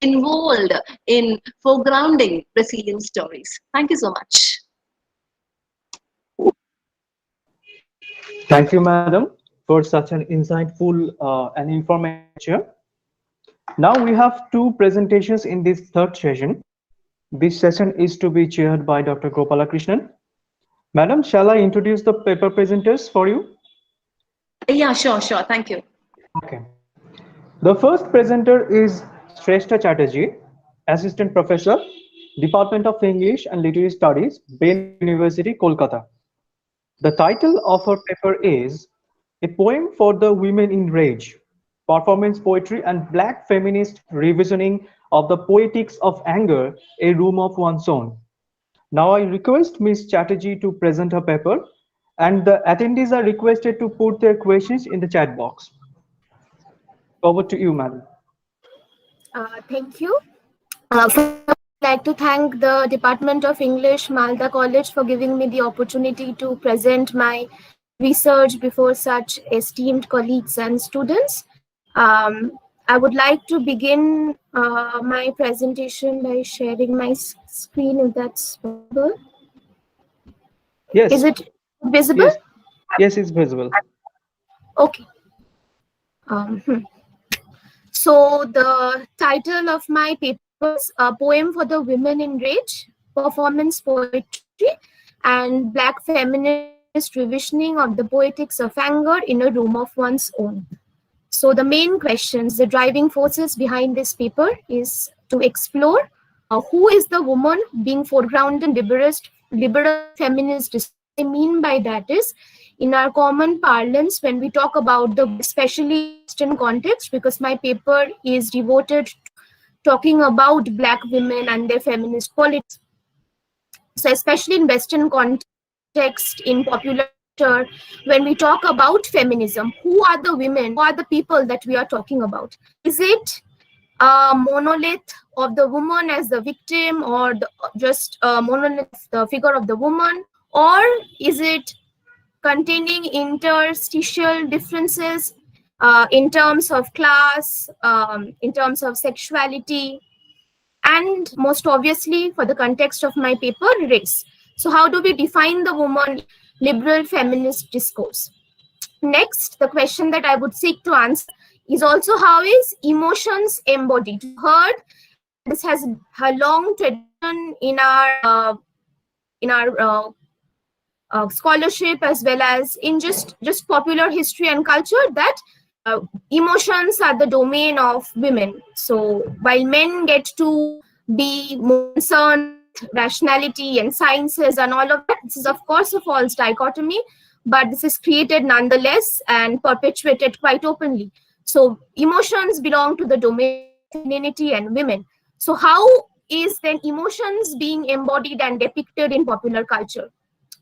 involved in foregrounding resilience stories. Thank you so much. Thank you, madam, for such an insightful and informative lecture. Now we have two presentations in this third session. This session is to be chaired by Dr. Gopalakrishnan. Madam, shall I introduce the paper presenters for you? Yeah, sure. Thank you. Okay. The first presenter is Shrestha Chatterjee, Assistant Professor, Department of English and Literary Studies, Penal University, Kolkata. The title of her paper is A Poem for the Women in Rage, Performance Poetry and Black Feminist Revisioning of the Poetics of Anger, A Room of One's Own. Now I request Ms. Chatterjee to present her paper, and the attendees are requested to put their questions in the chat box. Over to you, madam. Thank you. First, I'd like to thank the Department of English, Malda College, for giving me the opportunity to present my research before such esteemed colleagues and students. I would like to begin my presentation by sharing my screen, if that's possible. Yes. Is it visible? Yes, it's visible. Okay. So the title of my paper is A Poem for the Women in Rage, Performance Poetry and Black Feminist Revisioning of the Poetics of Anger in a Room of One's Own. So the main questions, the driving forces behind this paper is to explore who is the woman being foregrounded in liberal feminist. What I mean by that is, in our common parlance, when we talk about the, especially Western context, because my paper is devoted to talking about Black women and their feminist politics. So especially in Western context, in popular culture, when we talk about feminism, who are the women, who are the people that we are talking about? Is it a monolith of the woman as the victim, or just a monolith, the figure of the woman, or is it containing interstitial differences in terms of class, in terms of sexuality, and most obviously, for the context of my paper, race. So how do we define the woman in liberal feminist discourse? Next, the question that I would seek to answer is also, how is emotions embodied? Heard, this has a long tradition in our scholarship, as well as in just popular history and culture, that emotions are the domain of women. So while men get to be more concerned with rationality and sciences and all of that, this is of course a false dichotomy, but this is created nonetheless and perpetuated quite openly. So emotions belong to the domain of femininity and women. So how is then emotions being embodied and depicted in popular culture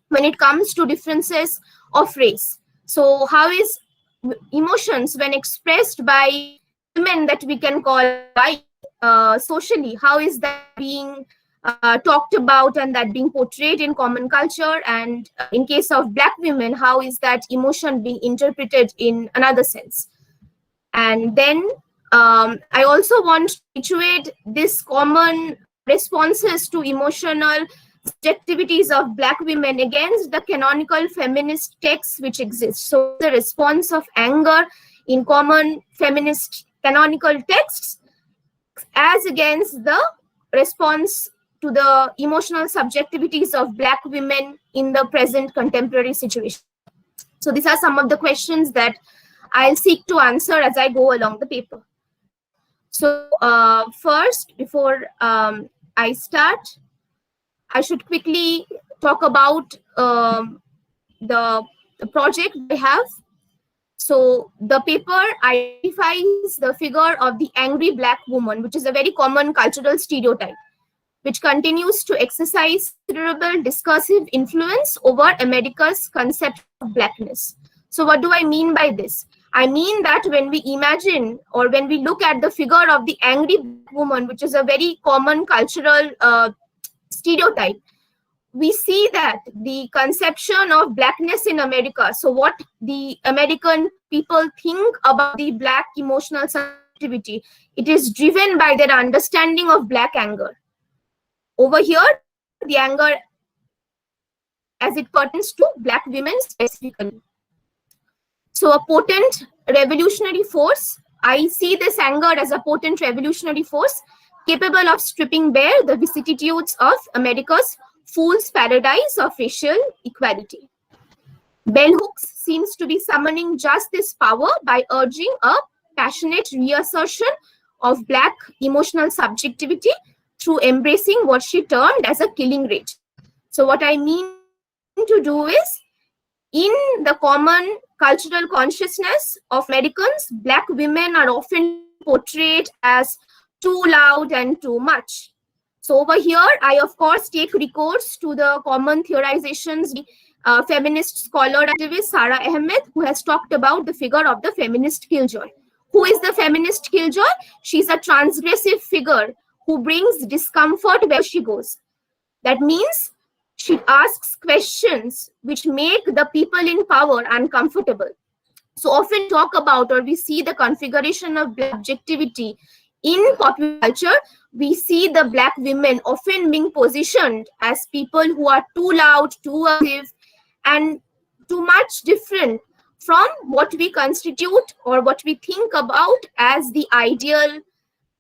when it comes to differences of race? So how is emotions, when expressed by women that we can call white socially, how is that being talked about and that being portrayed in common culture, and in case of Black women, how is that emotion being interpreted in another sense. And then I also want to situate this common responses to emotional subjectivities of Black women against the canonical feminist texts which exist. So the response of anger in common feminist canonical texts as against the response to the emotional subjectivities of Black women in the present contemporary situation. So these are some of the questions that I'll seek to answer as I go along the paper. So first, before I start, I should quickly talk about the project we have. So the paper identifies the figure of the angry Black woman, which is a very common cultural stereotype, which continues to exercise considerable discursive influence over America's concept of Blackness. So what do I mean by this? I mean that when we imagine or when we look at the figure of the angry Black woman, which is a very common cultural stereotype, we see that the conception of Blackness in America, so what the American people think about the Black emotional sensitivity, it is driven by their understanding of Black anger. Over here, the anger as it pertains to Black women specifically. So a potent revolutionary force, I see this anger as a potent revolutionary force capable of stripping bare the vicissitudes of America's fool's paradise of racial equality. Bell Hooks seems to be summoning just this power by urging a passionate reassertion of Black emotional subjectivity through embracing what she termed as a killing rage. So what I mean to do is, in the common cultural consciousness of Americans, Black women are often portrayed as too loud and too much. So over here, I of course take recourse to the common theorizations, feminist scholar activist Sara Ahmed, who has talked about the figure of the feminist killjoy. Who is the feminist killjoy? She's a transgressive figure who brings discomfort where she goes. That means she asks questions which make the people in power uncomfortable. So often talk about, or we see the configuration of Black objectivity in popular culture. We see the Black women often being positioned as people who are too loud, too aggressive, and too much different from what we constitute or what we think about as the ideal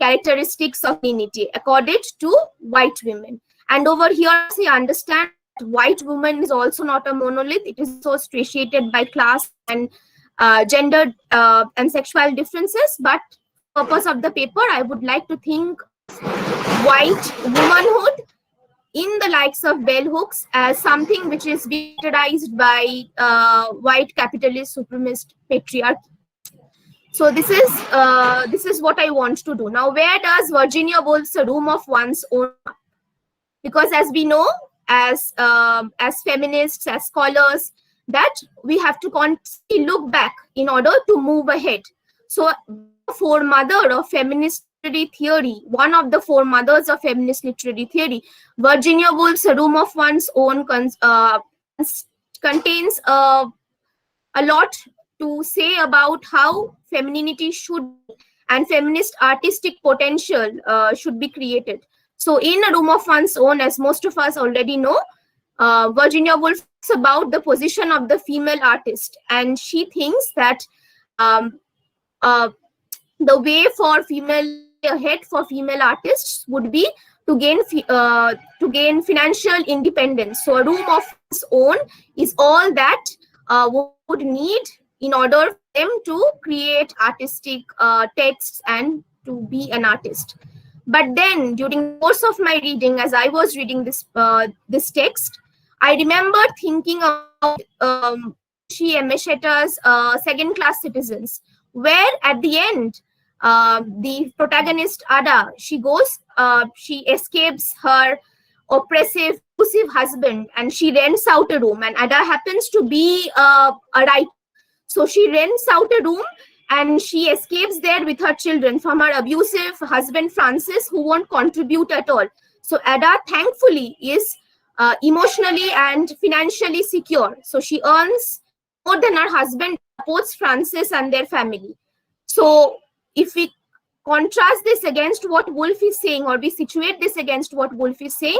characteristics of femininity according to white women. And over here, I understand that white woman is also not a monolith. It is so stratiated by class and gender and sexual differences. But for the purpose of the paper, I would like to think white womanhood in the likes of Bell Hooks as something which is characterized by white capitalist supremacist patriarchy. So this is what I want to do. Now, where does Virginia Woolf's A Room of One's Own? Because as we know, as feminists, as scholars, that we have to constantly look back in order to move ahead. So foremother of feminist literary theory, one of the foremothers of feminist literary theory, Virginia Woolf's A Room of One's Own contains a lot to say about how femininity should and feminist artistic potential should be created. So in A Room of One's Own, as most of us already know, Virginia Woolf talks about the position of the female artist, and she thinks that the way for female ahead for female artists would be to gain financial independence. So A Room of One's Own is all that would need in order for them to create artistic texts and to be an artist. But then during the course of my reading, as I was reading this text, I remember thinking about Shi Emesheta's Second Class Citizens, where at the end, the protagonist Ada, she escapes her oppressive, abusive husband, and she rents out a room, and Ada happens to be a writer. So she rents out a room and she escapes there with her children from her abusive husband Francis, who won't contribute at all. So Ada, thankfully, is emotionally and financially secure. So she earns more than her husband, supports Francis and their family. So if we contrast this against what Woolf is saying, or we situate this against what Woolf is saying,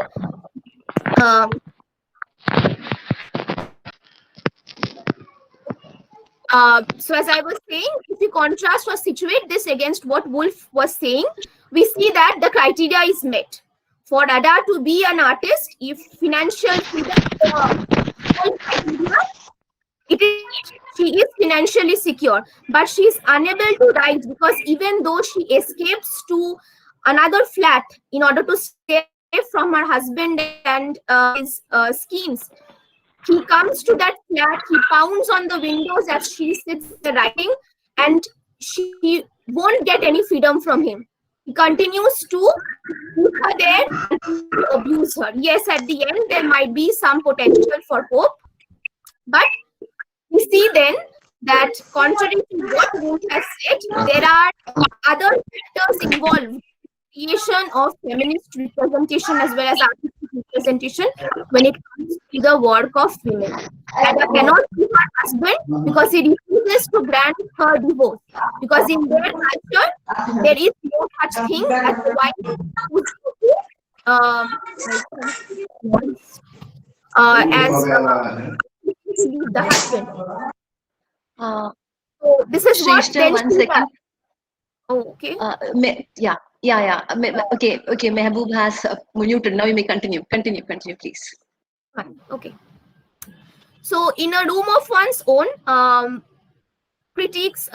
so as I was saying, if we contrast or situate this against what Woolf was saying, we see that the criteria is met. For Ada to be an artist, if financial freedom criteria, it is, she is financially secure, but she is unable to write because even though she escapes to another flat in order to stay from her husband and his schemes, he comes to that flat, he pounds on the windows as she sits there writing, and she won't get any freedom from him. He continues to keep her there and to abuse her. Yes, at the end, there might be some potential for hope, but we see then that contrary to what Woolf has said, there are other factors involved. Creation of feminist representation as well as artistic representation when it comes to the work of women. Ada cannot be her husband because he refuses to grant her divorce. Because in their culture, there is no such thing as a wife who's leave the husband. So this is what then one second. Oh, okay. Yeah. Okay. Mehboob has muted. Now you may continue. Continue, please. Fine. Okay. So, in a room of one's own, critics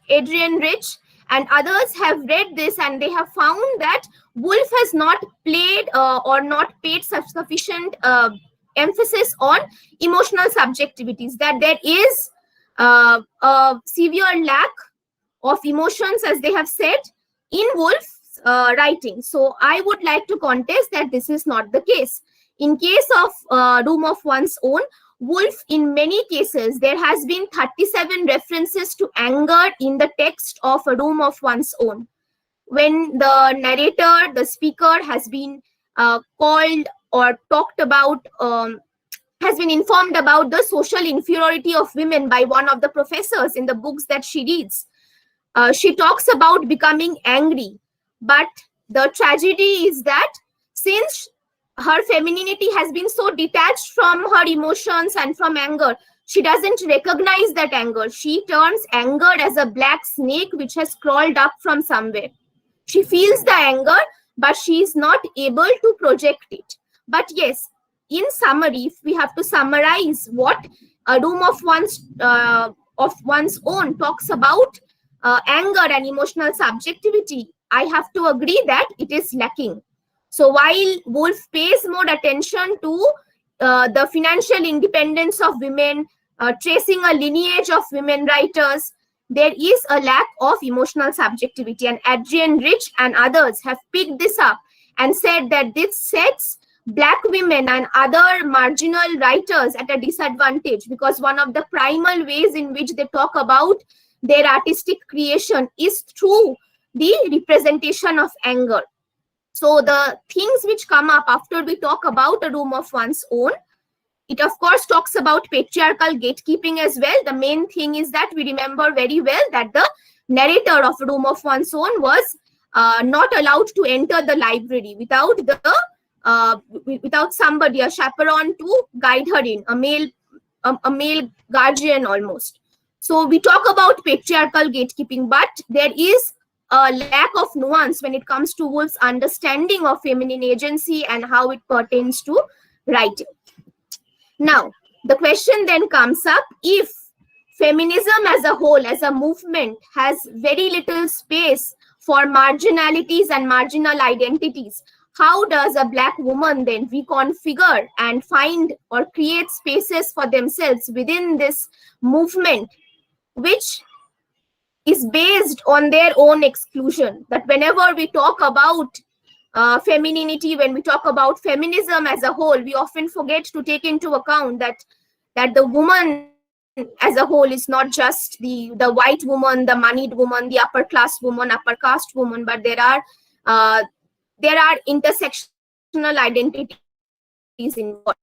Adrian Rich and others have read this, and they have found that Woolf has not played or not paid sufficient emphasis on emotional subjectivities. That there is a severe lack of emotions, as they have said, in Woolf's writing. So I would like to contest that this is not the case. In case of Room of One's Own, Woolf, in many cases, there has been 37 references to anger in the text of A Room of One's Own. When the narrator, the speaker, has been called or talked about, has been informed about the social inferiority of women by one of the professors in the books that she reads. She talks about becoming angry, but the tragedy is that since her femininity has been so detached from her emotions and from anger, she doesn't recognize that anger. She turns anger as a black snake which has crawled up from somewhere. She feels the anger, but she is not able to project it. But yes, in summary, if we have to summarize what A Room of One's Own talks about, anger and emotional subjectivity, I have to agree that it is lacking. So while Woolf pays more attention to the financial independence of women, tracing a lineage of women writers, there is a lack of emotional subjectivity. And Adrian Rich and others have picked this up and said that this sets Black women and other marginal writers at a disadvantage, because one of the primal ways in which they talk about their artistic creation is through the representation of anger. So the things which come up after we talk about A Room of One's Own, it of course talks about patriarchal gatekeeping as well. The main thing is that we remember very well that the narrator of A Room of One's Own was not allowed to enter the library without somebody, a chaperone, to guide her in, a male guardian almost. So we talk about patriarchal gatekeeping, but there is a lack of nuance when it comes to Woolf's understanding of feminine agency and how it pertains to writing. Now, the question then comes up, if feminism as a whole, as a movement, has very little space for marginalities and marginal identities, how does a Black woman then reconfigure and find or create spaces for themselves within this movement, which is based on their own exclusion? That whenever we talk about femininity, when we talk about feminism as a whole, we often forget to take into account that the woman as a whole is not just the white woman, the moneyed woman, the upper class woman, upper caste woman, but there are intersectional identities involved.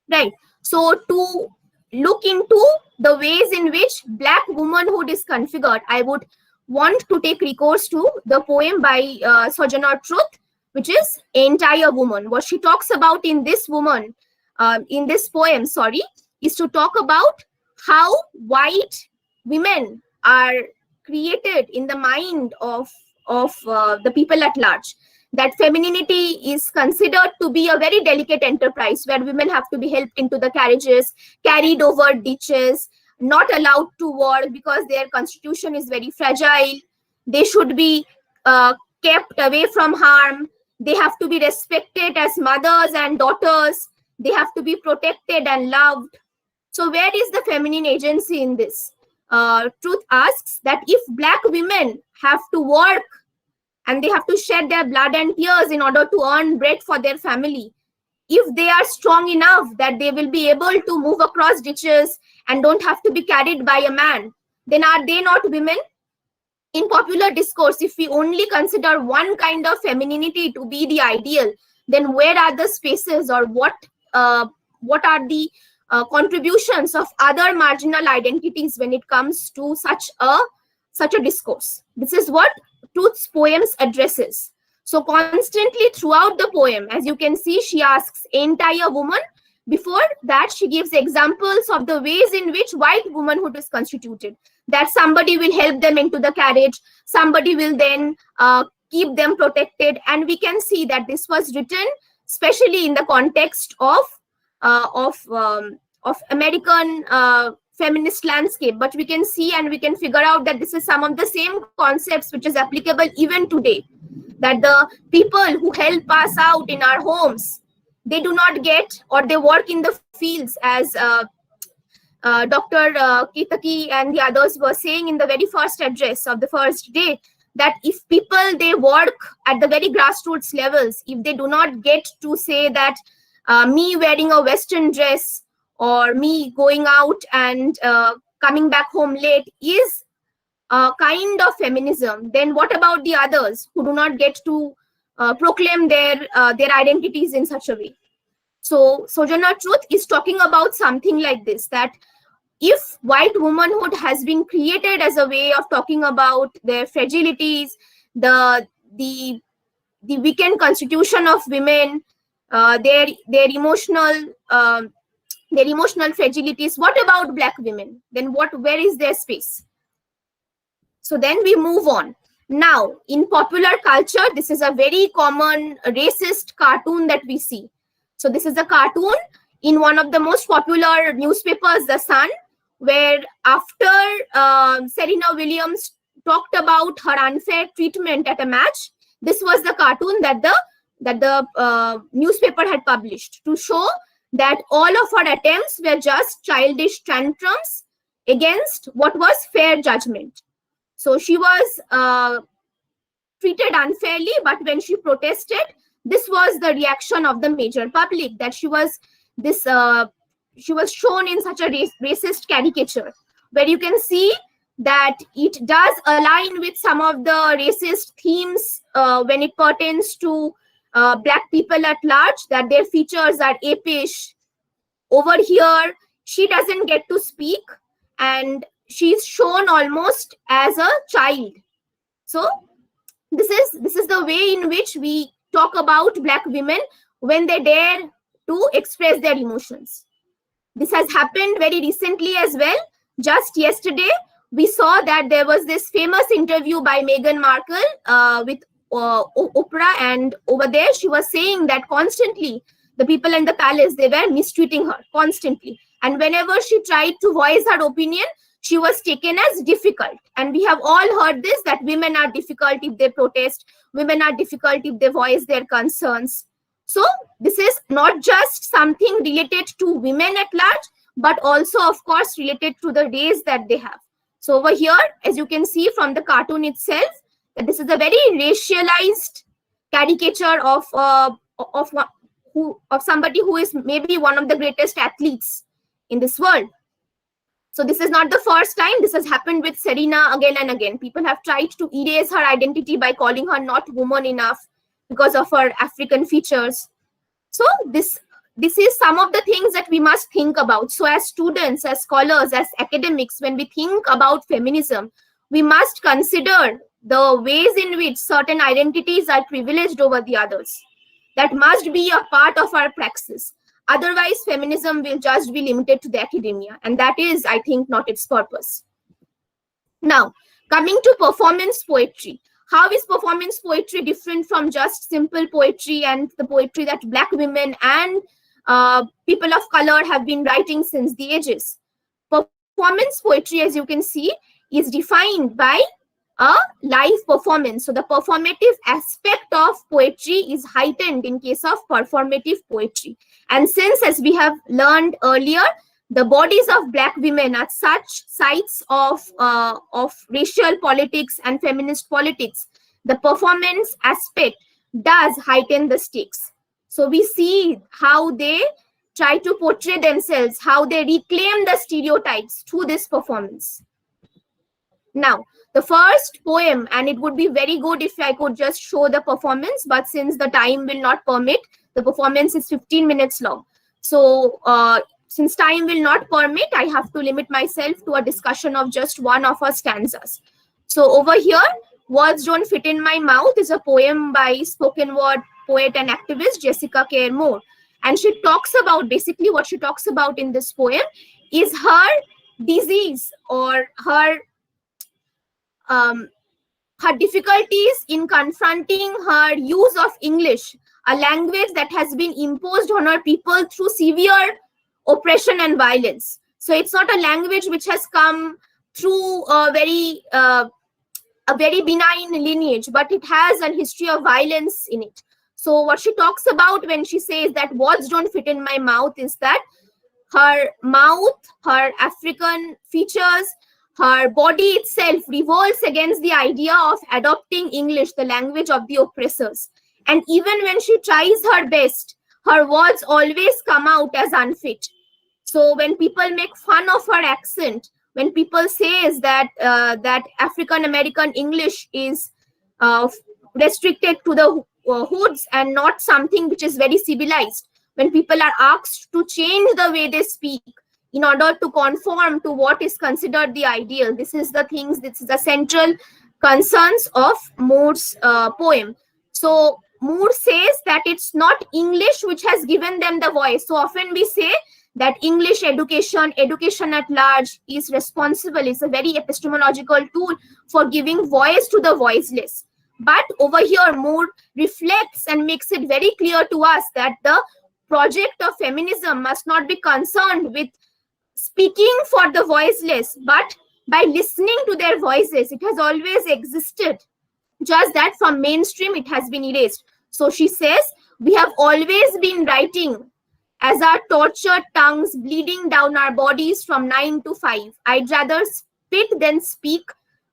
Right. So to look into the ways in which Black womanhood is configured, I would want to take recourse to the poem by Sojourner Truth, which is Entire Woman. What she talks about in this poem, is to talk about how white women are created in the mind of the people at large. That femininity is considered to be a very delicate enterprise where women have to be helped into the carriages, carried over ditches, not allowed to work because their constitution is very fragile. They should be kept away from harm. They have to be respected as mothers and daughters. They have to be protected and loved. So where is the feminine agency in this? Truth asks that if Black women have to work and they have to shed their blood and tears in order to earn bread for their family, if they are strong enough that they will be able to move across ditches and don't have to be carried by a man, then are they not women? In popular discourse, if we only consider one kind of femininity to be the ideal, then where are the spaces, or what are the contributions of other marginal identities when it comes to such a discourse? This is what Truth's poems addresses. So constantly throughout the poem, as you can see, she asks entire woman. Before that, she gives examples of the ways in which white womanhood is constituted. That somebody will help them into the carriage, somebody will then keep them protected, and we can see that this was written especially in the context of American feminist landscape. But we can see and we can figure out that this is some of the same concepts which is applicable even today. That the people who help us out in our homes, they do not get, or they work in the fields, as Dr. Kitaki and the others were saying in the very first address of the first day, that if people, they work at the very grassroots levels, if they do not get to say that me wearing a Western dress or me going out and coming back home late is a kind of feminism, then what about the others who do not get to proclaim their identities in such a way? So Sojourner Truth is talking about something like this, that if white womanhood has been created as a way of talking about their fragilities, the weakened constitution of women, their emotional fragilities, what about Black women? Then where is their space? So then we move on. Now, in popular culture, this is a very common racist cartoon that we see. So this is a cartoon in one of the most popular newspapers, The Sun, where after Serena Williams talked about her unfair treatment at a match, this was the cartoon that the newspaper had published to show that all of her attempts were just childish tantrums against what was fair judgment. So she was treated unfairly, but when she protested, this was the reaction of the major public, that she was shown in such a racist caricature, where you can see that it does align with some of the racist themes when it pertains to Black people at large, that their features are apish. Over here, she doesn't get to speak, and she's shown almost as a child. So this is the way in which we talk about Black women when they dare to express their emotions. This has happened very recently as well. Just yesterday, we saw that there was this famous interview by Meghan Markle with Oprah, and over there she was saying that constantly the people in the palace, they were mistreating her constantly. And whenever she tried to voice her opinion, she was taken as difficult. And we have all heard this, that women are difficult if they protest, women are difficult if they voice their concerns. So this is not just something related to women at large, but also, of course, related to the race that they have. So over here, as you can see from the cartoon itself, that this is a very racialized caricature of somebody who is maybe one of the greatest athletes in this world. So this is not the first time. This has happened with Serena again and again. People have tried to erase her identity by calling her not woman enough. because of her African features. So this is some of the things that we must think about. So as students, as scholars, as academics, when we think about feminism, we must consider the ways in which certain identities are privileged over the others. That must be a part of our praxis. Otherwise, feminism will just be limited to the academia, and that is, I think, not its purpose. Now, coming to performance poetry. How is performance poetry different from just simple poetry and the poetry that Black women and people of color have been writing since the ages? Performance poetry, as you can see, is defined by a live performance. So the performative aspect of poetry is heightened in case of performative poetry. And since, as we have learned earlier, the bodies of Black women are such sites of racial politics and feminist politics, the performance aspect does heighten the stakes. So we see how they try to portray themselves, how they reclaim the stereotypes through this performance. Now, the first poem, and it would be very good if I could just show the performance, but since the time will not permit, the performance is 15 minutes long. So since time will not permit, I have to limit myself to a discussion of just one of her stanzas. So over here, Words Don't Fit in My Mouth is a poem by spoken word poet and activist Jessica Care Moore. And she talks about, basically what she talks about in this poem is her disease or her difficulties in confronting her use of English, a language that has been imposed on her people through severe oppression and violence. So it's not a language which has come through a very benign lineage, but it has a history of violence in it. So what she talks about when she says that words don't fit in my mouth is that her mouth, her African features, her body itself revolts against the idea of adopting English, the language of the oppressors. And even when she tries her best, her words always come out as unfit. So when people make fun of her accent, when people say that that African American English is restricted to the hoods and not something which is very civilized, when people are asked to change the way they speak in order to conform to what is considered the ideal, this is the central concerns of Moore's poem. So Moore says that it's not English which has given them the voice. So often we say that English education at large is responsible, is a very epistemological tool for giving voice to the voiceless. But over here, Moore reflects and makes it very clear to us that the project of feminism must not be concerned with speaking for the voiceless, but by listening to their voices. It has always existed, just that from mainstream it has been erased. So she says, we have always been writing as our tortured tongues bleeding down our bodies from 9 to 5. I'd rather spit than speak,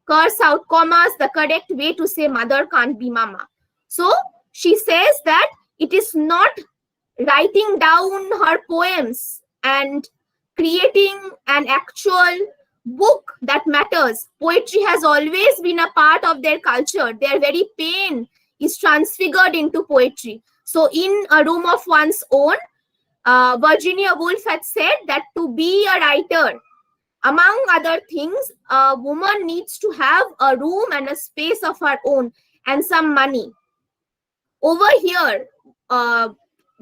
curse out commas, the correct way to say mother can't be mama. So she says that it is not writing down her poems and creating an actual book that matters. Poetry has always been a part of their culture. Their very pain is transfigured into poetry. So in A Room of One's Own, Virginia Woolf had said that to be a writer, among other things, a woman needs to have a room and a space of her own and some money. Over here,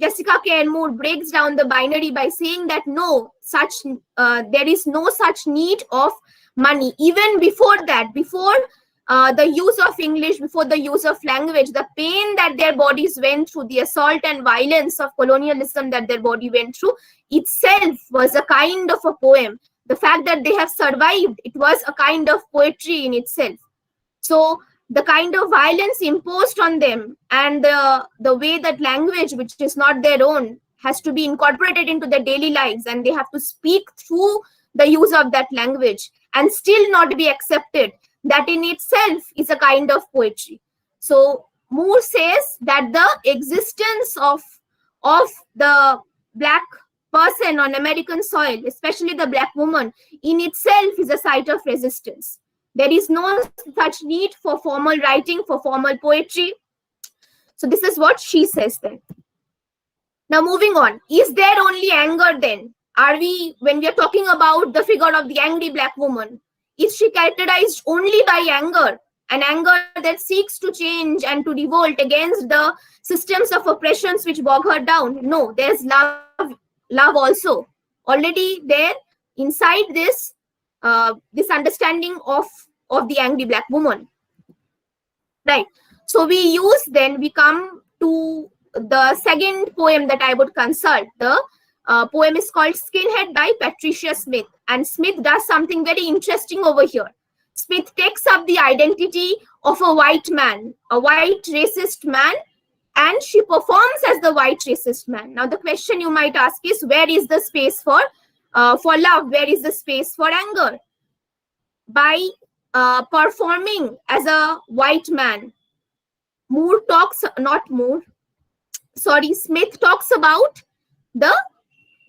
Jessica Care Moore breaks down the binary by saying that there is no such need of money. Even before that, before the use of English, before the use of language, the pain that their bodies went through, the assault and violence of colonialism that their body went through, itself was a kind of a poem. The fact that they have survived, it was a kind of poetry in itself. So the kind of violence imposed on them and the way that language, which is not their own, has to be incorporated into their daily lives, and they have to speak through the use of that language and still not be accepted, that in itself is a kind of poetry. So Moore says that the existence of the Black person on American soil, especially the Black woman, in itself is a site of resistance. There is no such need for formal writing, for formal poetry. So this is what she says then. Now moving on, is there only anger then? Are we, when we are talking about the figure of the angry black woman, is she characterized only by anger? An anger that seeks to change and to revolt against the systems of oppressions which bog her down? No, there's love also. Already there inside this, this understanding of the angry black woman. Right. So we come to the second poem that I would consult. The poem is called Skinhead by Patricia Smith. And Smith does something very interesting over here. Smith takes up the identity of a white man, a white racist man, and she performs as the white racist man. Now the question you might ask is, where is the space for love? Where is the space for anger? By performing as a white man, Smith talks about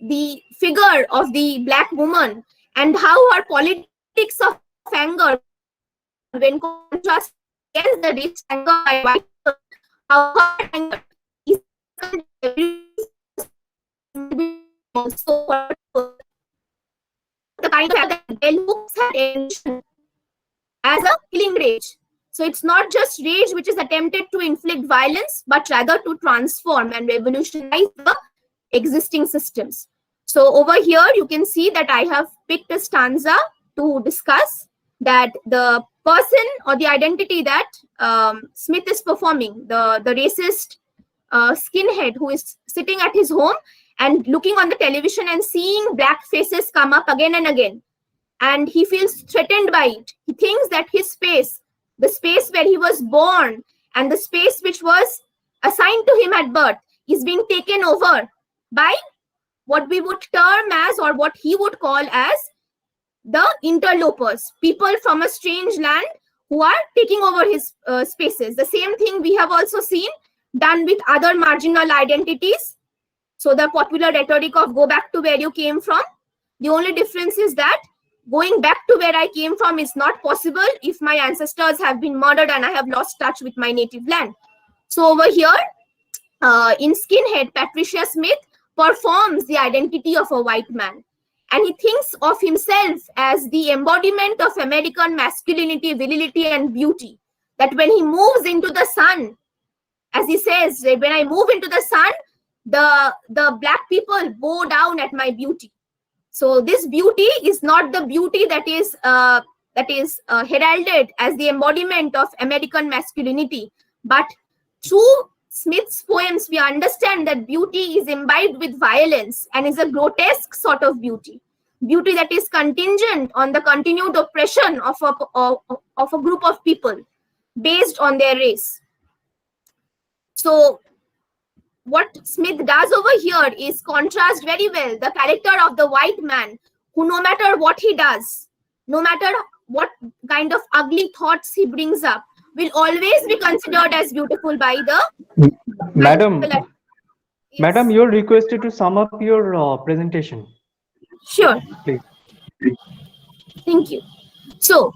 the figure of the black woman and how her politics of anger, when contrasted against the rich anger by white people, how her anger is also the kind of anger that looks at attention as a killing rage. So it's not just rage which is attempted to inflict violence, but rather to transform and revolutionize the existing systems. So over here, you can see that I have picked a stanza to discuss that the person or the identity that Smith is performing, the racist skinhead who is sitting at his home and looking on the television and seeing black faces come up again and again. And he feels threatened by it. He thinks that his space, the space where he was born and the space which was assigned to him at birth, is being taken over by what we would term as, or what he would call as, the interlopers, people from a strange land who are taking over his spaces. The same thing we have also seen done with other marginal identities. So the popular rhetoric of go back to where you came from. The only difference is that going back to where I came from is not possible if my ancestors have been murdered and I have lost touch with my native land. So over here, in Skinhead, Patricia Smith performs the identity of a white man. And he thinks of himself as the embodiment of American masculinity, virility, and beauty. That when he moves into the sun, as he says, when I move into the sun, the black people bow down at my beauty. So this beauty is not the beauty that is heralded as the embodiment of American masculinity, but through Smith's poems, we understand that beauty is imbibed with violence and is a grotesque sort of beauty. Beauty that is contingent on the continued oppression of a group of people based on their race. So what Smith does over here is contrast very well the character of the white man, who no matter what he does, no matter what kind of ugly thoughts he brings up, will always be considered as beautiful by the Madam, yes. Madam, you're requested to sum up your presentation. Sure. Please. Thank you. So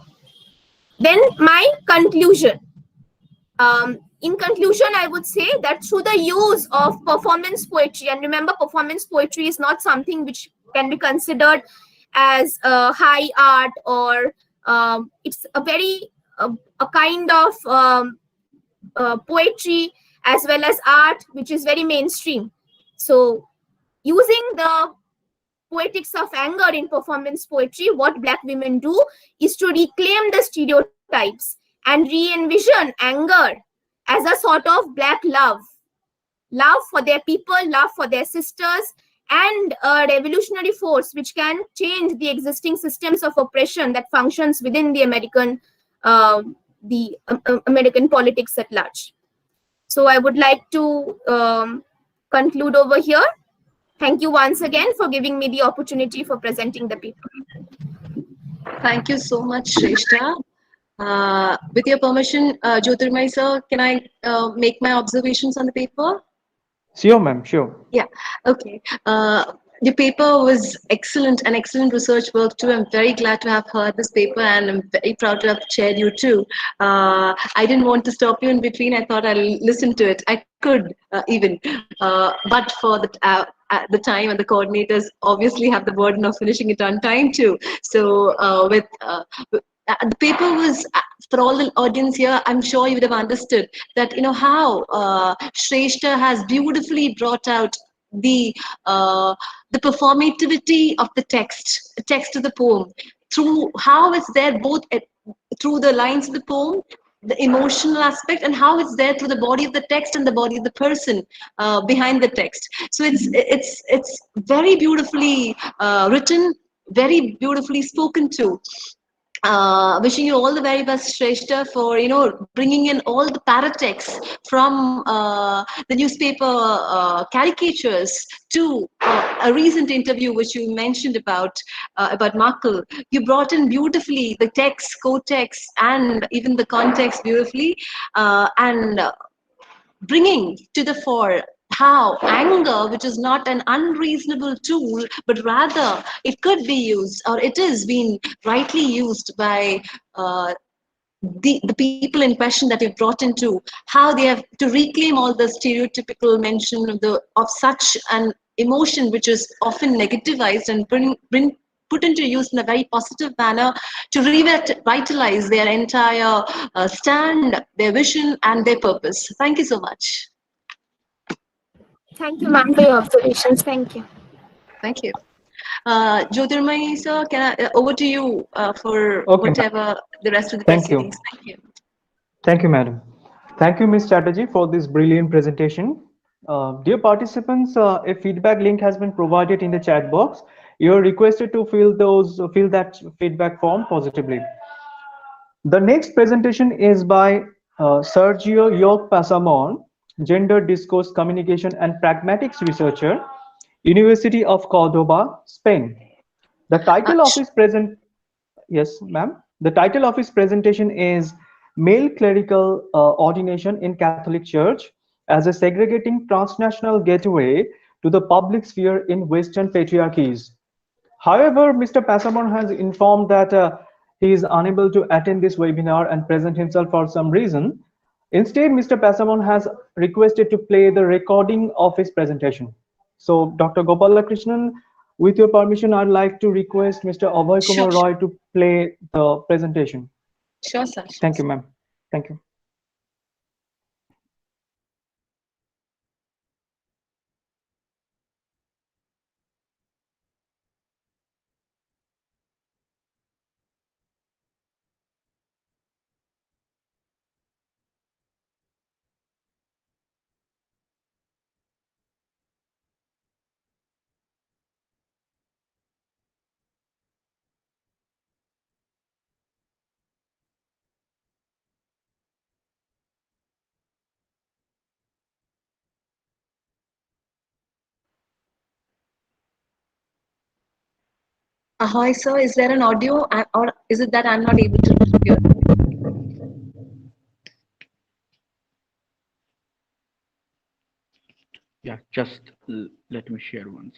then my conclusion. In conclusion, I would say that through the use of performance poetry, and remember, performance poetry is not something which can be considered as high art, or it's a very a kind of poetry as well as art which is very mainstream. So using the poetics of anger in performance poetry, what black women do is to reclaim the stereotypes and re-envision anger as a sort of black love for their people, love for their sisters, and a revolutionary force which can change the existing systems of oppression that functions within the American politics at large. So I would like to conclude over here. Thank you once again for giving me the opportunity for presenting the paper. Thank you so much, Shrestha. With your permission, Jyotirmay sir, can I make my observations on the paper? Sure, ma'am, sure. Yeah, okay. Your paper was excellent, and excellent research work too. I'm very glad to have heard this paper, and I'm very proud to have chaired you too. I didn't want to stop you in between. I thought I'll listen to it. I could even, but for at the time, and the coordinators obviously have the burden of finishing it on time too. So the paper was, for all the audience here, I'm sure you would have understood that, how Shrestha has beautifully brought out the performativity of the text of the poem, through how it's there both through the lines of the poem, the emotional aspect, and how it's there through the body of the text and the body of the person behind the text. So it's very beautifully written, very beautifully spoken to. Wishing you all the very best, Shrestha, for bringing in all the paratexts from the newspaper caricatures to a recent interview which you mentioned about Markle. You brought in beautifully the text, co-text, and even the context beautifully, and bringing to the fore how anger, which is not an unreasonable tool, but rather it could be used, or it is being rightly used by the people in question that you've brought into, how they have to reclaim all the stereotypical mention of such an emotion which is often negativized, and put into use in a very positive manner to revitalize their entire stand, their vision, and their purpose. Thank you so much. Thank you, ma'am, for your observations. Thank you. Thank you. Jyotirmay sir, over to you for whatever the rest of the proceedings. Thank you. Thank you, madam. Thank you, Ms. Chatterjee, for this brilliant presentation. Dear participants, a feedback link has been provided in the chat box. You are requested to fill that feedback form positively. The next presentation is by Sergio York Pasamon, Gender Discourse Communication and Pragmatics Researcher, University of Cordoba, Spain. The title of his yes, ma'am. The title of his presentation is Male Clerical Ordination in Catholic Church as a Segregating Transnational Gateway to the Public Sphere in Western Patriarchies. However, Mr. Pasamon has informed that he is unable to attend this webinar and present himself for some reason. Instead, Mr. Pasamon has requested to play the recording of his presentation. So, Dr. Gopalakrishnan, with your permission, I'd like to request Mr. Abhay Kumar Roy to play the presentation. Sure, sir. Thank you, ma'am. Thank you. Ahoy, sir, is there an audio, or is it that I'm not able to hear? Yeah, just let me share once.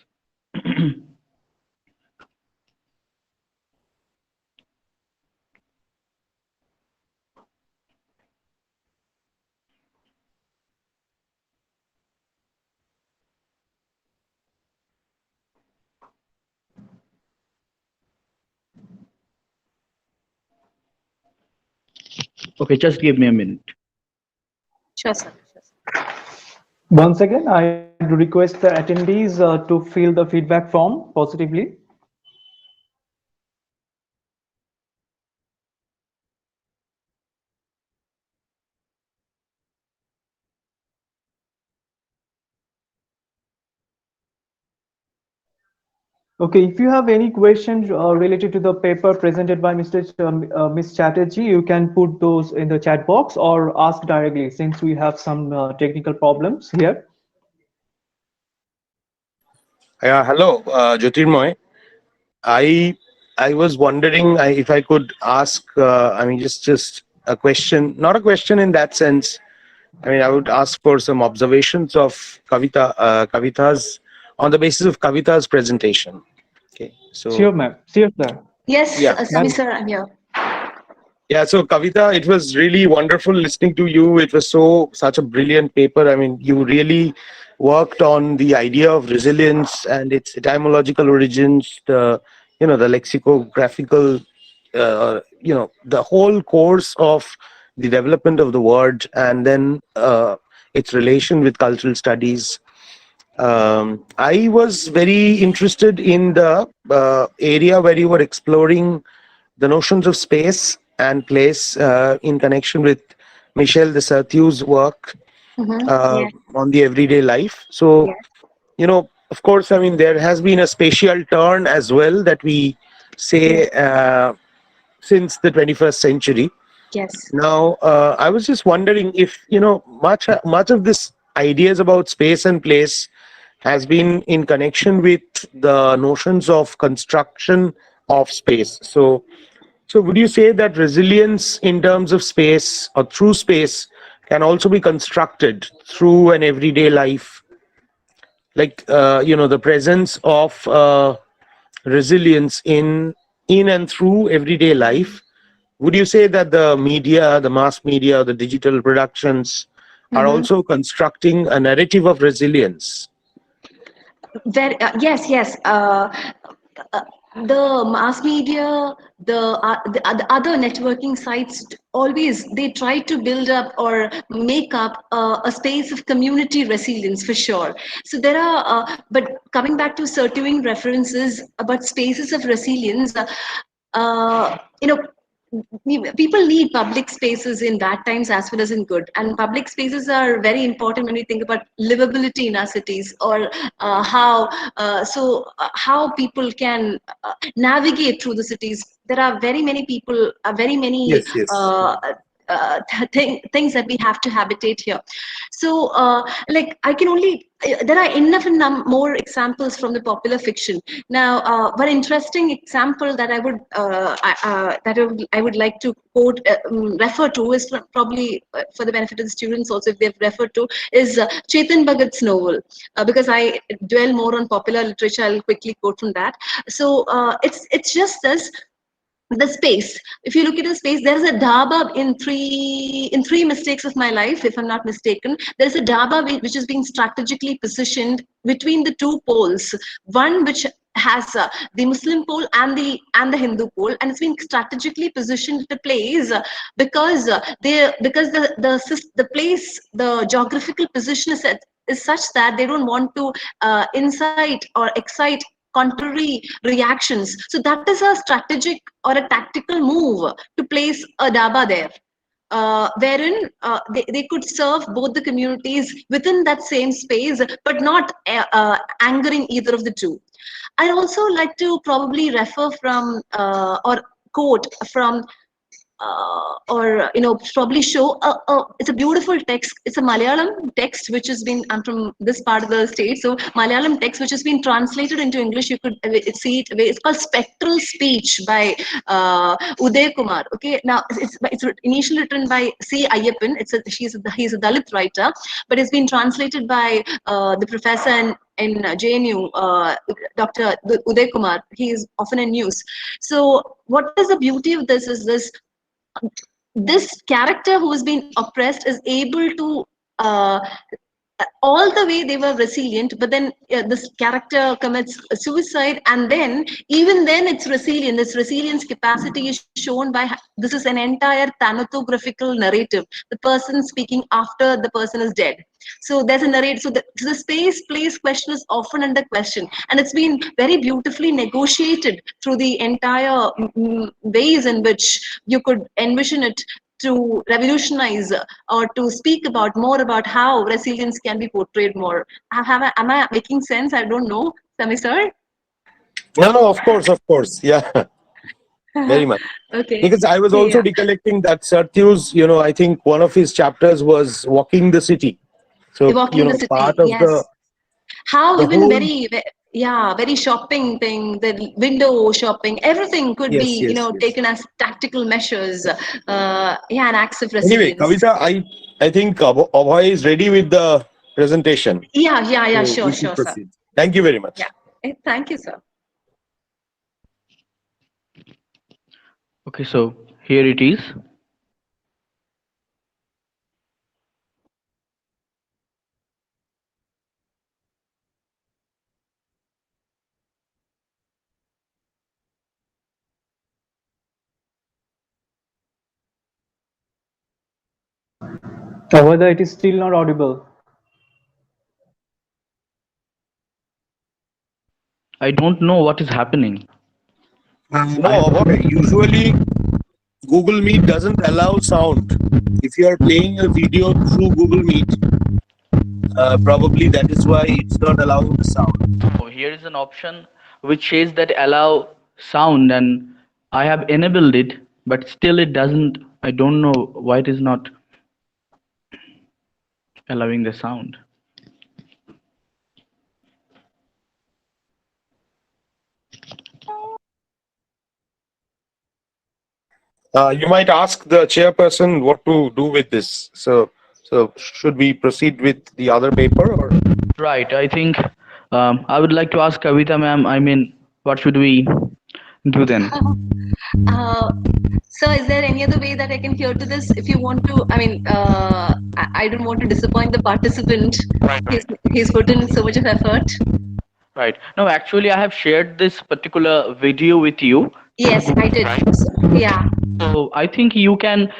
Okay, just give me a minute. Sure, sir. Once again, I request the attendees to fill the feedback form positively. Okay, if you have any questions related to the paper presented by Ms. Chatterjee, you can put those in the chat box or ask directly, since we have some technical problems here. Yeah, hello, Jyotirmoy. I was wondering if I could ask. I mean, just a question, not a question in that sense. I mean, I would ask for some observations of Kavitha's on the basis of Kavitha's presentation. Okay, so Sure, ma'am. Sure, sir. Yes, yeah. Sami sir, I'm here. Yeah, so Kavitha, it was really wonderful listening to you. It was such a brilliant paper. I mean, you really worked on the idea of resilience and its etymological origins, the lexicographical, the whole course of the development of the word, and then its relation with cultural studies. I was very interested in the area where you were exploring the notions of space and place in connection with Michel de Certew's work Yes. on the everyday life. So, Yes. of course, I mean, there has been a spatial turn as well that we say since the 21st century. Yes. Now, I was just wondering if, much of this ideas about space and place has been in connection with the notions of construction of space. So would you say that resilience in terms of space or through space can also be constructed through an everyday life? Like, the presence of resilience in and through everyday life. Would you say that the media, the mass media, the digital productions are also constructing a narrative of resilience? Yes. The mass media, the other networking sites, always they try to build up or make up a space of community resilience for sure. So there are, but coming back to certain references about spaces of resilience, people need public spaces in bad times as well as in good, and public spaces are very important when we think about livability in our cities, or how people can navigate through the cities. There are very many people, very many Yes, yes. things that we have to habitate here. So like I can only there are enough and more examples from the popular fiction. Now one interesting example that I would like to quote, refer to, is probably for the benefit of the students also, if they've referred to, is Chetan Bhagat's novel, because I dwell more on popular literature. I'll quickly quote from that. So it's just this, the space. If you look at the space, there is a dhaba in three mistakes of my life, if I'm not mistaken. There is a dhaba which is being strategically positioned between the two poles, one which has the Muslim pole and the Hindu pole, and it's being strategically positioned at a place because the place, the geographical position is such that they don't want to incite or excite contrary reactions. So that is a strategic or a tactical move to place a dhaba there, wherein they could serve both the communities within that same space, but not angering either of the two. I'd also like to probably refer from or quote from probably show it's a beautiful text. It's a Malayalam text which has been, I'm from this part of the state, so Malayalam text which has been translated into English. You could see it. It's called Spectral Speech by Uday Kumar. Okay, now it's initially written by C. Ayyappan. He's a Dalit writer, but it's been translated by the professor in JNU, Dr. Uday Kumar. He is often in news. So what is the beauty of this is this character who has been oppressed is able to all the way they were resilient, but then this character commits suicide, and then even then it's resilient. This resilience capacity is shown by, this is an entire thanatographical narrative, the person speaking after the person is dead. So there's a narrative. So the space place question is often under question, and it's been very beautifully negotiated through the entire ways in which you could envision it to revolutionize or to speak about more about how resilience can be portrayed more. Am I making sense? I don't know, Sami sir. No, of course, yeah. Very much. Okay. Because I was also recollecting that Certew's, I think one of his chapters was walking the city. So, walking the city, part of yes. How even whole, very shopping thing, the window shopping, everything could be, taken as tactical measures, and acts of resilience. Anyway, Kavitha, I think Abhay is ready with the presentation. Yeah, so sure, sir. Thank you very much. Yeah. Thank you, sir. Okay, so here it is. Or whether it is still not audible. I don't know what is happening. No, usually Google Meet doesn't allow sound. If you are playing a video through Google Meet, probably that is why it's not allowing the sound. Oh, here is an option which says that allow sound, and I have enabled it, but still it doesn't. I don't know why it is not allowing the sound. You might ask the chairperson what to do with this. So should we proceed with the other paper, or? Right. I think I would like to ask Kavitha ma'am. I mean, what should we do then? So is there any other way that I can hear to this? If you want to, I mean, I don't want to disappoint the participant. He's put in so much of effort. Right. No, actually, I have shared this particular video with you. Yes, I did. Yeah. So I think you can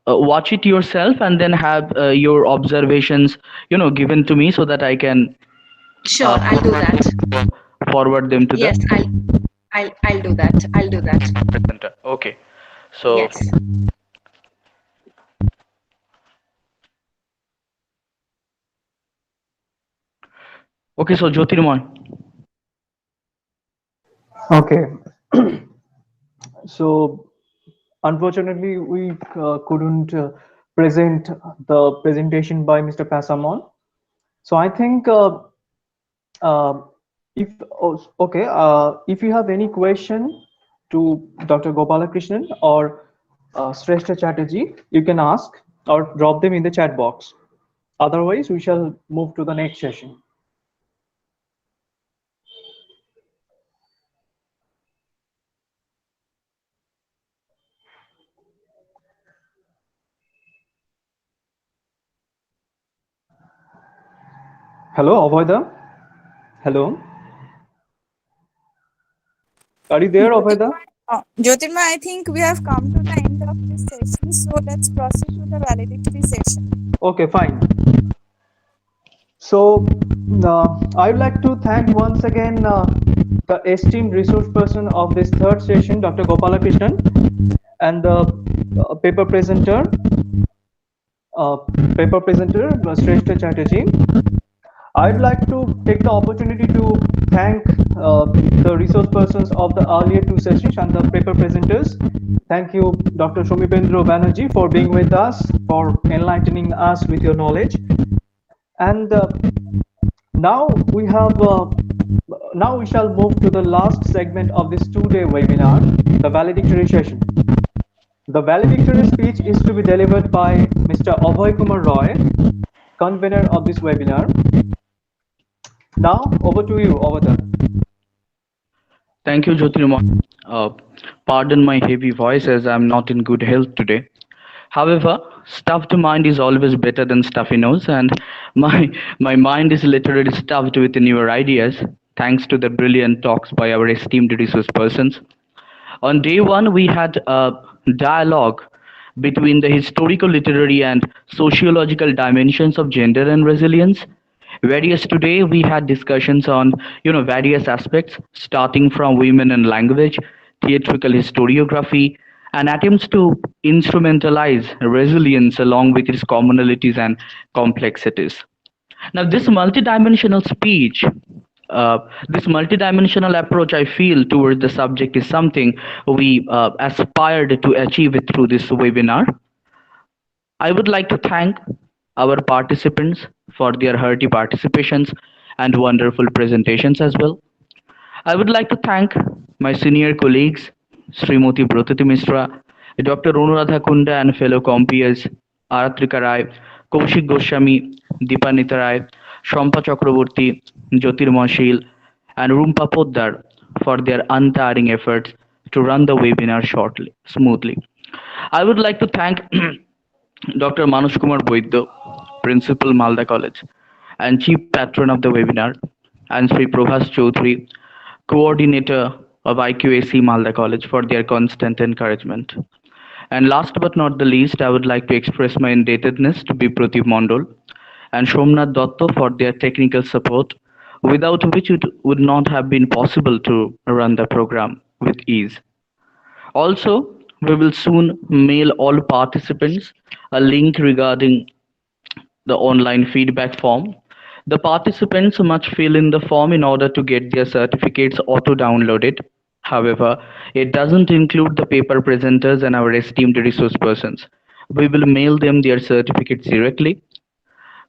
watch it yourself and then have your observations, given to me so that I can. Sure, I'll do that. Forward them to yes, the. I'll do that. I'll do that. Presenter. Okay. So. Yes. Okay, so Jyotirmoy. Okay. So unfortunately, we couldn't present the presentation by Mr. Pasamon. So I think if you have any question to Dr. Gopalakrishnan or Shrestha Chatterjee, you can ask or drop them in the chat box. Otherwise, we shall move to the next session. Hello, Avoida. Hello. Are you there, Avoida? Jyotirma, I think we have come to the end of this session, so let's proceed to the valedictory session. Okay, fine. So I would like to thank once again the esteemed resource person of this third session, Dr. Gopalakrishnan, and the paper presenter, Shrestha Chatterjee. I'd like to take the opportunity to thank the resource persons of the earlier two sessions and the paper presenters. Thank you, Dr. Samipendra Banerjee, for being with us, for enlightening us with your knowledge. And now we shall move to the last segment of this two-day webinar, the valedictory session. The valedictory speech is to be delivered by Mr. Abhay Kumar Roy, convener of this webinar. Now, over to you, Avadar. Thank you, Jyotirmoy. Pardon my heavy voice as I'm not in good health today. However, stuffed mind is always better than stuffy nose, and my mind is literally stuffed with newer ideas, thanks to the brilliant talks by our esteemed resource persons. On day one, we had a dialogue between the historical, literary, and sociological dimensions of gender and resilience. Whereas today we had discussions on various aspects, starting from women and language, theatrical historiography, and attempts to instrumentalize resilience along with its commonalities and complexities. Now, this multidimensional speech, this multidimensional approach, I feel, towards the subject is something we aspired to achieve through this webinar. I would like to thank our participants for their hearty participations and wonderful presentations as well. I would like to thank my senior colleagues, Srimati Brotati Mitra, Dr. Anuradha Kunda and fellow compeers, Aratrika Rai, Kaushik Goswami, Deepanita Rai, Shompa Chakraborty, Jyotirmoy Sheel, and Rumpa Poddar for their untiring efforts to run the webinar smoothly. I would like to thank Dr. Manush Kumar Boiddo, Principal Malda College, and Chief Patron of the webinar, and Sri Prabhas Chaudhary, Coordinator of IQAC Malda College, for their constant encouragement. And last but not the least, I would like to express my indebtedness to Biprati Mondol and Somnath Dotto for their technical support, without which it would not have been possible to run the program with ease. Also, we will soon mail all participants a link regarding the online feedback form. The participants must fill in the form in order to get their certificates auto-downloaded. However, it doesn't include the paper presenters and our esteemed resource persons. We will mail them their certificates directly.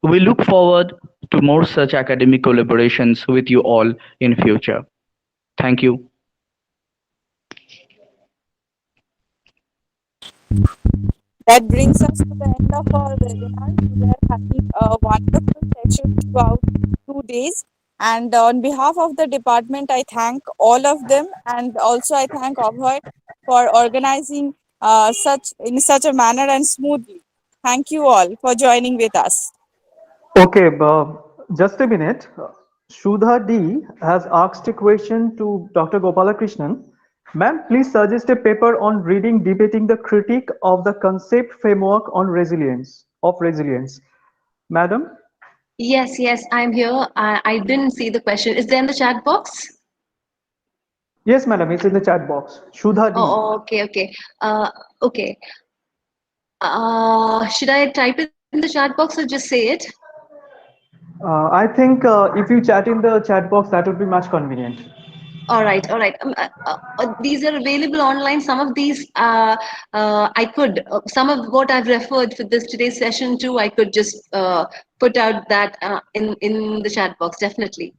We look forward to more such academic collaborations with you all in future. Thank you. That brings us to the end of our webinar. We were having a wonderful session throughout 2 days. And on behalf of the department, I thank all of them. And also I thank Abhay for organizing in such a manner and smoothly. Thank you all for joining with us. Okay, just a minute. Shudha D has asked a question to Dr. Gopalakrishnan. Ma'am, please suggest a paper on reading debating the critique of the concept framework on resilience. Madam? Yes, I'm here. I didn't see the question. Is there in the chat box? Yes, madam, it's in the chat box. Shudha D. Okay. Okay. Should I type it in the chat box or just say it? I think if you chat in the chat box, that would be much convenient. All right. These are available online. Some of these, some of what I've referred for today's session too, I could just put out that in the chat box, definitely.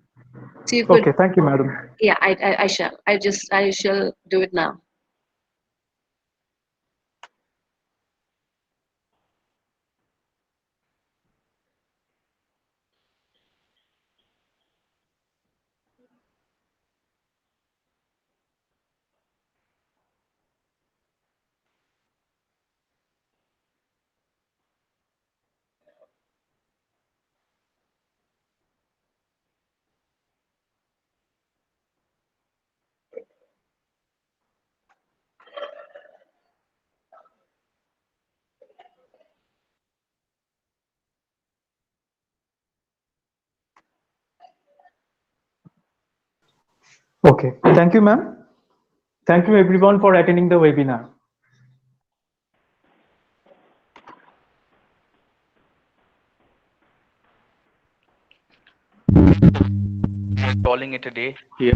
So you could. Okay, thank you, madam. Yeah, I shall. I shall do it now. Okay, thank you, ma'am. Thank you, everyone, for attending the webinar. Calling it a day here.